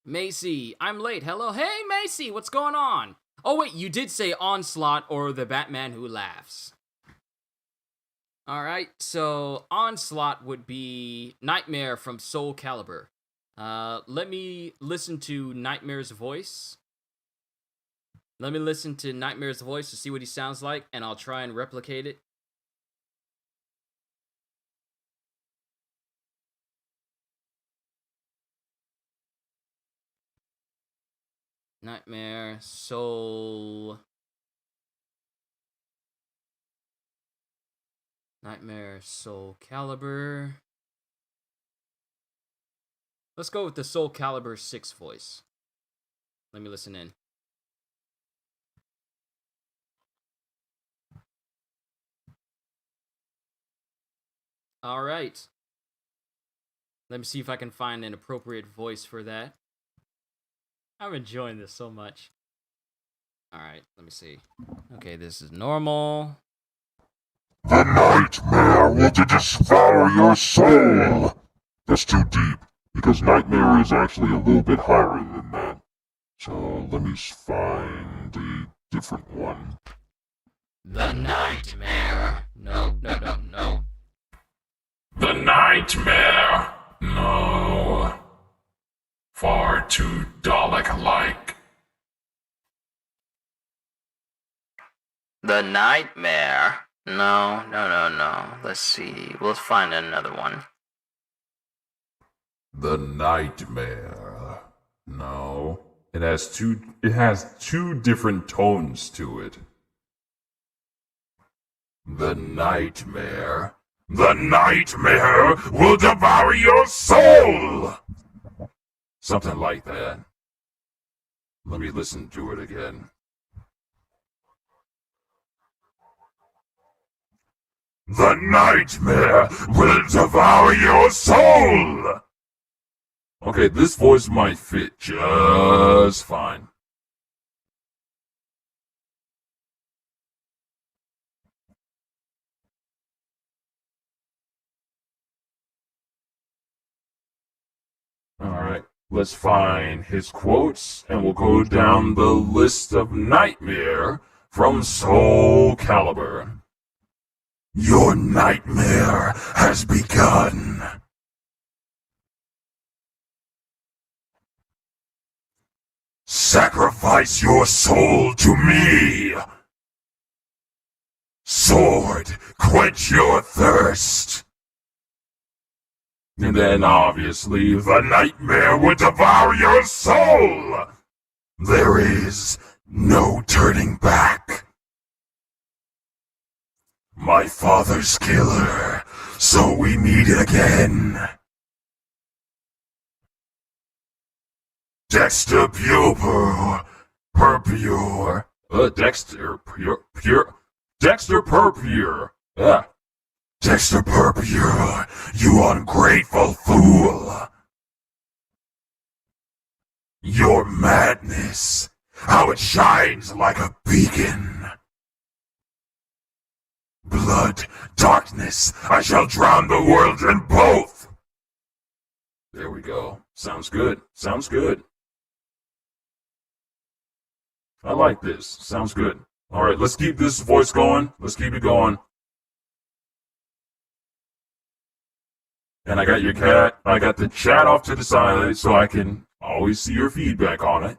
Macy, I'm late. Hello. Hey, Macy, what's going on? Oh, wait, you did say Onslaught or the Batman Who Laughs. Alright, so Onslaught would be Nightmare from Soul Calibur. Let me listen to Nightmare's voice. Let me listen to Nightmare's voice to see what he sounds like, and I'll try and replicate it. Nightmare, Soul Calibur. Let's go with the Soul Calibur 6 voice. Let me listen in. Alright. Let me see if I can find an appropriate voice for that. I'm enjoying this so much. Alright, let me see. Okay, this is normal. The nightmare will devour your soul! That's too deep, because nightmare is actually a little bit higher than that. So let me find a different one. The nightmare. No. The nightmare! No. Far too Dalek-like. The Nightmare. No. Let's see. We'll find another one. The nightmare. No. It has two different tones to it. The nightmare. The nightmare will devour your soul! Something like that. Let me listen to it again. The nightmare will devour your soul! Okay, this voice might fit just fine. Alright, let's find his quotes, and we'll go down the list of Nightmare from Soul Calibur. Your nightmare has begun. Sacrifice your soul to me. Sword, quench your thirst. And then, obviously, the nightmare will devour your soul! There is no turning back. My father's killer, so we meet again. Dexter Pure. Dexter Purpure. Yeah. Dexter Purpure, you ungrateful fool! Your madness, how it shines like a beacon! Blood, darkness, I shall drown the world in both! There we go. Sounds good. Sounds good. I like this. Sounds good. Alright, let's keep this voice going. Let's keep it going. And I got your cat. I got the chat off to the side so I can always see your feedback on it.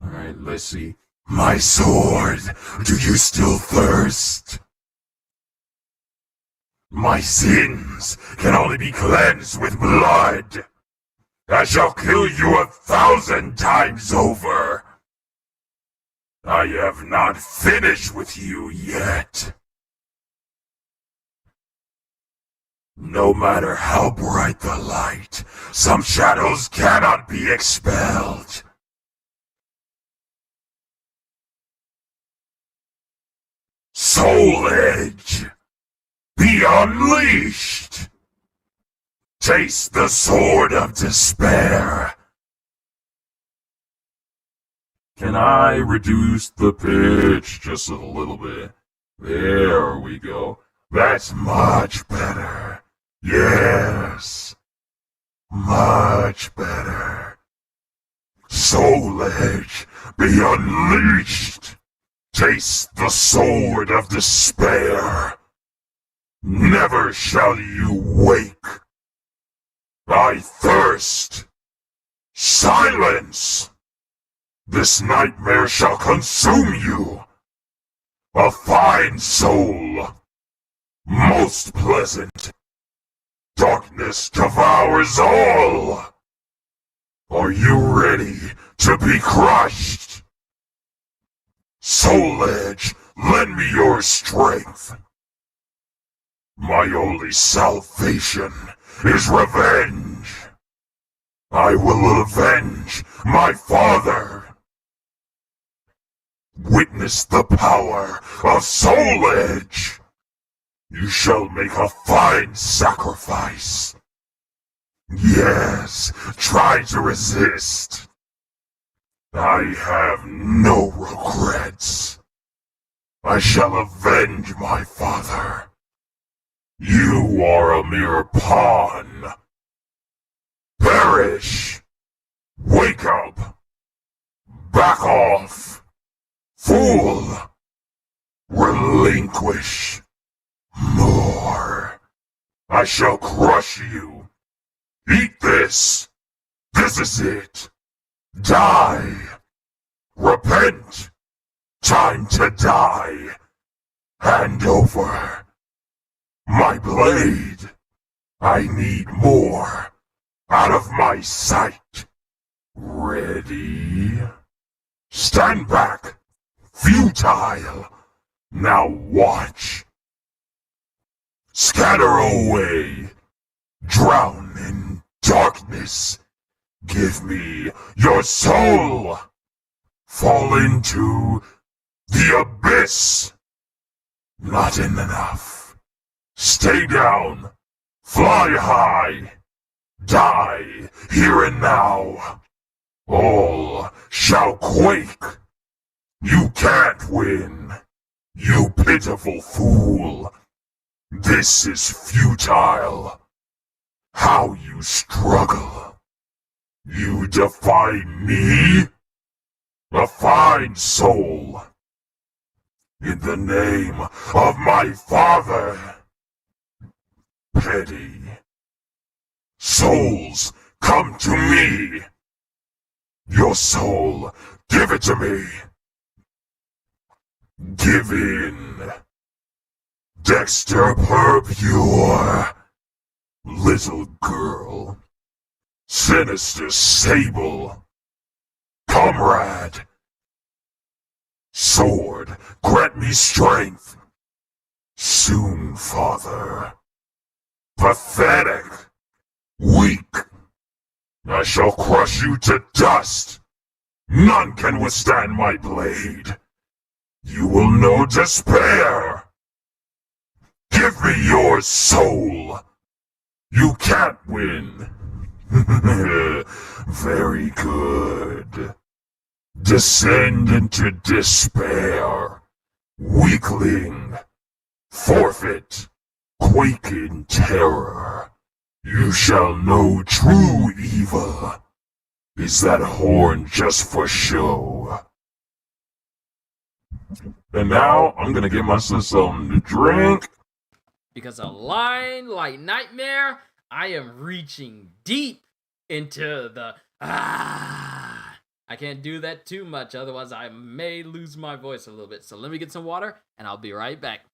Alright, let's see. My sword, do you still thirst? My sins can only be cleansed with blood. I shall kill you 1,000 times over. I have not finished with you yet. No matter how bright the light, some shadows cannot be expelled. Soul Edge, be unleashed. Taste the sword of despair. Can I reduce the pitch just a little bit? There we go. That's much better. Yes. Much better. Soul Edge, be unleashed. Taste the sword of despair. Never shall you wake. I thirst. Silence. This nightmare shall consume you. A fine soul. Most pleasant. Darkness devours all. Are you ready to be crushed? Soul Edge, lend me your strength. My only salvation is revenge. I will avenge my father. Witness the power of Soul Edge. You shall make a fine sacrifice. Yes, try to resist. I have no regrets. I shall avenge my father. You are a mere pawn. Perish. Wake up. Back off. Fool. Relinquish. More. I shall crush you. Eat this. This is it. Die. Repent. Time to die. Hand over. My blade. I need more. Out of my sight. Ready? Stand back. Futile. Now watch. Scatter away. Drown in darkness. Give me your soul. Fall into the abyss. Not enough. Stay down. Fly high. Die here and now. All shall quake. You can't win. You pitiful fool. This is futile. How you struggle. You defy me? A fine soul. In the name of my father. Petty. Souls, come to me. Your soul, give it to me. Give in. Dexter Purpure. Little girl. Sinister Sable. Comrade. Sword, grant me strength. Soon, father. Pathetic. Weak. I shall crush you to dust. None can withstand my blade. You will know despair. Give me your soul. You can't win. Very good. Descend into despair. Weakling. Forfeit. Quake in terror. You shall know true evil. Is that horn just for show? And now, I'm gonna get myself something to drink. Because a line like Nightmare, I am reaching deep into the I can't do that too much, otherwise I may lose my voice a little bit. So let me get some water, and I'll be right back.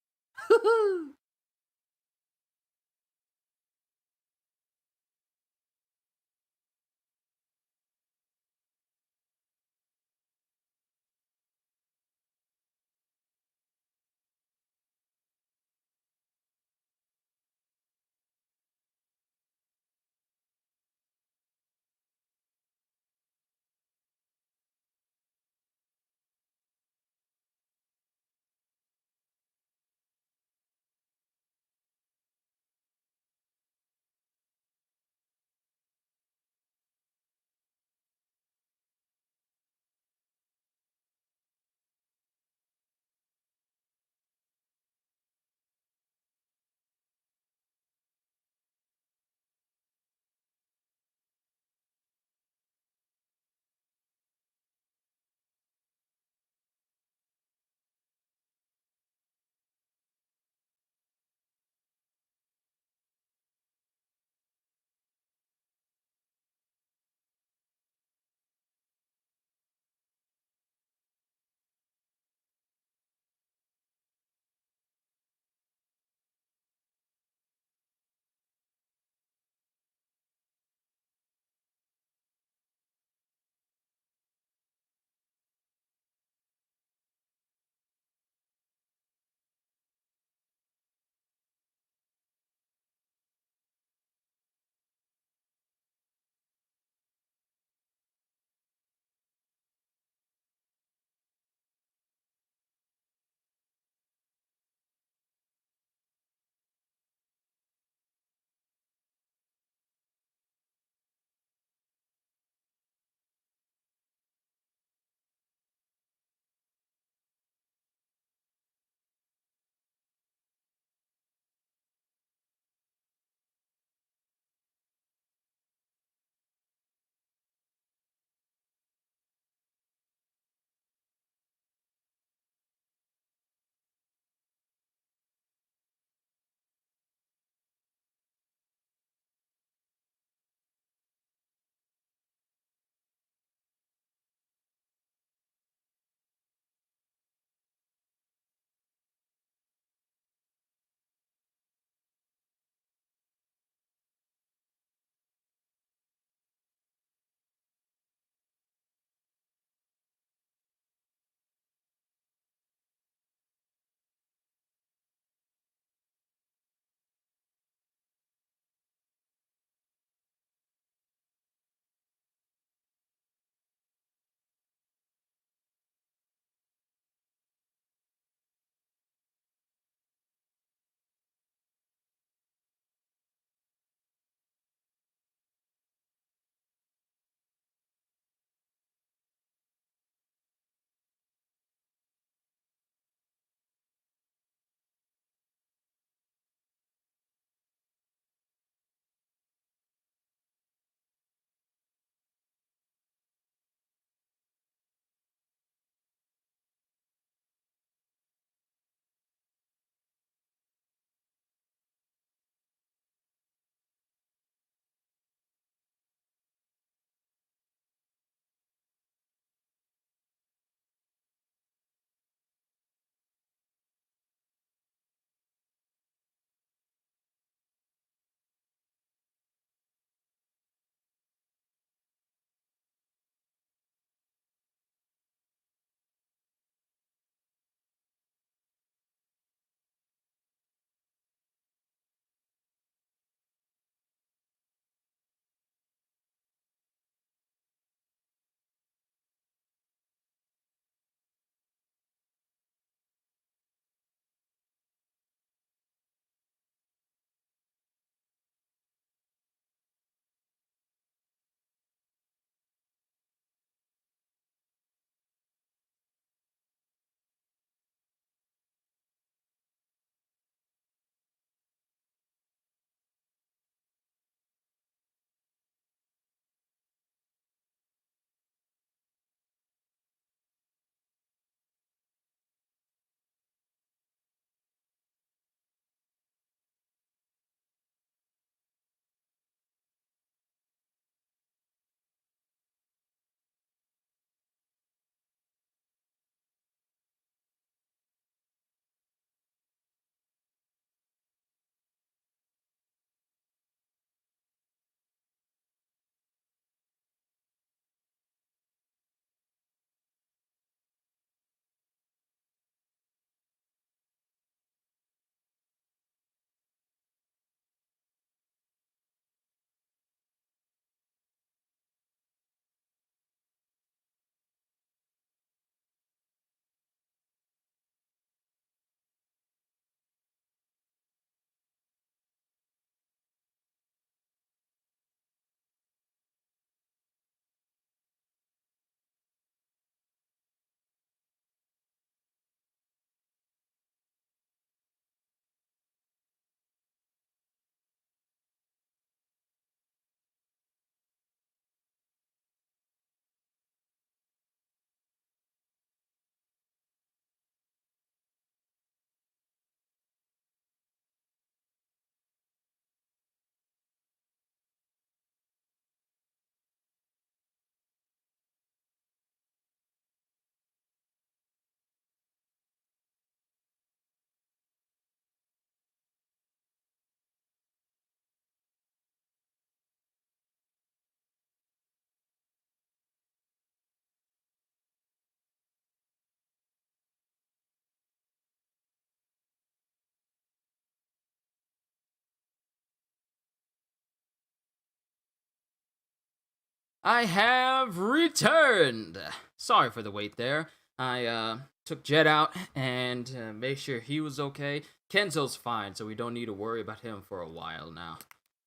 I have returned. Sorry for the wait there. I took Jet out and made sure he was okay. Kenzo's fine, so we don't need to worry about him for a while now.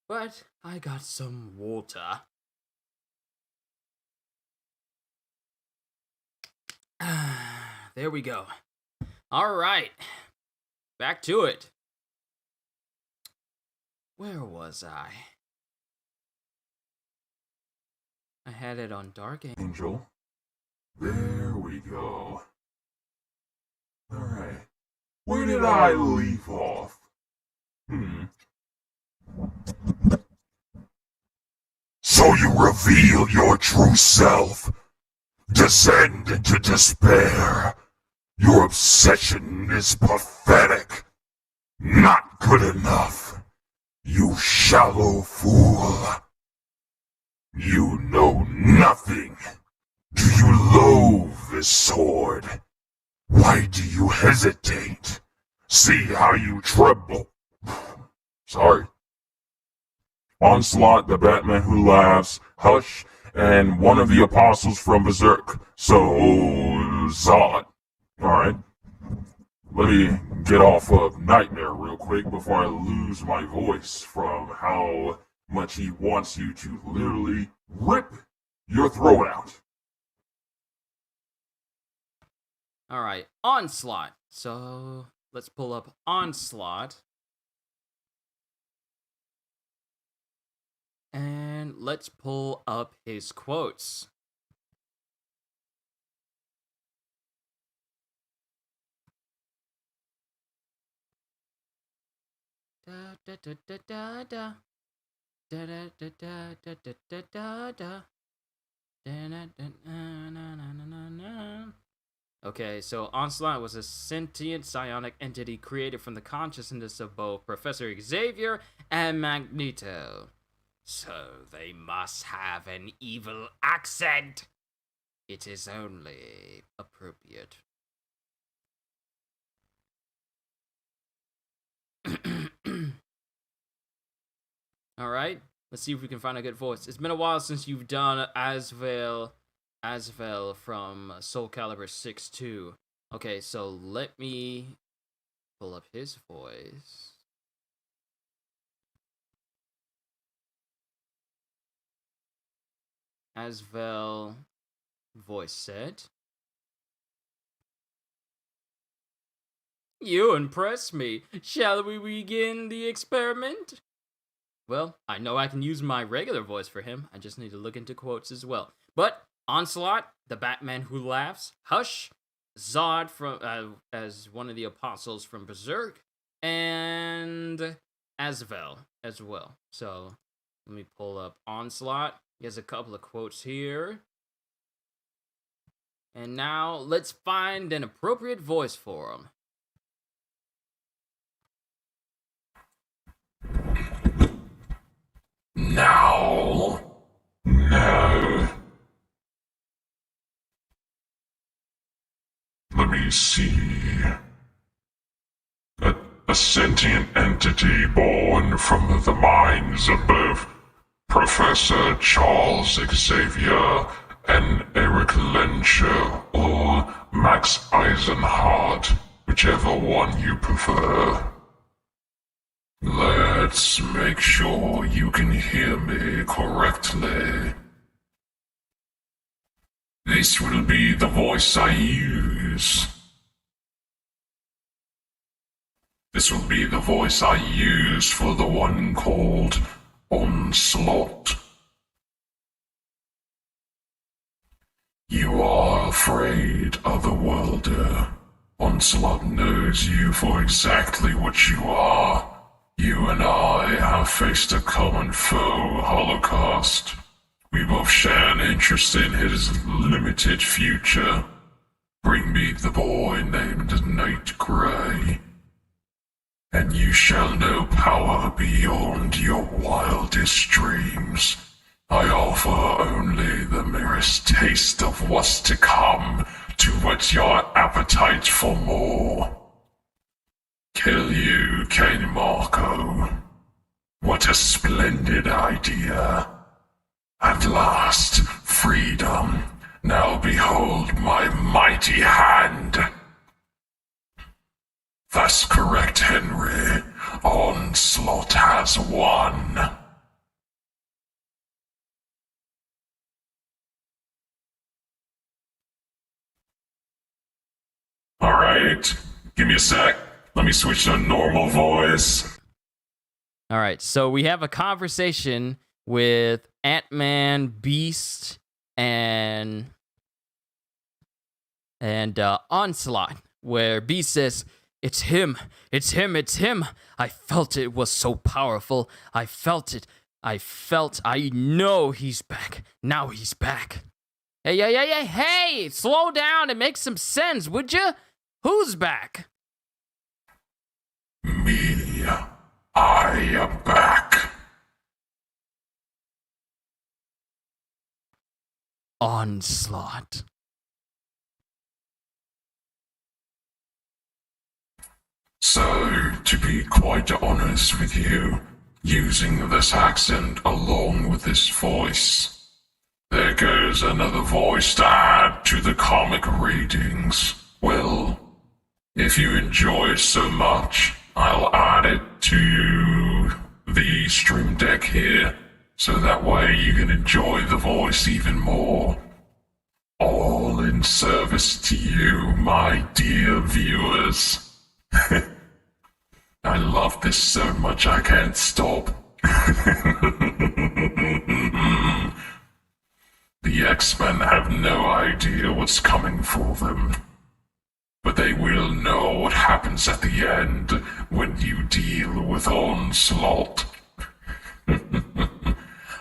But I got some water. There we go. All right. Back to it. Where was I? I had it on Dark Angel. There we go. Alright. Where did I leave off? So you reveal your true self. Descend into despair. Your obsession is pathetic. Not good enough. You shallow fool. You know nothing. Do you loathe this sword? Why do you hesitate? See how you tremble. Sorry. Onslaught, the Batman who laughs, Hush, and one of the apostles from Berserk. So, Zod. Alright. Let me get off of Nightmare real quick before I lose my voice from how much he wants you to literally rip your throat out. Alright, Onslaught. So, let's pull up Onslaught. And let's pull up his quotes. Da da da da da da. Da da da da da da da da da. Da da da na na na na na. Okay, so Onslaught was a sentient psionic entity created from the consciousness of both Professor Xavier and Magneto. So they must have an evil accent. It is only appropriate. Alright, let's see if we can find a good voice. It's been a while since you've done Asvel from Soul Calibur 6-2. Okay, so let me pull up his voice. Asvel voice set. You impress me. Shall we begin the experiment? Well, I know I can use my regular voice for him. I just need to look into quotes as well. But Onslaught, the Batman who laughs, Hush, Zod from as one of the apostles from Berserk, and Asvel as well. So let me pull up Onslaught. He has a couple of quotes here. And now let's find an appropriate voice for him. No. Let me see. A sentient entity born from the minds of both Professor Charles Xavier and Eric Lenscher or Max Eisenhardt, whichever one you prefer. Let's make sure you can hear me correctly. This will be the voice I use. This will be the voice I use for the one called Onslaught. You are afraid, Otherworlder. Onslaught knows you for exactly what you are. You and I have faced a common foe, Holocaust. We both share an interest in his limited future. Bring me the boy named Night Grey, and you shall know power beyond your wildest dreams. I offer only the merest taste of what's to come to whet your appetite for more. Kill you, Kane Marco. What a splendid idea. At last, freedom. Now behold my mighty hand. That's correct, Henry. Onslaught has won. Alright, give me a sec. Let me switch to a normal voice. All right, so we have a conversation with Ant-Man, Beast, and Onslaught, where Beast says, "It's him, it's him, it's him. I felt it was so powerful. I felt it. I know he's back. Now he's back." Hey, slow down and make some sense, would you? Who's back? Me. I am back. Onslaught. So, to be quite honest with you, using this accent along with this voice, there goes another voice to add to the comic readings. Well, if you enjoy it so much, I'll add it to the stream deck here, so that way you can enjoy the voice even more. All in service to you, my dear viewers. I love this so much I can't stop. The X-Men have no idea what's coming for them. But they will know what happens at the end when you deal with Onslaught.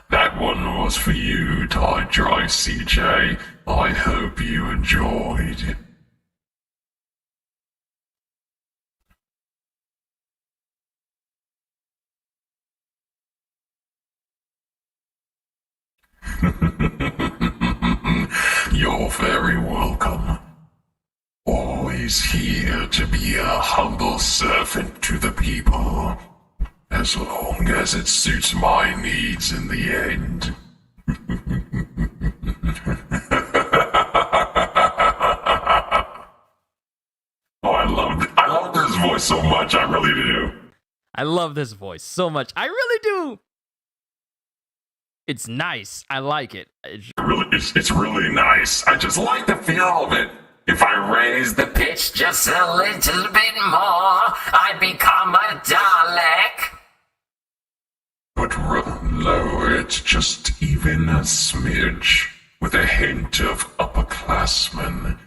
That one was for you, Tie Dry CJ. I hope you enjoyed. You're very welcome. Always here to be a humble servant to the people, as long as it suits my needs in the end. Oh, I love this voice so much, I really do. I love this voice so much. I really do. It's nice. I like it. It's really nice. I just like the feel of it. If I raise the pitch just a little bit more, I become a Dalek. But lower it just even a smidge, with a hint of upperclassman,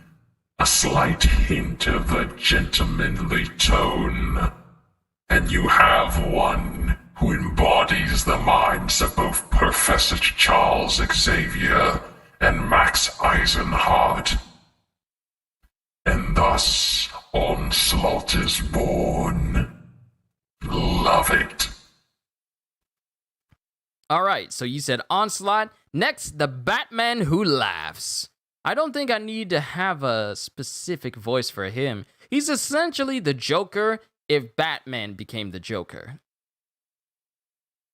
a slight hint of a gentlemanly tone, and you have one who embodies the minds of both Professor Charles Xavier and Max Eisenhardt. And thus, Onslaught is born. Love it. Alright, so you said Onslaught. Next, the Batman who laughs. I don't think I need to have a specific voice for him. He's essentially the Joker if Batman became the Joker.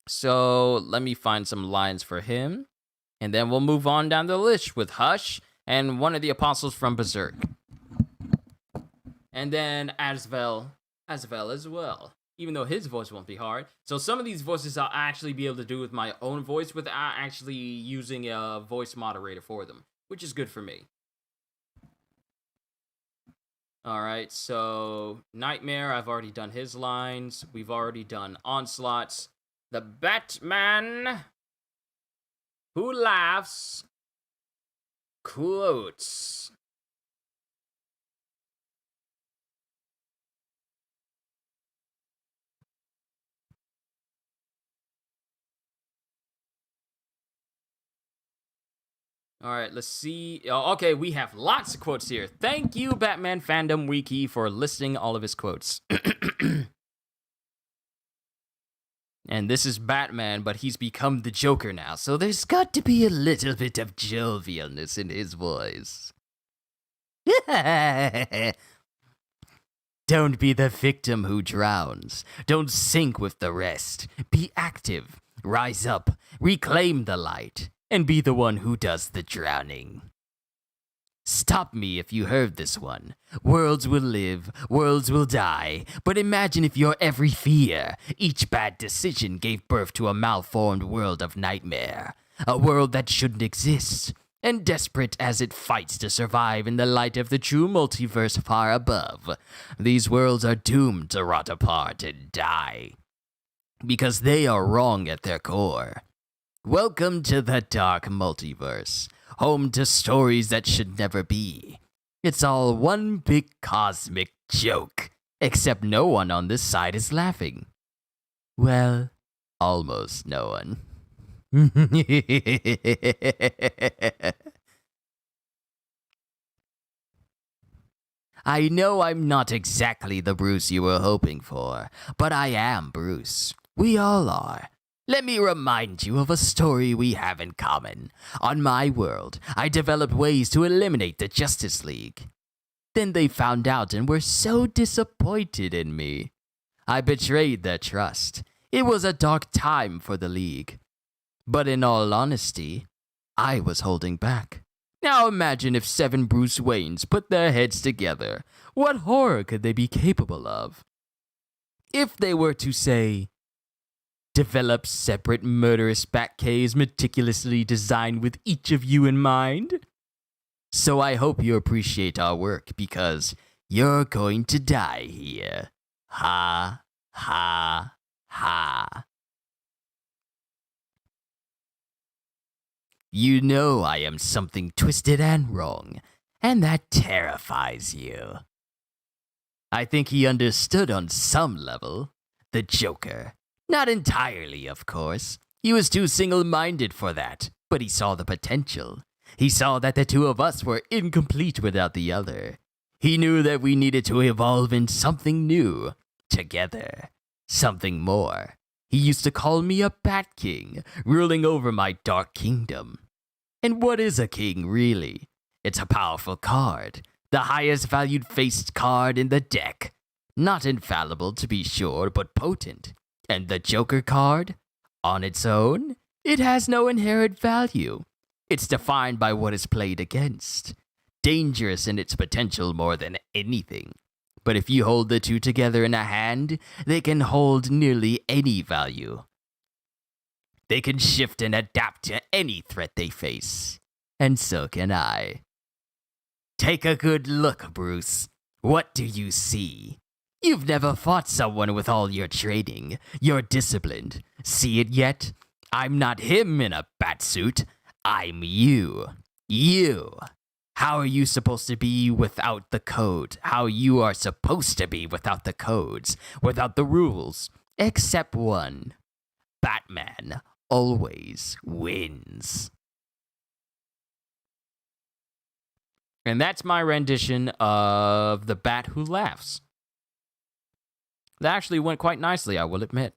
So let me find some lines for him, and then we'll move on down the list with Hush and one of the apostles from Berserk. And then Asvel as well, even though his voice won't be hard. So some of these voices I'll actually be able to do with my own voice without actually using a voice moderator for them, which is good for me. Alright, so Nightmare, I've already done his lines. We've already done Onslaught's. The Batman who laughs quotes. All right, let's see. Oh, okay, we have lots of quotes here. Thank you, Batman Fandom Wiki, for listing all of his quotes. And this is Batman, but he's become the Joker now, so there's got to be a little bit of jovialness in his voice. Don't be the victim who drowns. Don't sink with the rest. Be active. Rise up. Reclaim the light. and be the one who does the drowning. Stop me if you heard this one. Worlds will live, worlds will die, but imagine if your every fear, each bad decision gave birth to a malformed world of nightmare. A world that shouldn't exist, and desperate as it fights to survive in the light of the true multiverse far above, these worlds are doomed to rot apart and die. Because they are wrong at their core. Welcome to the dark multiverse, home to stories that should never be. It's all one big cosmic joke, except no one on this side is laughing. Well, almost no one. I know I'm not exactly the Bruce you were hoping for, but I am Bruce. We all are. Let me remind you of a story we have in common. On my world, I developed ways to eliminate the Justice League. Then they found out and were so disappointed in me. I betrayed their trust. It was a dark time for the League. But in all honesty, I was holding back. Now imagine if 7 Bruce Waynes put their heads together. What horror could they be capable of? If they were to say, develop separate murderous Batcaves meticulously designed with each of you in mind? So I hope you appreciate our work because you're going to die here. Ha, ha, ha. You know I am something twisted and wrong, and that terrifies you. I think he understood on some level. The Joker. Not entirely, of course. He was too single-minded for that, but he saw the potential. He saw that the two of us were incomplete without the other. He knew that we needed to evolve in something new, together. Something more. He used to call me a Bat King, ruling over my dark kingdom. And what is a king, really? It's a powerful card, the highest valued faced card in the deck. Not infallible, to be sure, but potent. And the Joker card? On its own, it has no inherent value. It's defined by what is played against. Dangerous in its potential more than anything. But if you hold the two together in a hand, they can hold nearly any value. They can shift and adapt to any threat they face. And so can I. Take a good look, Bruce. What do you see? You've never fought someone with all your training. You're disciplined. See it yet? I'm not him in a batsuit. I'm you. You. How are you supposed to be without the code? How you are supposed to be without the codes, without the rules. Except one. Batman always wins. And that's my rendition of The Bat Who Laughs. That actually went quite nicely, I will admit.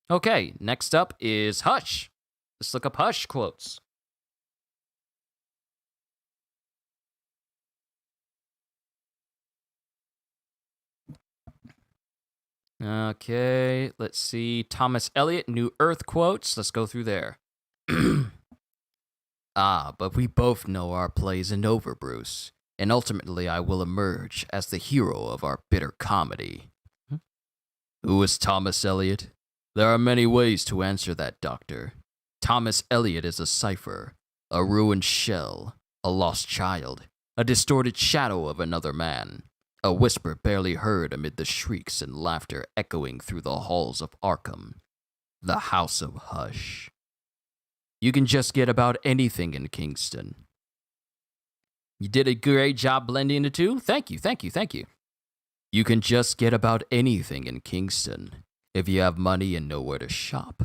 Okay, next up is Hush. Let's look up Hush quotes. Okay, let's see. Thomas Elliot, New Earth quotes. Let's go through there. But we both know our play isn't over, Bruce. And ultimately I will emerge as the hero of our bitter comedy. Who is Thomas Elliot? There are many ways to answer that, Doctor. Thomas Elliot is a cipher, a ruined shell, a lost child, a distorted shadow of another man, a whisper barely heard amid the shrieks and laughter echoing through the halls of Arkham, the House of Hush. You can just get about anything in Kingston. You did a great job blending the two. Thank you. You can just get about anything in Kingston if you have money and know where to shop.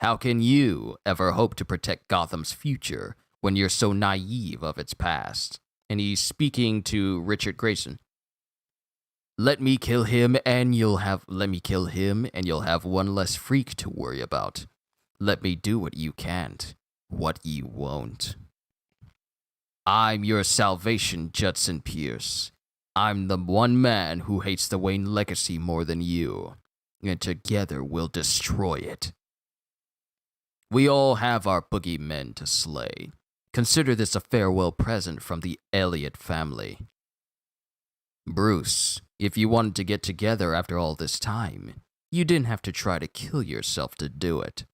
How can you ever hope to protect Gotham's future when you're so naive of its past? And he's speaking to Richard Grayson. Let me kill him and you'll have one less freak to worry about. Let me do what you can't, what you won't. I'm your salvation, Judson Pierce. I'm the one man who hates the Wayne legacy more than you, and together we'll destroy it. We all have our boogeymen to slay. Consider this a farewell present from the Elliot family. Bruce, if you wanted to get together after all this time, you didn't have to try to kill yourself to do it.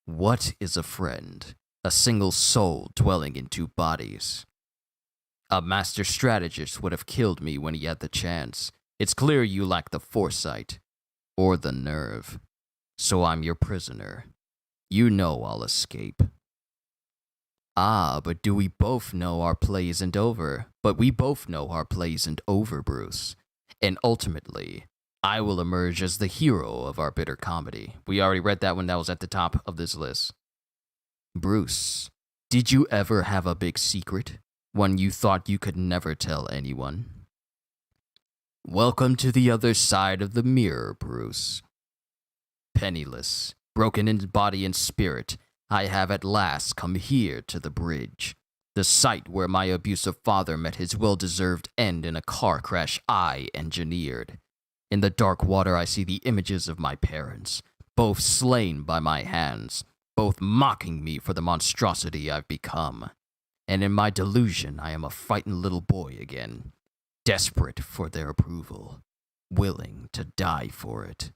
What is a friend? A single soul dwelling in two bodies. A master strategist would have killed me when he had the chance. It's clear you lack the foresight, or the nerve. So I'm your prisoner. You know I'll escape. Ah, but do we both know our play isn't over? But we both know our play isn't over, Bruce. And ultimately, I will emerge as the hero of our bitter comedy. We already read that one, that was at the top of this list. Bruce, did you ever have a big secret? One you thought you could never tell anyone? Welcome to the other side of the mirror, Bruce. Penniless, broken in body and spirit, I have at last come here to the bridge, the site where my abusive father met his well-deserved end in a car crash I engineered. In the dark water I see the images of my parents, both slain by my hands, both mocking me for the monstrosity I've become. And in my delusion I am a frightened little boy again, desperate for their approval, willing to die for it.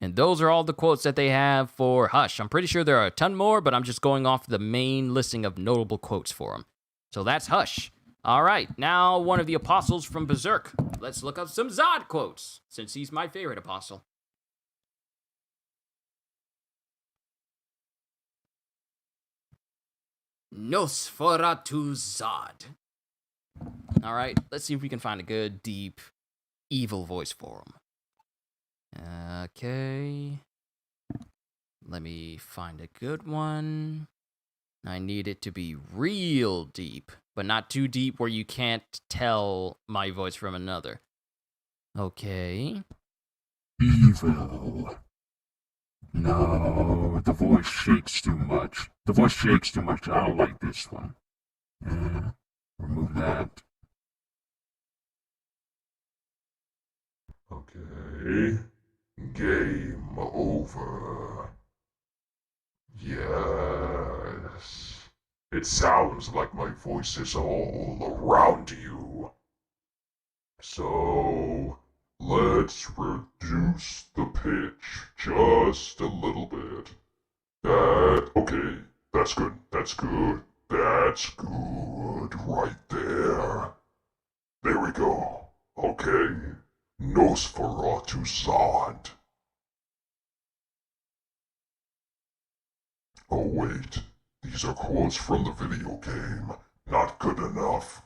And those are all the quotes that they have for Hush. I'm pretty sure there are a ton more, but I'm just going off the main listing of notable quotes for them. So that's Hush. All right, now one of the apostles from Berserk. Let's look up some Zod quotes, since he's my favorite apostle. Nosferatu Zod. All right, let's see if we can find a good, deep, evil voice for him. Okay. Let me find a good one. I need it to be real deep, but not too deep where you can't tell my voice from another. Okay. Evil. No, the voice shakes too much. The voice shakes too much. I don't like this one. Remove that. Okay. Game over. Yes. It sounds like my voice is all around you. So, let's reduce the pitch just a little bit. Okay, that's good, that's good, that's good right there. There we go. Okay, Nosferatu Zod. Oh wait, these are quotes from the video game. Not good enough.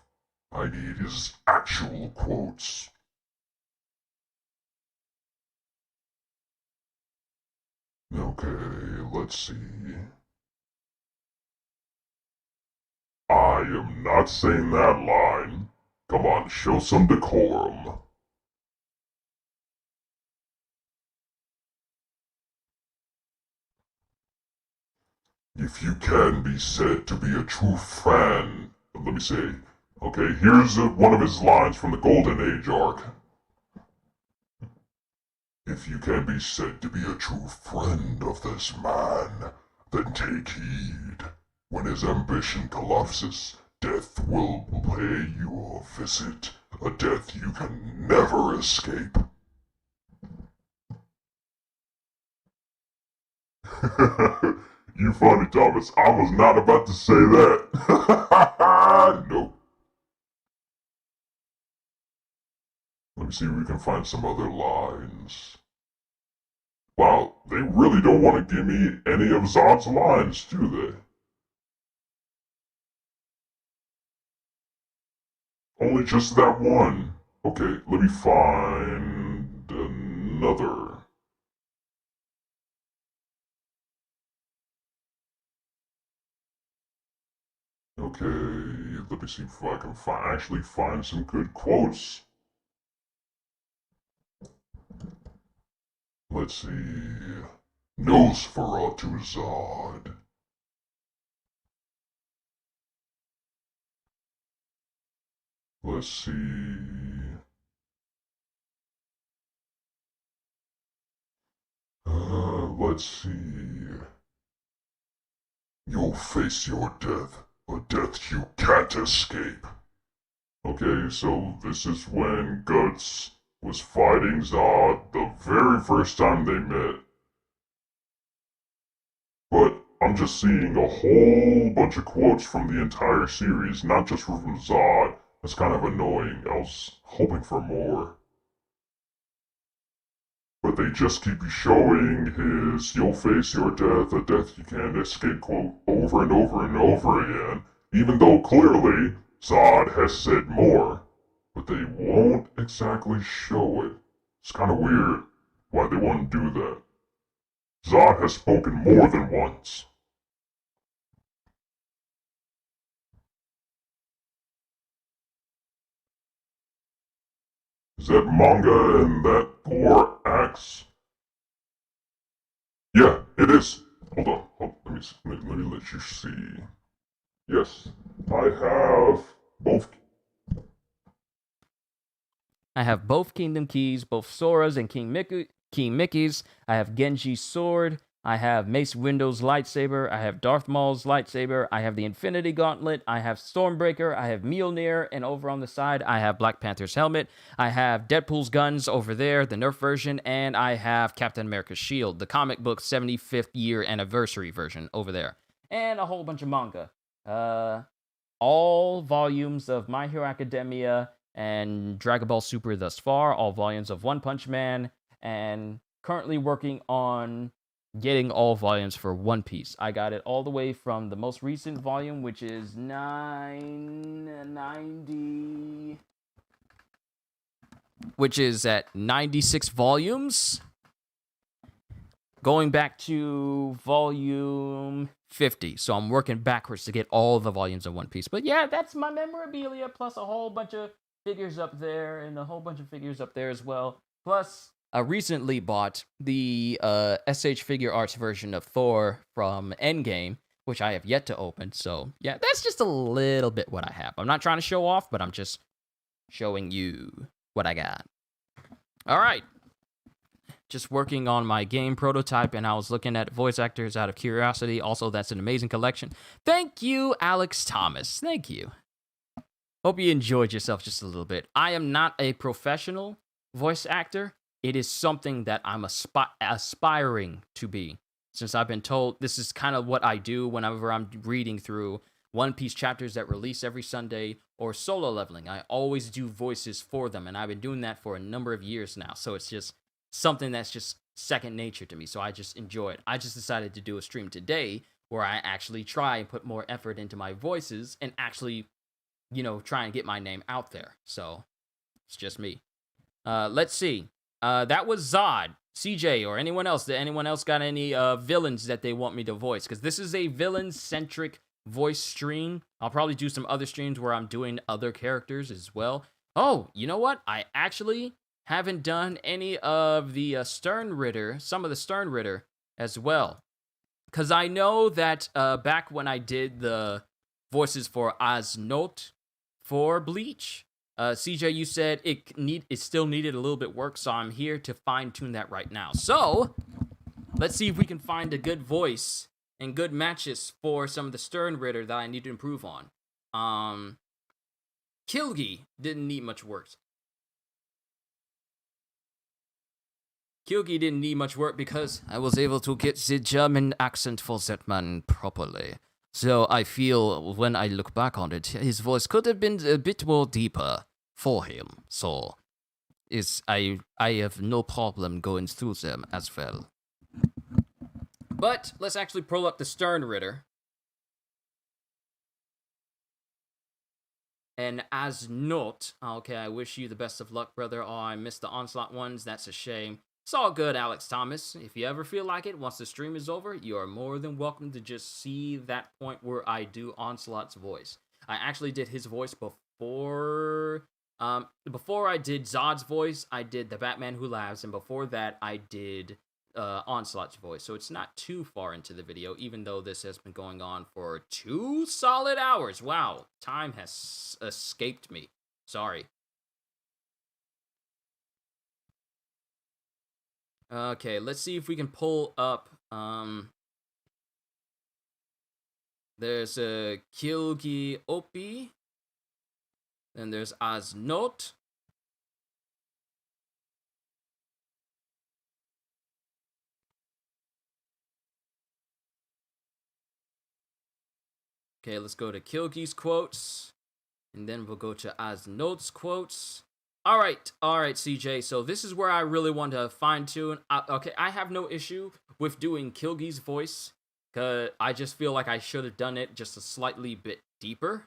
I need his actual quotes. Okay, let's see. I am not saying that line. Come on, show some decorum. If you can be said to be a true fan, let me say, okay, here's one of his lines from the Golden Age arc. If you can be said to be a true friend of this man, then take heed. When his ambition collapses, death will pay you a visit, a death you can never escape. You funny, Thomas. I was not about to say that. Nope. Let me see if we can find some other lines. Wow, they really don't want to give me any of Zod's lines, do they? Only just that one. Okay, let me find another. Okay, let me see if I can actually find some good quotes. Let's see. Nosferatu Zod. Let's see. let's see. You'll face your death, a death you can't escape. Okay, so this is when Guts was fighting Zod the very first time they met. But I'm just seeing a whole bunch of quotes from the entire series, not just from Zod. It's kind of annoying. I was hoping for more. But they just keep showing his "you'll face your death, a death you can't escape" quote over and over and over again, even though clearly Zod has said more, but they won't exactly show it. It's kind of weird why they won't do that. Zod has spoken more than once. Is that manga and that Thor axe? Yeah, it is. Hold on, let me let you see. Yes, I have both. I have both Kingdom Keys, both Sora's and King Mickey's. I have Genji's sword. I have Mace Windu's lightsaber. I have Darth Maul's lightsaber. I have the Infinity Gauntlet. I have Stormbreaker. I have Mjolnir. And over on the side, I have Black Panther's helmet. I have Deadpool's guns over there, the Nerf version. And I have Captain America's shield, the comic book 75th year anniversary version over there. And a whole bunch of manga. All volumes of My Hero Academia and Dragon Ball Super thus far. All volumes of One Punch Man. And currently working on getting all volumes for One Piece. I got it all the way from the most recent volume, which is 990, which is at 96 volumes, going back to volume 50. So I'm working backwards to get all the volumes of One Piece. But yeah, that's my memorabilia, plus a whole bunch of figures up there, and a whole bunch of figures up there as well. Plus, I recently bought the SH Figure Arts version of Thor from Endgame, which I have yet to open. So, yeah, that's just a little bit what I have. I'm not trying to show off, but I'm just showing you what I got. All right. Just working on my game prototype, and I was looking at voice actors out of curiosity. Also, that's an amazing collection. Thank you, Alex Thomas. Thank you. Hope you enjoyed yourself just a little bit. I am not a professional voice actor. It is something that I'm aspiring to be. Since I've been told this is kind of what I do whenever I'm reading through One Piece chapters that release every Sunday or solo leveling. I always do voices for them, and I've been doing that for a number of years now. So it's just something that's just second nature to me. So I just enjoy it. I just decided to do a stream today where I actually try and put more effort into my voices and actually, try and get my name out there. So it's just me. Let's see. That was Zod, CJ, or anyone else. Did anyone else got any villains that they want me to voice? Because this is a villain-centric voice stream. I'll probably do some other streams where I'm doing other characters as well. Oh, you know what? I actually haven't done any of the some of the Stern Ritter as well. Because I know that back when I did the voices for Asnot for Bleach, CJ, you said it still needed a little bit work, so I'm here to fine-tune that right now. So, let's see if we can find a good voice and good matches for some of the Stern Ritter that I need to improve on. Kilgi didn't need much work. Kilgi didn't need much work because I was able to get the German accent for that man properly. So I feel when I look back on it, his voice could have been a bit more deeper for him. So I have no problem going through them as well. But let's actually pull up the Stern Ritter. And as not, okay, I wish you the best of luck, brother. Oh, I missed the Onslaught ones. That's a shame. It's all good, Alex Thomas. If you ever feel like it, once the stream is over, you are more than welcome to just see that point where I do Onslaught's voice. I actually did his voice before I did Zod's voice. I did the Batman Who Laughs, and before that, I did Onslaught's voice. So it's not too far into the video, even though this has been going on for 2 solid hours. Wow, time has escaped me. Sorry. Okay, let's see if we can pull up. There's a Kilgi Opi. Then there's Aznot. Okay, let's go to Kilgi's quotes. And then we'll go to Aznot's quotes. All right, CJ. So this is where I really want to fine tune. Okay, I have no issue with doing Kilgi's voice, cause I just feel like I should have done it just a slightly bit deeper.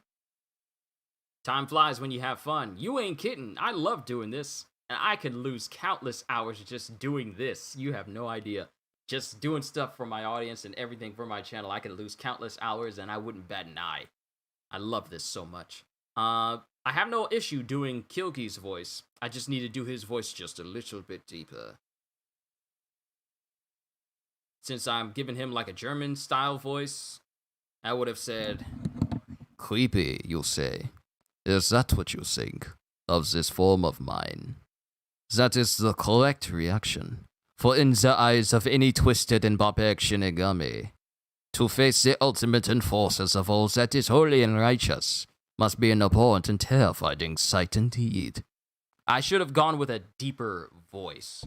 Time flies when you have fun. You ain't kidding. I love doing this, and I could lose countless hours just doing this. You have no idea. Just doing stuff for my audience and everything for my channel, I could lose countless hours, and I wouldn't bat an eye. I love this so much. I have no issue doing Kilgi's voice. I just need to do his voice just a little bit deeper. Since I'm giving him like a German-style voice, I would have said... Creepy, you'll say. Is that what you think of this form of mine? That is the correct reaction. For in the eyes of any twisted and barbaric Shinigami, to face the ultimate enforcers of all that is holy and righteous must be an abhorrent and terrifying sight indeed. I should have gone with a deeper voice.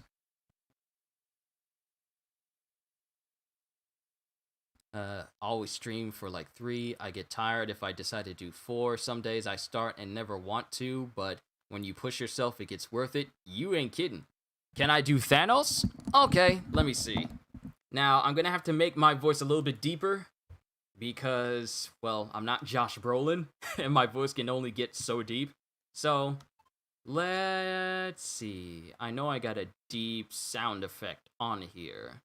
Always stream for like 3. I get tired if I decide to do 4. Some days I start and never want to, but when you push yourself, it gets worth it. You ain't kidding. Can I do Thanos? Okay, let me see. Now, I'm gonna have to make my voice a little bit deeper because, well, I'm not Josh Brolin, and my voice can only get so deep. So, let's see. I know I got a deep sound effect on here.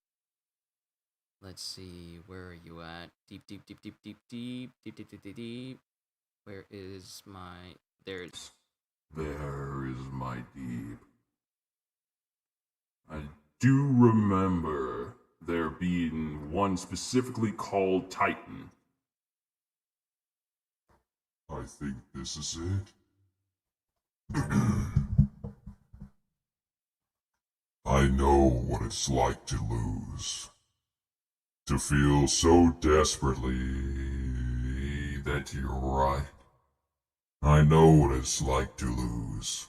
Let's see, where are you at? Deep. Where is my... There it is. There is my deep. I do remember there being one specifically called Titan. I think this is it. I know what it's like to lose. To feel so desperately that you're right. I know what it's like to lose.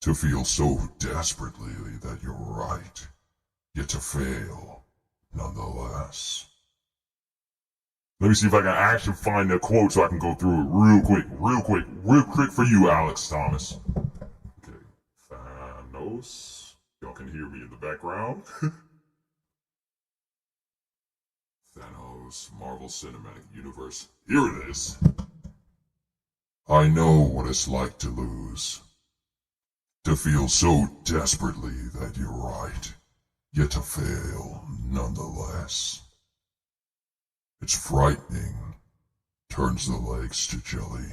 To feel so desperately that you're right, yet to fail nonetheless. Let me see if I can actually find the quote so I can go through it real quick for you, Alex Thomas. Okay, Thanos. Y'all can hear me in the background. Thanos, Marvel Cinematic Universe. Here it is. I know what it's like to lose. To feel so desperately that you're right, yet to fail nonetheless. It's frightening, turns the legs to jelly.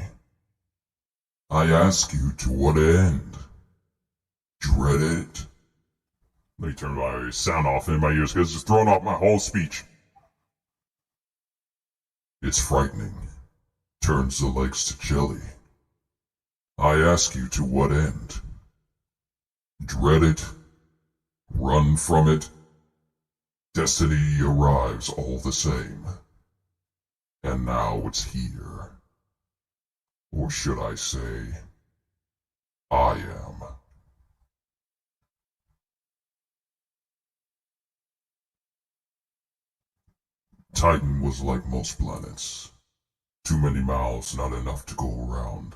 I ask you to what end? Dread it? Let me turn my sound off in my ears because it's throwing off my whole speech. It's frightening, turns the legs to jelly. I ask you to what end? Dread it? Run from it? Destiny arrives all the same. And now it's here. Or should I say, I am. Titan was like most planets. Too many mouths, not enough to go around.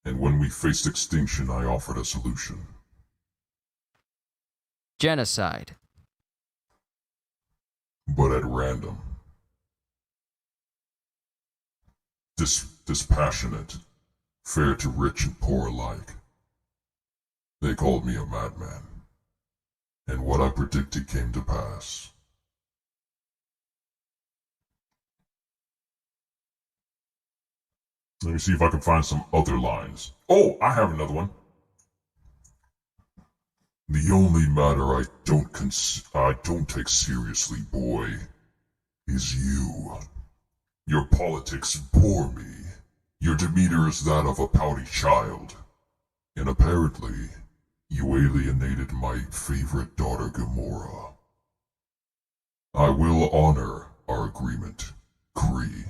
And when we faced extinction, I offered a solution. Genocide. But at random. Dispassionate, fair to rich and poor alike. They called me a madman. And what I predicted came to pass. Let me see if I can find some other lines. Oh, I have another one. The only matter I don't take seriously, boy, is you. Your politics bore me. Your demeanor is that of a pouty child. And apparently, You alienated my favorite daughter, Gamora. I will honor our agreement, Kree,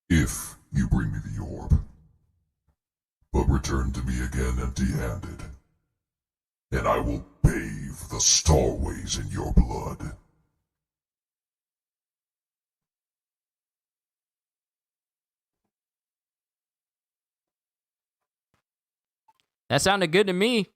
if you bring me the orb. But return to me again empty-handed, and I will bathe the starways in your blood. That sounded good to me.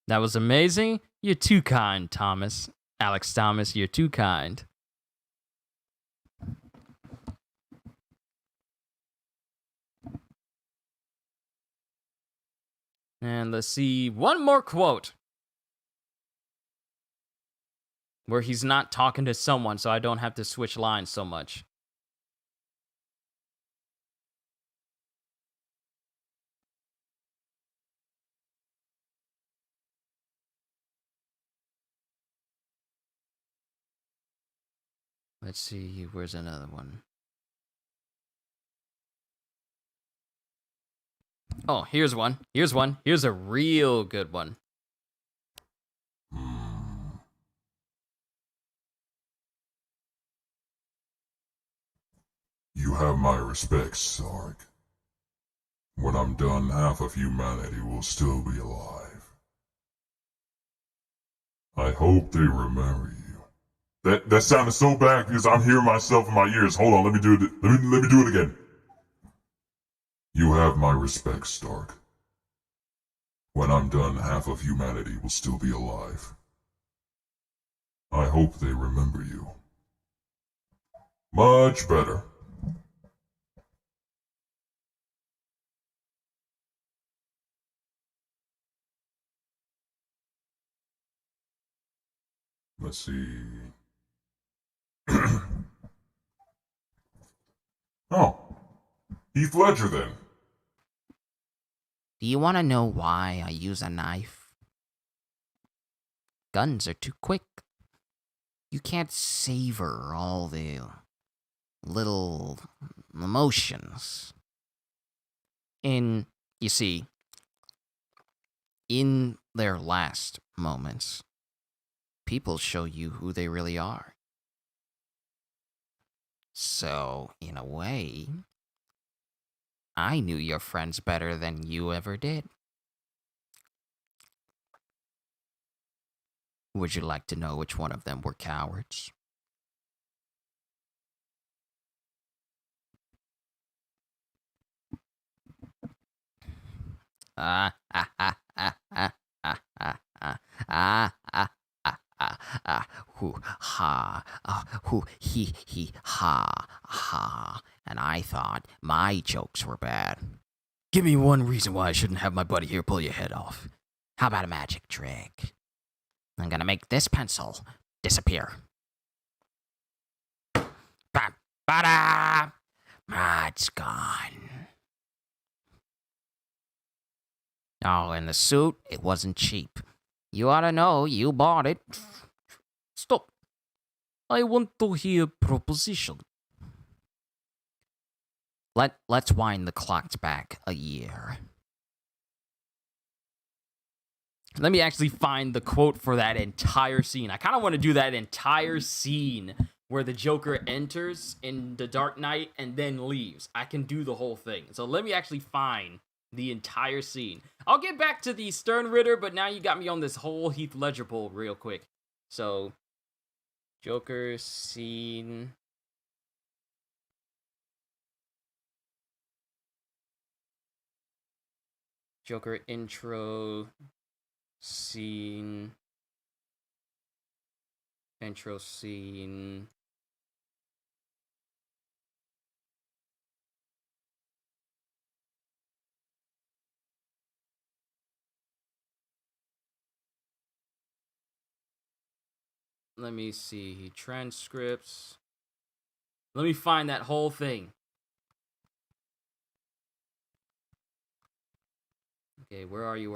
That was amazing. You're too kind, Thomas. Alex Thomas, you're too kind. And let's see one more quote where he's not talking to someone, so I don't have to switch lines so much. Let's see, where's another one? Oh, here's one. Here's one. Here's a real good one. You have my respects, Sark. When I'm done, half of humanity will still be alive. I hope they remember you. That sounded so bad because I'm hearing myself in my ears. Hold on, let me do it. Let me do it again. You have my respect, Stark. When I'm done, half of humanity will still be alive. I hope they remember you. Much better. Let's see. Oh, Heath Ledger then. Do you want to know why I use a knife? Guns are too quick. You can't savor all the little emotions. You see, in their last moments, people show you who they really are. So, in a way, I knew your friends better than you ever did. Would you like to know which one of them were cowards? Ah, ah, ah, ah, ah, ah, ah, ah, ah, ah, hoo, ha, hoo, he, ha. And I thought my jokes were bad. Give me one reason why I shouldn't have my buddy here pull your head off. How about a magic trick? I'm gonna make this pencil disappear. Ba-da! Ah, it's gone. Oh, and the suit, it wasn't cheap. You ought to know, you bought it. Stop. I want to hear proposition. Let's wind the clocks back a year. Let me actually find the quote for that entire scene. I kind of want to do that entire scene where the Joker enters in The Dark Knight and then leaves. I can do the whole thing. So let me actually find the entire scene. I'll get back to the Stern Ritter, but now you got me on this whole Heath Ledger pull real quick. So, Joker scene. Joker intro scene. Intro scene. Let me see. Transcripts. Let me find that whole thing. Okay, where are you?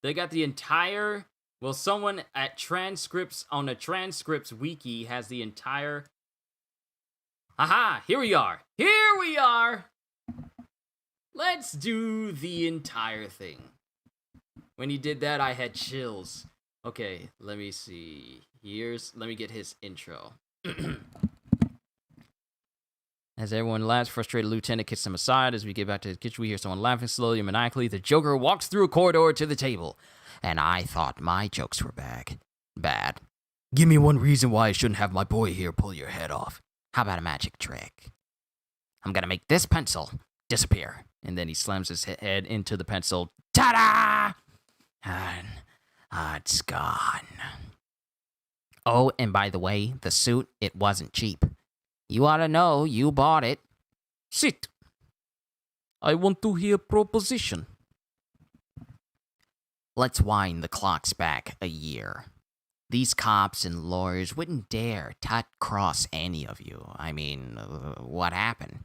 They got the entire... Well, someone at transcripts on the transcripts wiki has the entire... Aha! Here we are! Let's do the entire thing. When he did that, I had chills. Okay, let me see. Let me get his intro. As everyone laughs, frustrated lieutenant kicks them aside. As we get back to the kitchen, we hear someone laughing slowly and maniacally. The Joker walks through a corridor to the table. And I thought my jokes were bad. Give me one reason why I shouldn't have my boy here pull your head off. How about a magic trick? I'm gonna make this pencil disappear. And then he slams his head into the pencil. Ta-da! And it's gone. Oh, and by the way, the suit, it wasn't cheap. You ought to know you bought it. Sit. I want to hear proposition. Let's wind the clocks back a year. These cops and lawyers wouldn't dare cross any of you. I mean, what happened?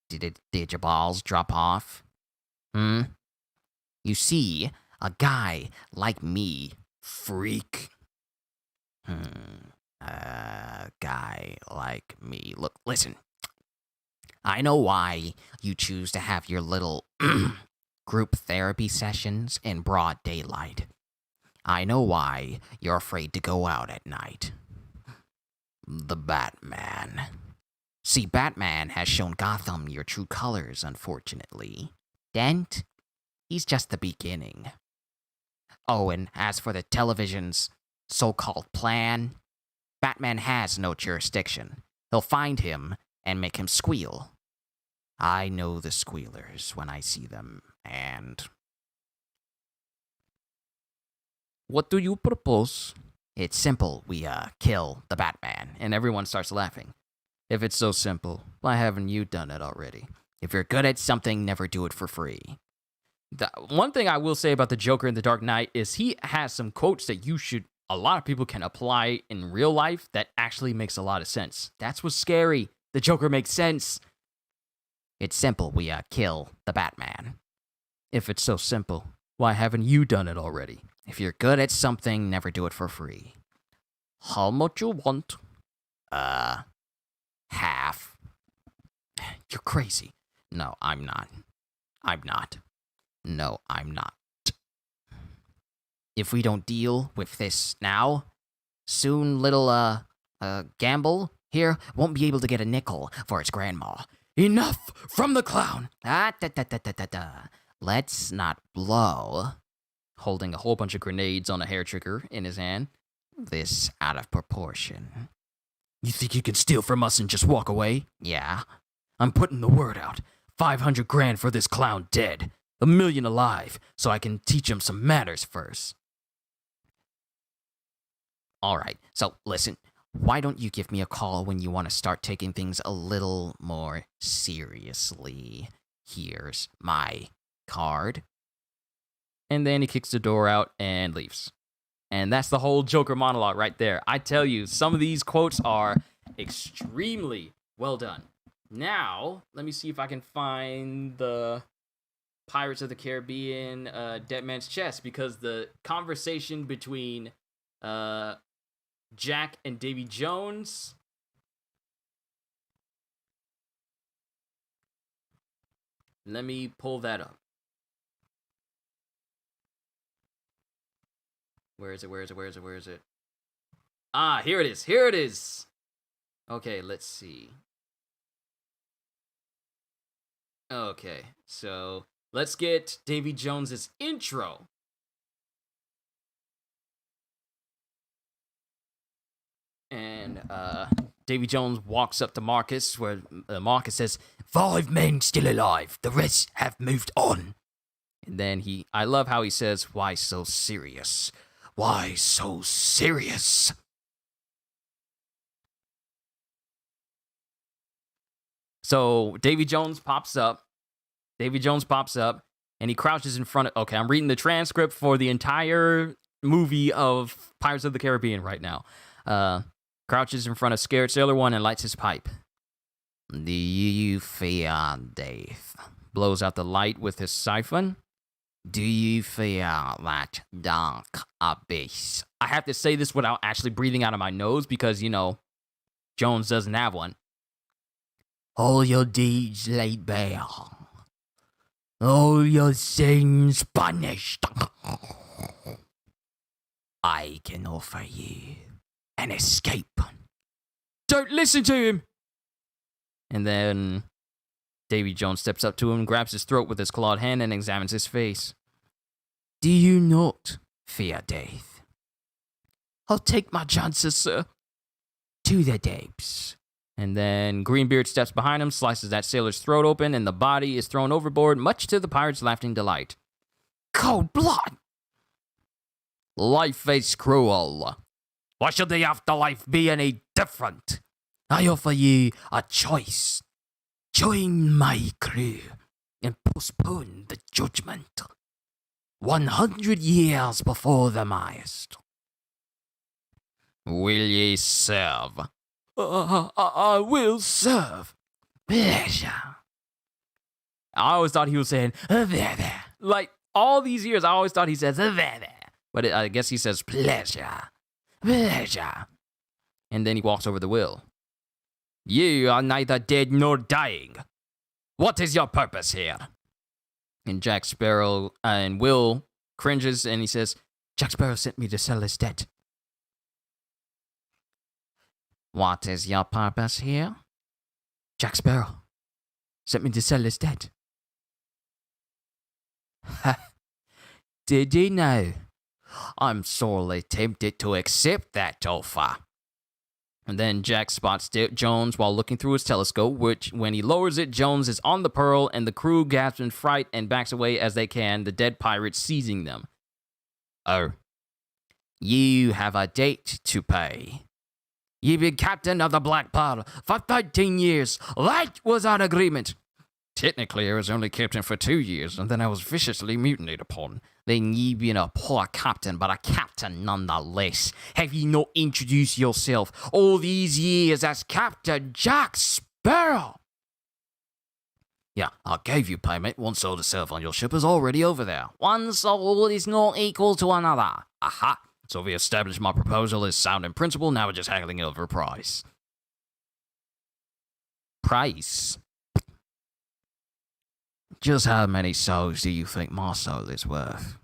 Did your balls drop off? You see, a guy like me, freak. A guy like me. Look, listen. I know why you choose to have your little group therapy sessions in broad daylight. I know why you're afraid to go out at night. The Batman. See, Batman has shown Gotham your true colors, unfortunately. Dent, he's just the beginning. Oh, and as for the television's so-called plan, Batman has no jurisdiction. He'll find him and make him squeal. I know the squealers when I see them, and... What do you propose? It's simple. We, kill the Batman, and everyone starts laughing. If it's so simple, why haven't you done it already? If you're good at something, never do it for free. The one thing I will say about the Joker in The Dark Knight is he has some quotes that a lot of people can apply in real life that actually makes a lot of sense. That's what's scary. The Joker makes sense. It's simple. We, kill the Batman. If it's so simple, why haven't you done it already? If you're good at something, never do it for free. How much you want? Half. You're crazy. No, I'm not. No, I'm not. If we don't deal with this now, soon little, Gamble here won't be able to get a nickel for his grandma. Enough from the clown! Let's not blow. Holding a whole bunch of grenades on a hair trigger in his hand. This out of proportion. You think you can steal from us and just walk away? Yeah. I'm putting the word out. 500 grand for this clown dead. 1 million alive, so I can teach him some manners first. Alright, so listen. Why don't you give me a call when you want to start taking things a little more seriously? Here's my card. And then he kicks the door out and leaves. And that's the whole Joker monologue right there. I tell you, some of these quotes are extremely well done. Now, let me see if I can find the Pirates of the Caribbean Dead Man's Chest, because the conversation between Jack and Davy Jones. Let me pull that up. Where is it? Ah, here it is. Okay, let's see. Okay, so let's get Davy Jones's intro. And Davy Jones walks up to Marcus, where Marcus says, 5 men still alive. The rest have moved on. And then I love how he says, why so serious? Why so serious? So Davy Jones pops up, and he crouches in front of... Okay, I'm reading the transcript for the entire movie of Pirates of the Caribbean right now. Crouches in front of Scared Sailor One and lights his pipe. Do you fear death? Blows out the light with his siphon. Do you fear that dark abyss? I have to say this without actually breathing out of my nose because, you know, Jones doesn't have one. All your deeds laid bare. All your sins punished. I can offer you an escape. Don't listen to him! And then Davy Jones steps up to him, grabs his throat with his clawed hand, and examines his face. Do you not fear death? I'll take my chances, sir. To the depths. And then Greenbeard steps behind him, slices that sailor's throat open, and the body is thrown overboard, much to the pirate's laughing delight. Cold blood! Life is cruel. Why should the afterlife be any different? I offer you a choice. Join my crew and postpone the judgment. 100 years before the mast. Will ye serve? I will serve. Pleasure. I always thought he was saying, there. Like, all these years, I always thought he says, there. But I guess he says, pleasure. Pleasure. And then he walks over the will. You are neither dead nor dying. What is your purpose here? And Jack Sparrow and Will cringes and he says, Jack Sparrow sent me to settle his debt. What is your purpose here? Jack Sparrow sent me to settle his debt. Did he now? I'm sorely tempted to accept that offer. And then Jack spots Jones while looking through his telescope, which, when he lowers it, Jones is on the Pearl, and the crew gasps in fright and backs away as they can, the dead pirate seizing them. Oh. You have a debt to pay. You've been captain of the Black Pearl for 13 years. That was our agreement. Technically, I was only captain for 2 years, and then I was viciously mutinied upon. Then you've been a poor captain, but a captain nonetheless. Have you not introduced yourself all these years as Captain Jack Sparrow? Yeah, I gave you payment. 1 soul to serve on your ship is already over there. 1 soul is not equal to another. Aha. So we established my proposal is sound in principle, now we're just haggling over price. Price? Just how many souls do you think my soul is worth?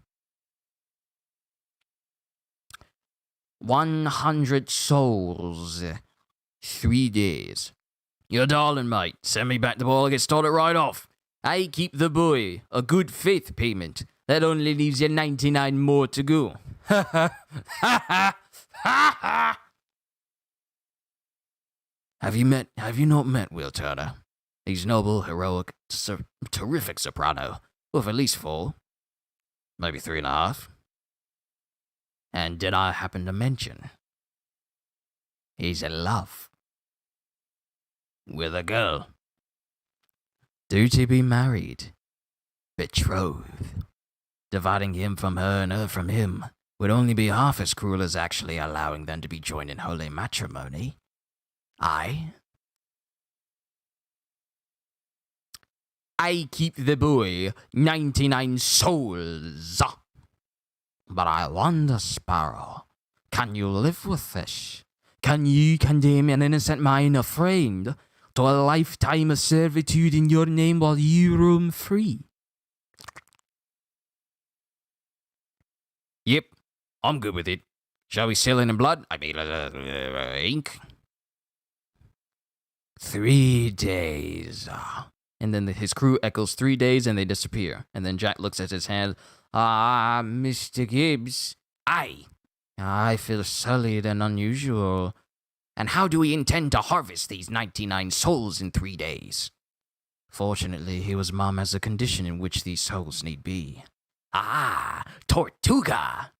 100 souls. 3 days. You're darling, mate. Send me back the ball, I'll get started right off. I keep the buoy. A good faith payment. That only leaves you 99 more to go. Ha ha ha ha ha. Have you not met Will Turner? He's noble, heroic, terrific soprano, with at least 4, maybe 3.5. And did I happen to mention he's in love with a girl, due to be married, betrothed. Dividing him from her and her from him would only be half as cruel as actually allowing them to be joined in holy matrimony. I keep the boy 99 souls. But I wonder, Sparrow, can you live with this? Can you condemn an innocent man, a friend, to a lifetime of servitude in your name while you roam free? Yep, I'm good with it. Shall we sail in blood? I mean, ink? 3 days. And then his crew echoes 3 days and they disappear. And then Jack looks at his hand. Mr. Gibbs. I feel sullied and unusual. And how do we intend to harvest these 99 souls in 3 days? Fortunately, his mom has a condition in which these souls need be. Tortuga.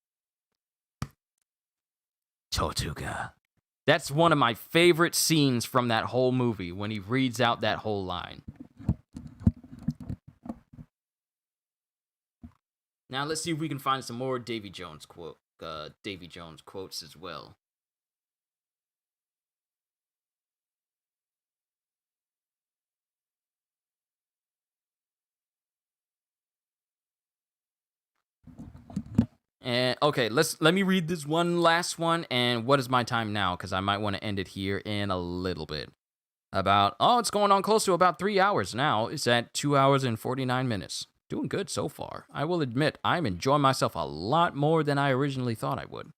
Tortuga. That's one of my favorite scenes from that whole movie, when he reads out that whole line. Now let's see if we can find some more Davy Jones quotes as well. And okay, let me read this one last one. And what is my time now? Because I might want to end it here in a little bit. It's going on close to about 3 hours now. It's at 2 hours and 49 minutes. Doing good so far. I will admit, I'm enjoying myself a lot more than I originally thought I would.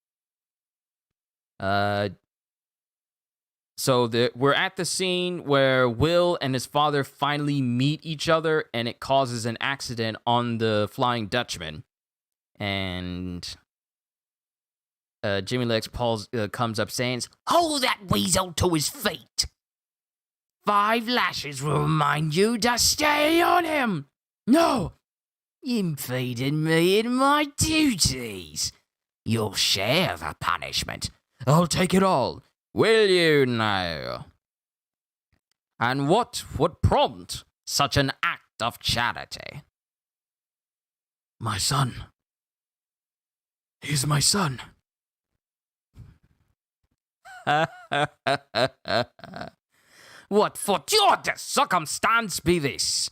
We're at the scene where Will and his father finally meet each other, and it causes an accident on the Flying Dutchman. And Jimmy Legs comes up saying, "Hold that weasel to his feet. 5 lashes will remind you to stay on him. No, impeding me in my duties. You'll share the punishment. I'll take it all. Will you now? And what would prompt such an act of charity?" My son. He's my son. What fortuitous circumstance be this?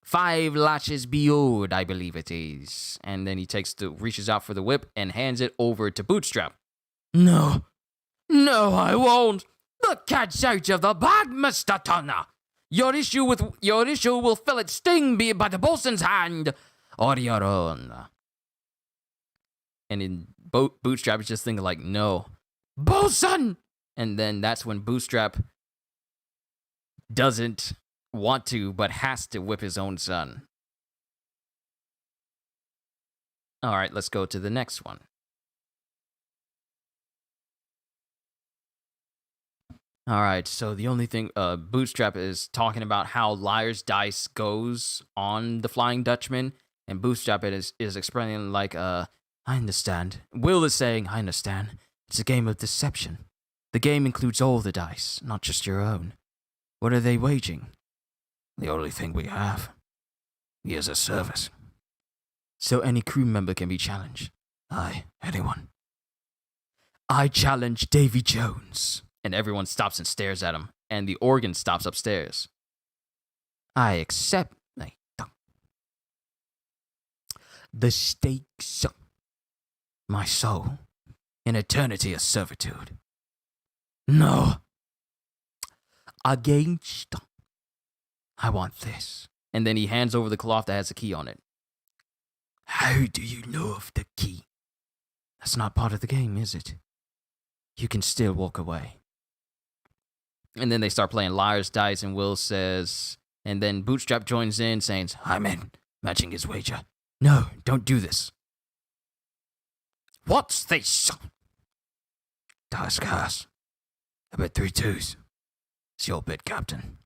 5 lashes beyond, I believe it is. And then he reaches out for the whip and hands it over to Bootstrap. No, I won't. The cat's out of the bag, Mr. Turner. Your issue will feel its sting, be it by the bosun's hand or your own. And in Bootstrap is just thinking like, no, bosun. And then that's when Bootstrap doesn't want to, but has to whip his own son. All right, let's go to the next one. All right, so the only thing, Bootstrap is talking about how Liar's Dice goes on the Flying Dutchman, and Bootstrap is explaining like, I understand. Will is saying, I understand. It's a game of deception. The game includes all the dice, not just your own. What are they waging? The only thing we have. He is a service. So any crew member can be challenged. Aye, anyone. I challenge Davy Jones. And everyone stops and stares at him, and the organ stops upstairs. I accept the stakes. My soul, an eternity of servitude. No. Against. I want this. And then he hands over the cloth that has a key on it. How do you know of the key? That's not part of the game, is it? You can still walk away. And then they start playing Liar's Dice, and Will says, and then Bootstrap joins in, saying, I'm in, matching his wager. No, don't do this. What's this? Dice cast. I bet 3 2s. It's your bid, Captain.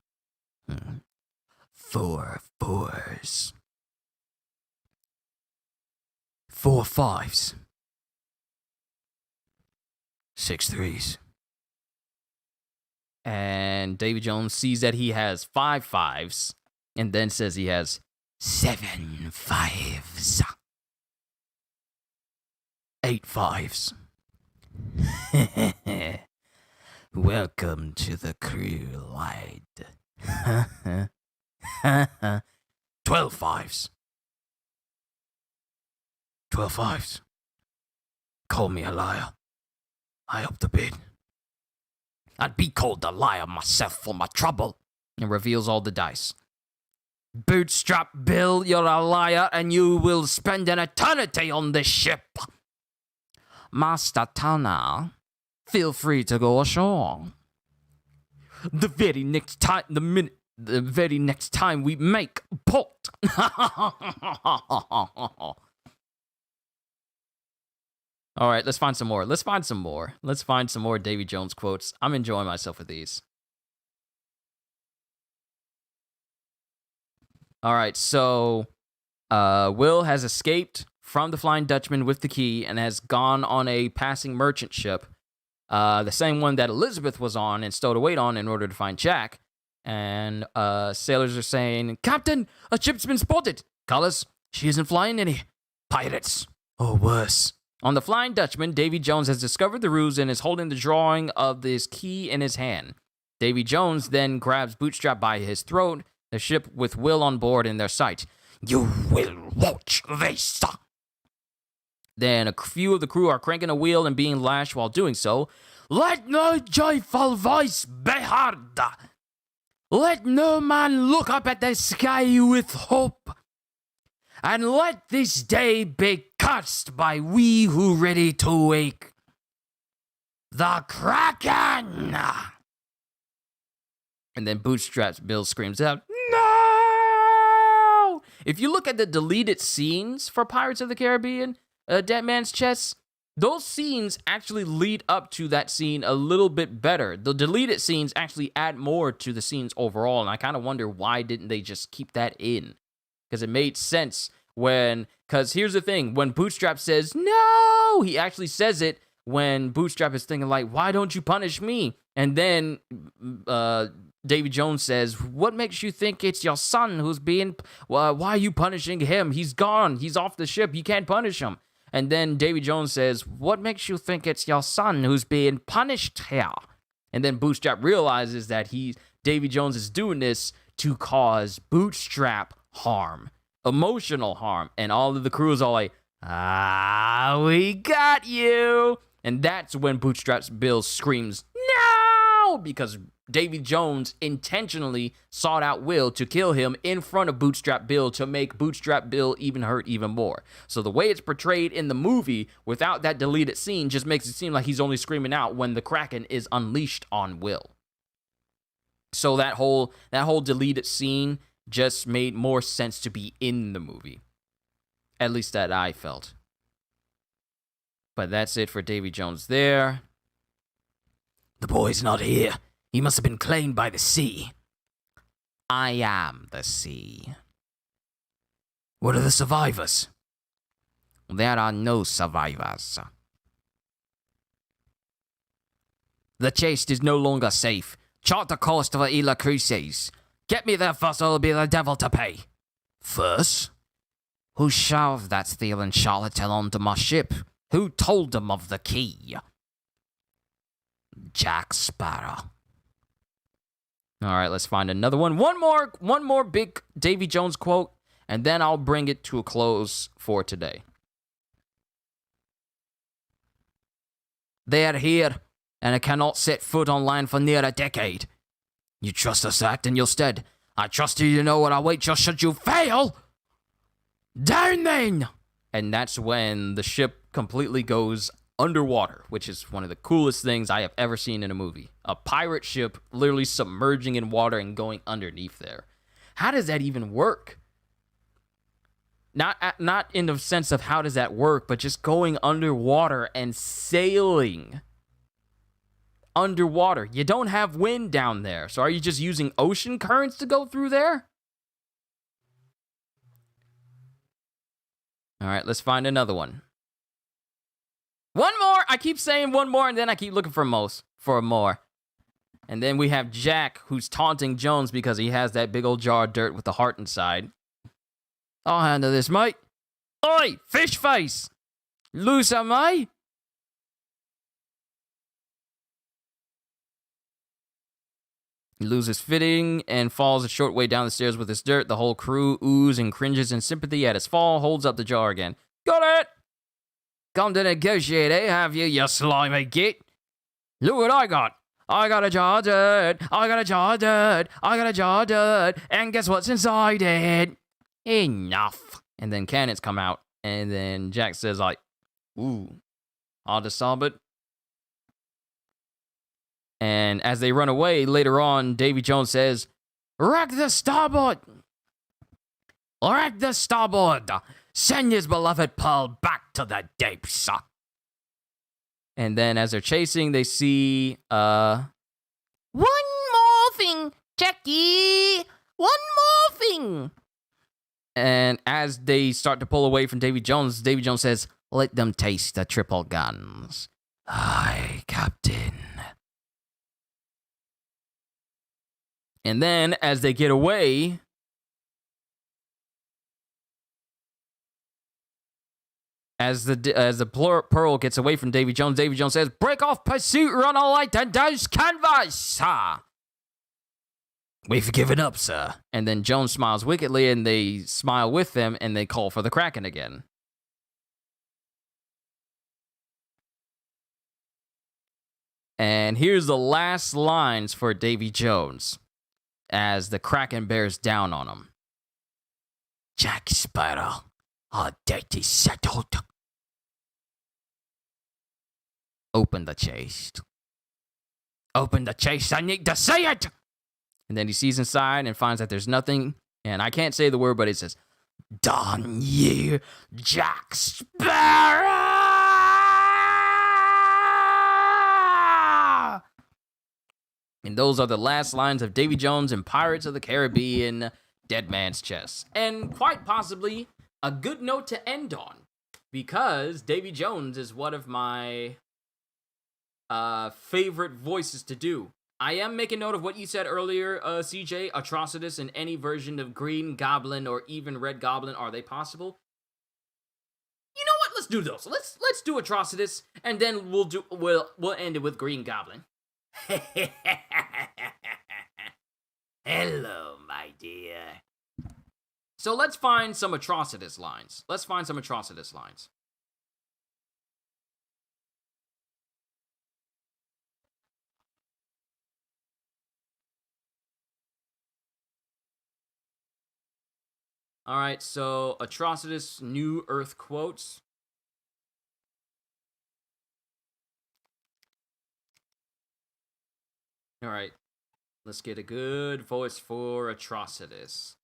4 4s. 4 5s. 6 3s. And Davy Jones sees that he has 5 5s, and then says he has 7 5s. 8 5s. Welcome to the crew, lad. 12 5s. 12 5s. Call me a liar. I up the bid. I'd be called a liar myself for my trouble. And reveals all the dice. Bootstrap Bill, you're a liar, and you will spend an eternity on this ship. Master Turner, feel free to go ashore. The very next time we make port. All right, let's find some more. Let's find some more Davy Jones quotes. I'm enjoying myself with these. All right, so Will has escaped from the Flying Dutchman with the key and has gone on a passing merchant ship, the same one that Elizabeth was on and stowed away on in order to find Jack. And sailors are saying, Captain, a ship's been spotted. Colors, she isn't flying any. Pirates, or worse. On the Flying Dutchman, Davy Jones has discovered the ruse and is holding the drawing of this key in his hand. Davy Jones then grabs Bootstrap by his throat, the ship with Will on board in their sight. You will watch this. Then a few of the crew are cranking a wheel and being lashed while doing so. Let no joyful voice be heard. Let no man look up at the sky with hope. And let this day be cursed by we who ready to wake. The Kraken! And then Bootstrap Bill screams out, no! If you look at the deleted scenes for Pirates of the Caribbean, Dead Man's Chest, those scenes actually lead up to that scene a little bit better. The deleted scenes actually add more to the scenes overall, and I kind of wonder why didn't they just keep that in? Because it made sense because here's the thing, when Bootstrap says, no, he actually says it when Bootstrap is thinking like, why don't you punish me? And then Davy Jones says, what makes you think it's your son who's being, why are you punishing him? He's gone, he's off the ship, you can't punish him. And then Davy Jones says, what makes you think it's your son who's being punished here? And then Bootstrap realizes that Davy Jones is doing this to cause Bootstrap harm, emotional harm. And all of the crew is all like, we got you. And that's when Bootstrap Bill screams, no! Because Davy Jones intentionally sought out Will to kill him in front of Bootstrap Bill to make Bootstrap Bill even hurt even more. So the way it's portrayed in the movie without that deleted scene just makes it seem like he's only screaming out when the Kraken is unleashed on Will. So that whole deleted scene just made more sense to be in the movie. At least that I felt. But that's it for Davy Jones there. The boy's not here. He must have been claimed by the sea. I am the sea. What are the survivors? There are no survivors. The chest is no longer safe. Chart the course to the Isla Cruces. Get me there first or it'll be the devil to pay. First? Who shoved that stealing charlatan onto my ship? Who told them of the key? Jack Sparrow. All right, let's find another one. One more big Davy Jones quote, and then I'll bring it to a close for today. They are here, and I cannot set foot on land for near a decade. You trust us to act in your stead. I trust you to know what awaits you should you fail. Down then! And that's when the ship completely goes underwater, which is one of the coolest things I have ever seen in a movie. A pirate ship literally submerging in water and going underneath there. How does that even work? Not in the sense of how does that work, but just going underwater and sailing underwater. You don't have wind down there, so are you just using ocean currents to go through there? All right, let's find another one. One more! I keep saying one more, and then I keep looking for more. And then we have Jack, who's taunting Jones because he has that big old jar of dirt with the heart inside. I'll handle this, mate. Oi, fish face! Loose am I? He loses footing and falls a short way down the stairs with his dirt. The whole crew oohs and cringes in sympathy at his fall, holds up the jar again. Got it! Come to negotiate, eh, have you, you slimy git? Look what I got. I got a jar of dirt. I got a jar of dirt. I got a jar of dirt. And guess what's inside it? Enough. And then cannons come out. And then Jack says, like, ooh, hard to solve it. And as they run away, later on, Davy Jones says, wreck the starboard! Wreck the starboard! Send his beloved pearl back to the deeps! And then as they're chasing, they see, one more thing, Jackie! One more thing! And as they start to pull away from Davy Jones says, let them taste the triple guns. Aye, Captain. And then, as they get away, as the pearl gets away from Davy Jones says, break off pursuit, run all light and douse canvas, sir. We've given up, sir. And then Jones smiles wickedly, and they smile with them, and they call for the Kraken again. And here's the last lines for Davy Jones as the Kraken bears down on him. Jack Sparrow, our dirty settled. Open the chest. Open the chest, I need to see it! And then he sees inside and finds that there's nothing. And I can't say the word, but it says, Don you, Jack Sparrow! And those are the last lines of Davy Jones in Pirates of the Caribbean, Dead Man's Chest. And quite possibly a good note to end on, because Davy Jones is one of my favorite voices to do. I am making note of what you said earlier, CJ. Atrocitus in any version of Green Goblin or even Red Goblin, are they possible? You know what? Let's do those. Let's do Atrocitus, and then we'll end it with Green Goblin. Hello, my dear. So let's find some Atrocitus lines. All right, so Atrocitus New Earth quotes. All right, let's get a good voice for Atrocitus.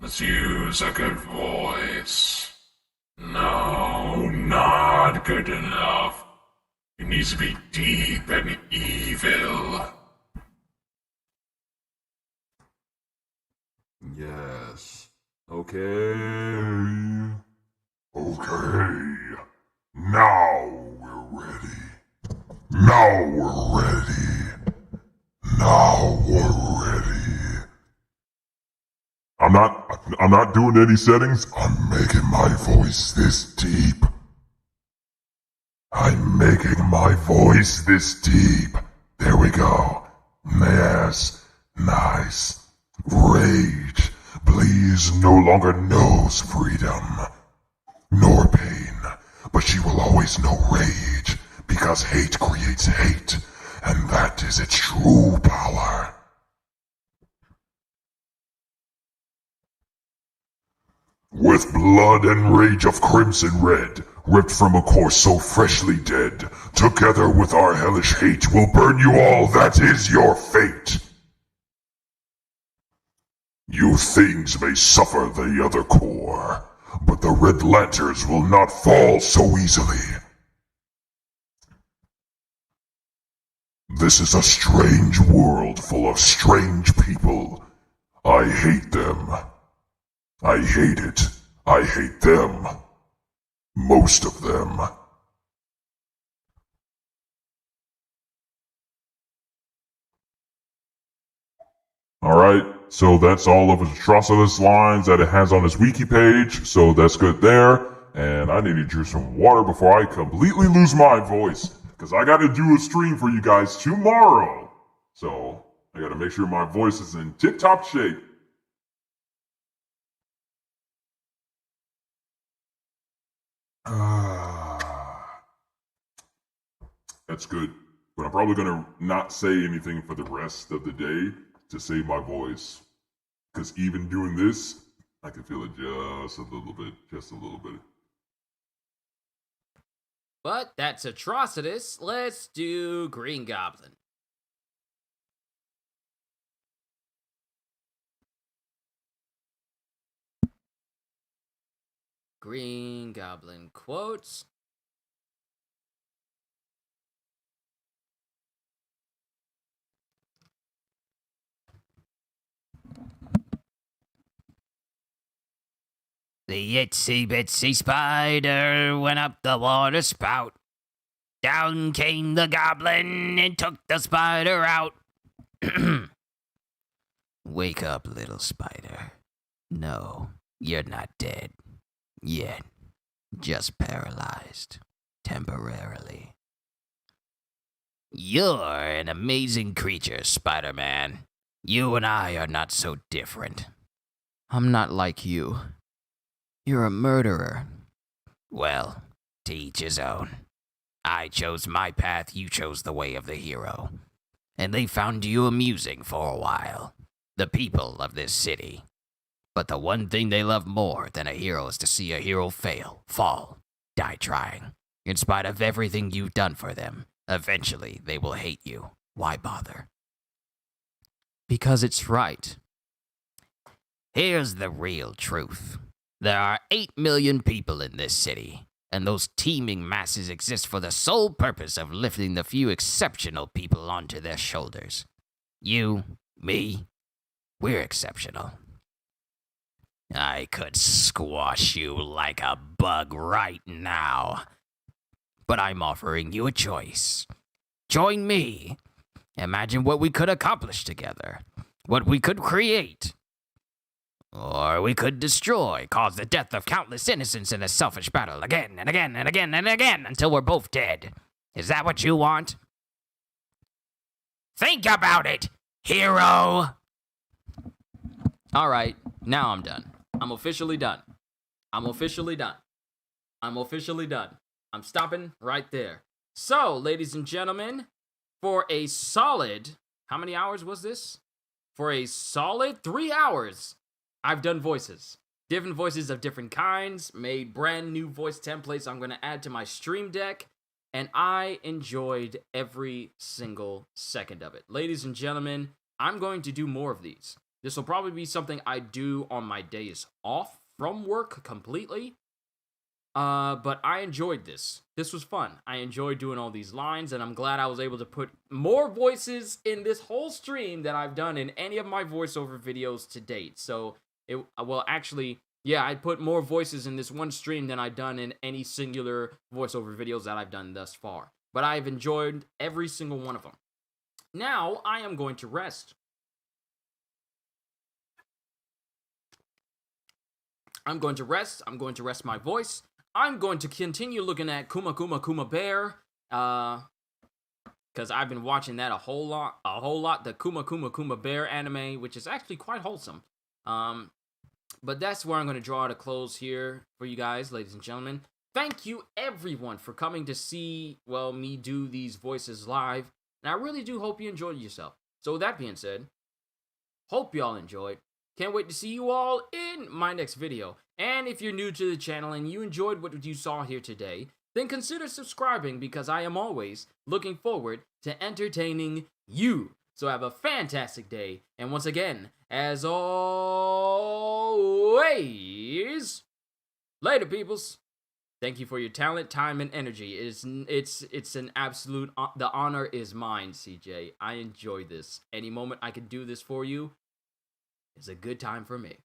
Let's use a good voice. No, not good enough. It needs to be deep and evil. Yes. Okay. Okay. Now we're ready. Now we're ready. Now we're ready. I'm not doing any settings. I'm making my voice this deep. I'm making my voice this deep. There we go. Yes. Nice. Rage, please, no longer knows freedom, nor pain, but she will always know rage, because hate creates hate, and that is its true power. With blood and rage of crimson red, ripped from a corpse so freshly dead, together with our hellish hate, will burn you all, that is your fate. You things may suffer the other core, but the Red Lanterns will not fall so easily. This is a strange world full of strange people. I hate them. I hate it. I hate them. Most of them. Alright, so that's all of his Atrocitus lines that it has on his wiki page, so that's good there. And I need to drink some water before I completely lose my voice, because I gotta do a stream for you guys tomorrow. So, I gotta make sure my voice is in tip-top shape. That's good. But I'm probably gonna not say anything for the rest of the day to save my voice. Because even doing this, I can feel it just a little bit. But that's Atrocitus. Let's do Green Goblin. Green Goblin quotes. The itsy bitsy spider went up the water spout. Down came the goblin and took the spider out. Wake up, little spider. No, you're not dead. Yet. Just paralyzed. Temporarily. You're an amazing creature, Spider-Man. You and I are not so different. I'm not like you. You're a murderer. Well, to each his own. I chose my path, you chose the way of the hero. And they found you amusing for a while. The people of this city. But the one thing they love more than a hero is to see a hero fail, fall, die trying. In spite of everything you've done for them, eventually they will hate you. Why bother? Because it's right. Here's the real truth. There are 8 million people in this city, and those teeming masses exist for the sole purpose of lifting the few exceptional people onto their shoulders. You, me, we're exceptional. I could squash you like a bug right now, but I'm offering you a choice. Join me. Imagine what we could accomplish together, what we could create. Or we could destroy, cause the death of countless innocents in a selfish battle again and again and again and again until we're both dead. Is that what you want? Think about it, hero! Alright, now I'm done. I'm officially done. I'm officially done. I'm officially done. I'm stopping right there. So, ladies and gentlemen, for a solid, how many hours was this? For a solid 3 hours, I've done voices. Different voices of different kinds, made brand new voice templates I'm going to add to my stream deck, and I enjoyed every single second of it. Ladies and gentlemen, I'm going to do more of these. This will probably be something I do on my days off from work completely. But I enjoyed this. This was fun. I enjoyed doing all these lines, and I'm glad I was able to put more voices in this whole stream than I've done in any of my voiceover videos to date. So, I put more voices in this one stream than I've done in any singular voiceover videos that I've done thus far. But I've enjoyed every single one of them. Now, I am going to rest. I'm going to rest my voice. I'm going to continue looking at Kuma Kuma Kuma Bear, because I've been watching that a whole lot, the Kuma Kuma Kuma Bear anime, which is actually quite wholesome. But that's where I'm going to draw it a close here for you guys, ladies and gentlemen. Thank you, everyone, for coming to see, me do these voices live, and I really do hope you enjoyed yourself. So with that being said, hope y'all enjoyed. Can't wait to see you all in my next video. And if you're new to the channel and you enjoyed what you saw here today, then consider subscribing because I am always looking forward to entertaining you. So have a fantastic day. And once again, as always, later peoples. Thank you for your talent, time, and energy. It's an absolute, the honor is mine, CJ. I enjoy this. Any moment I can do this for you, it's a good time for me.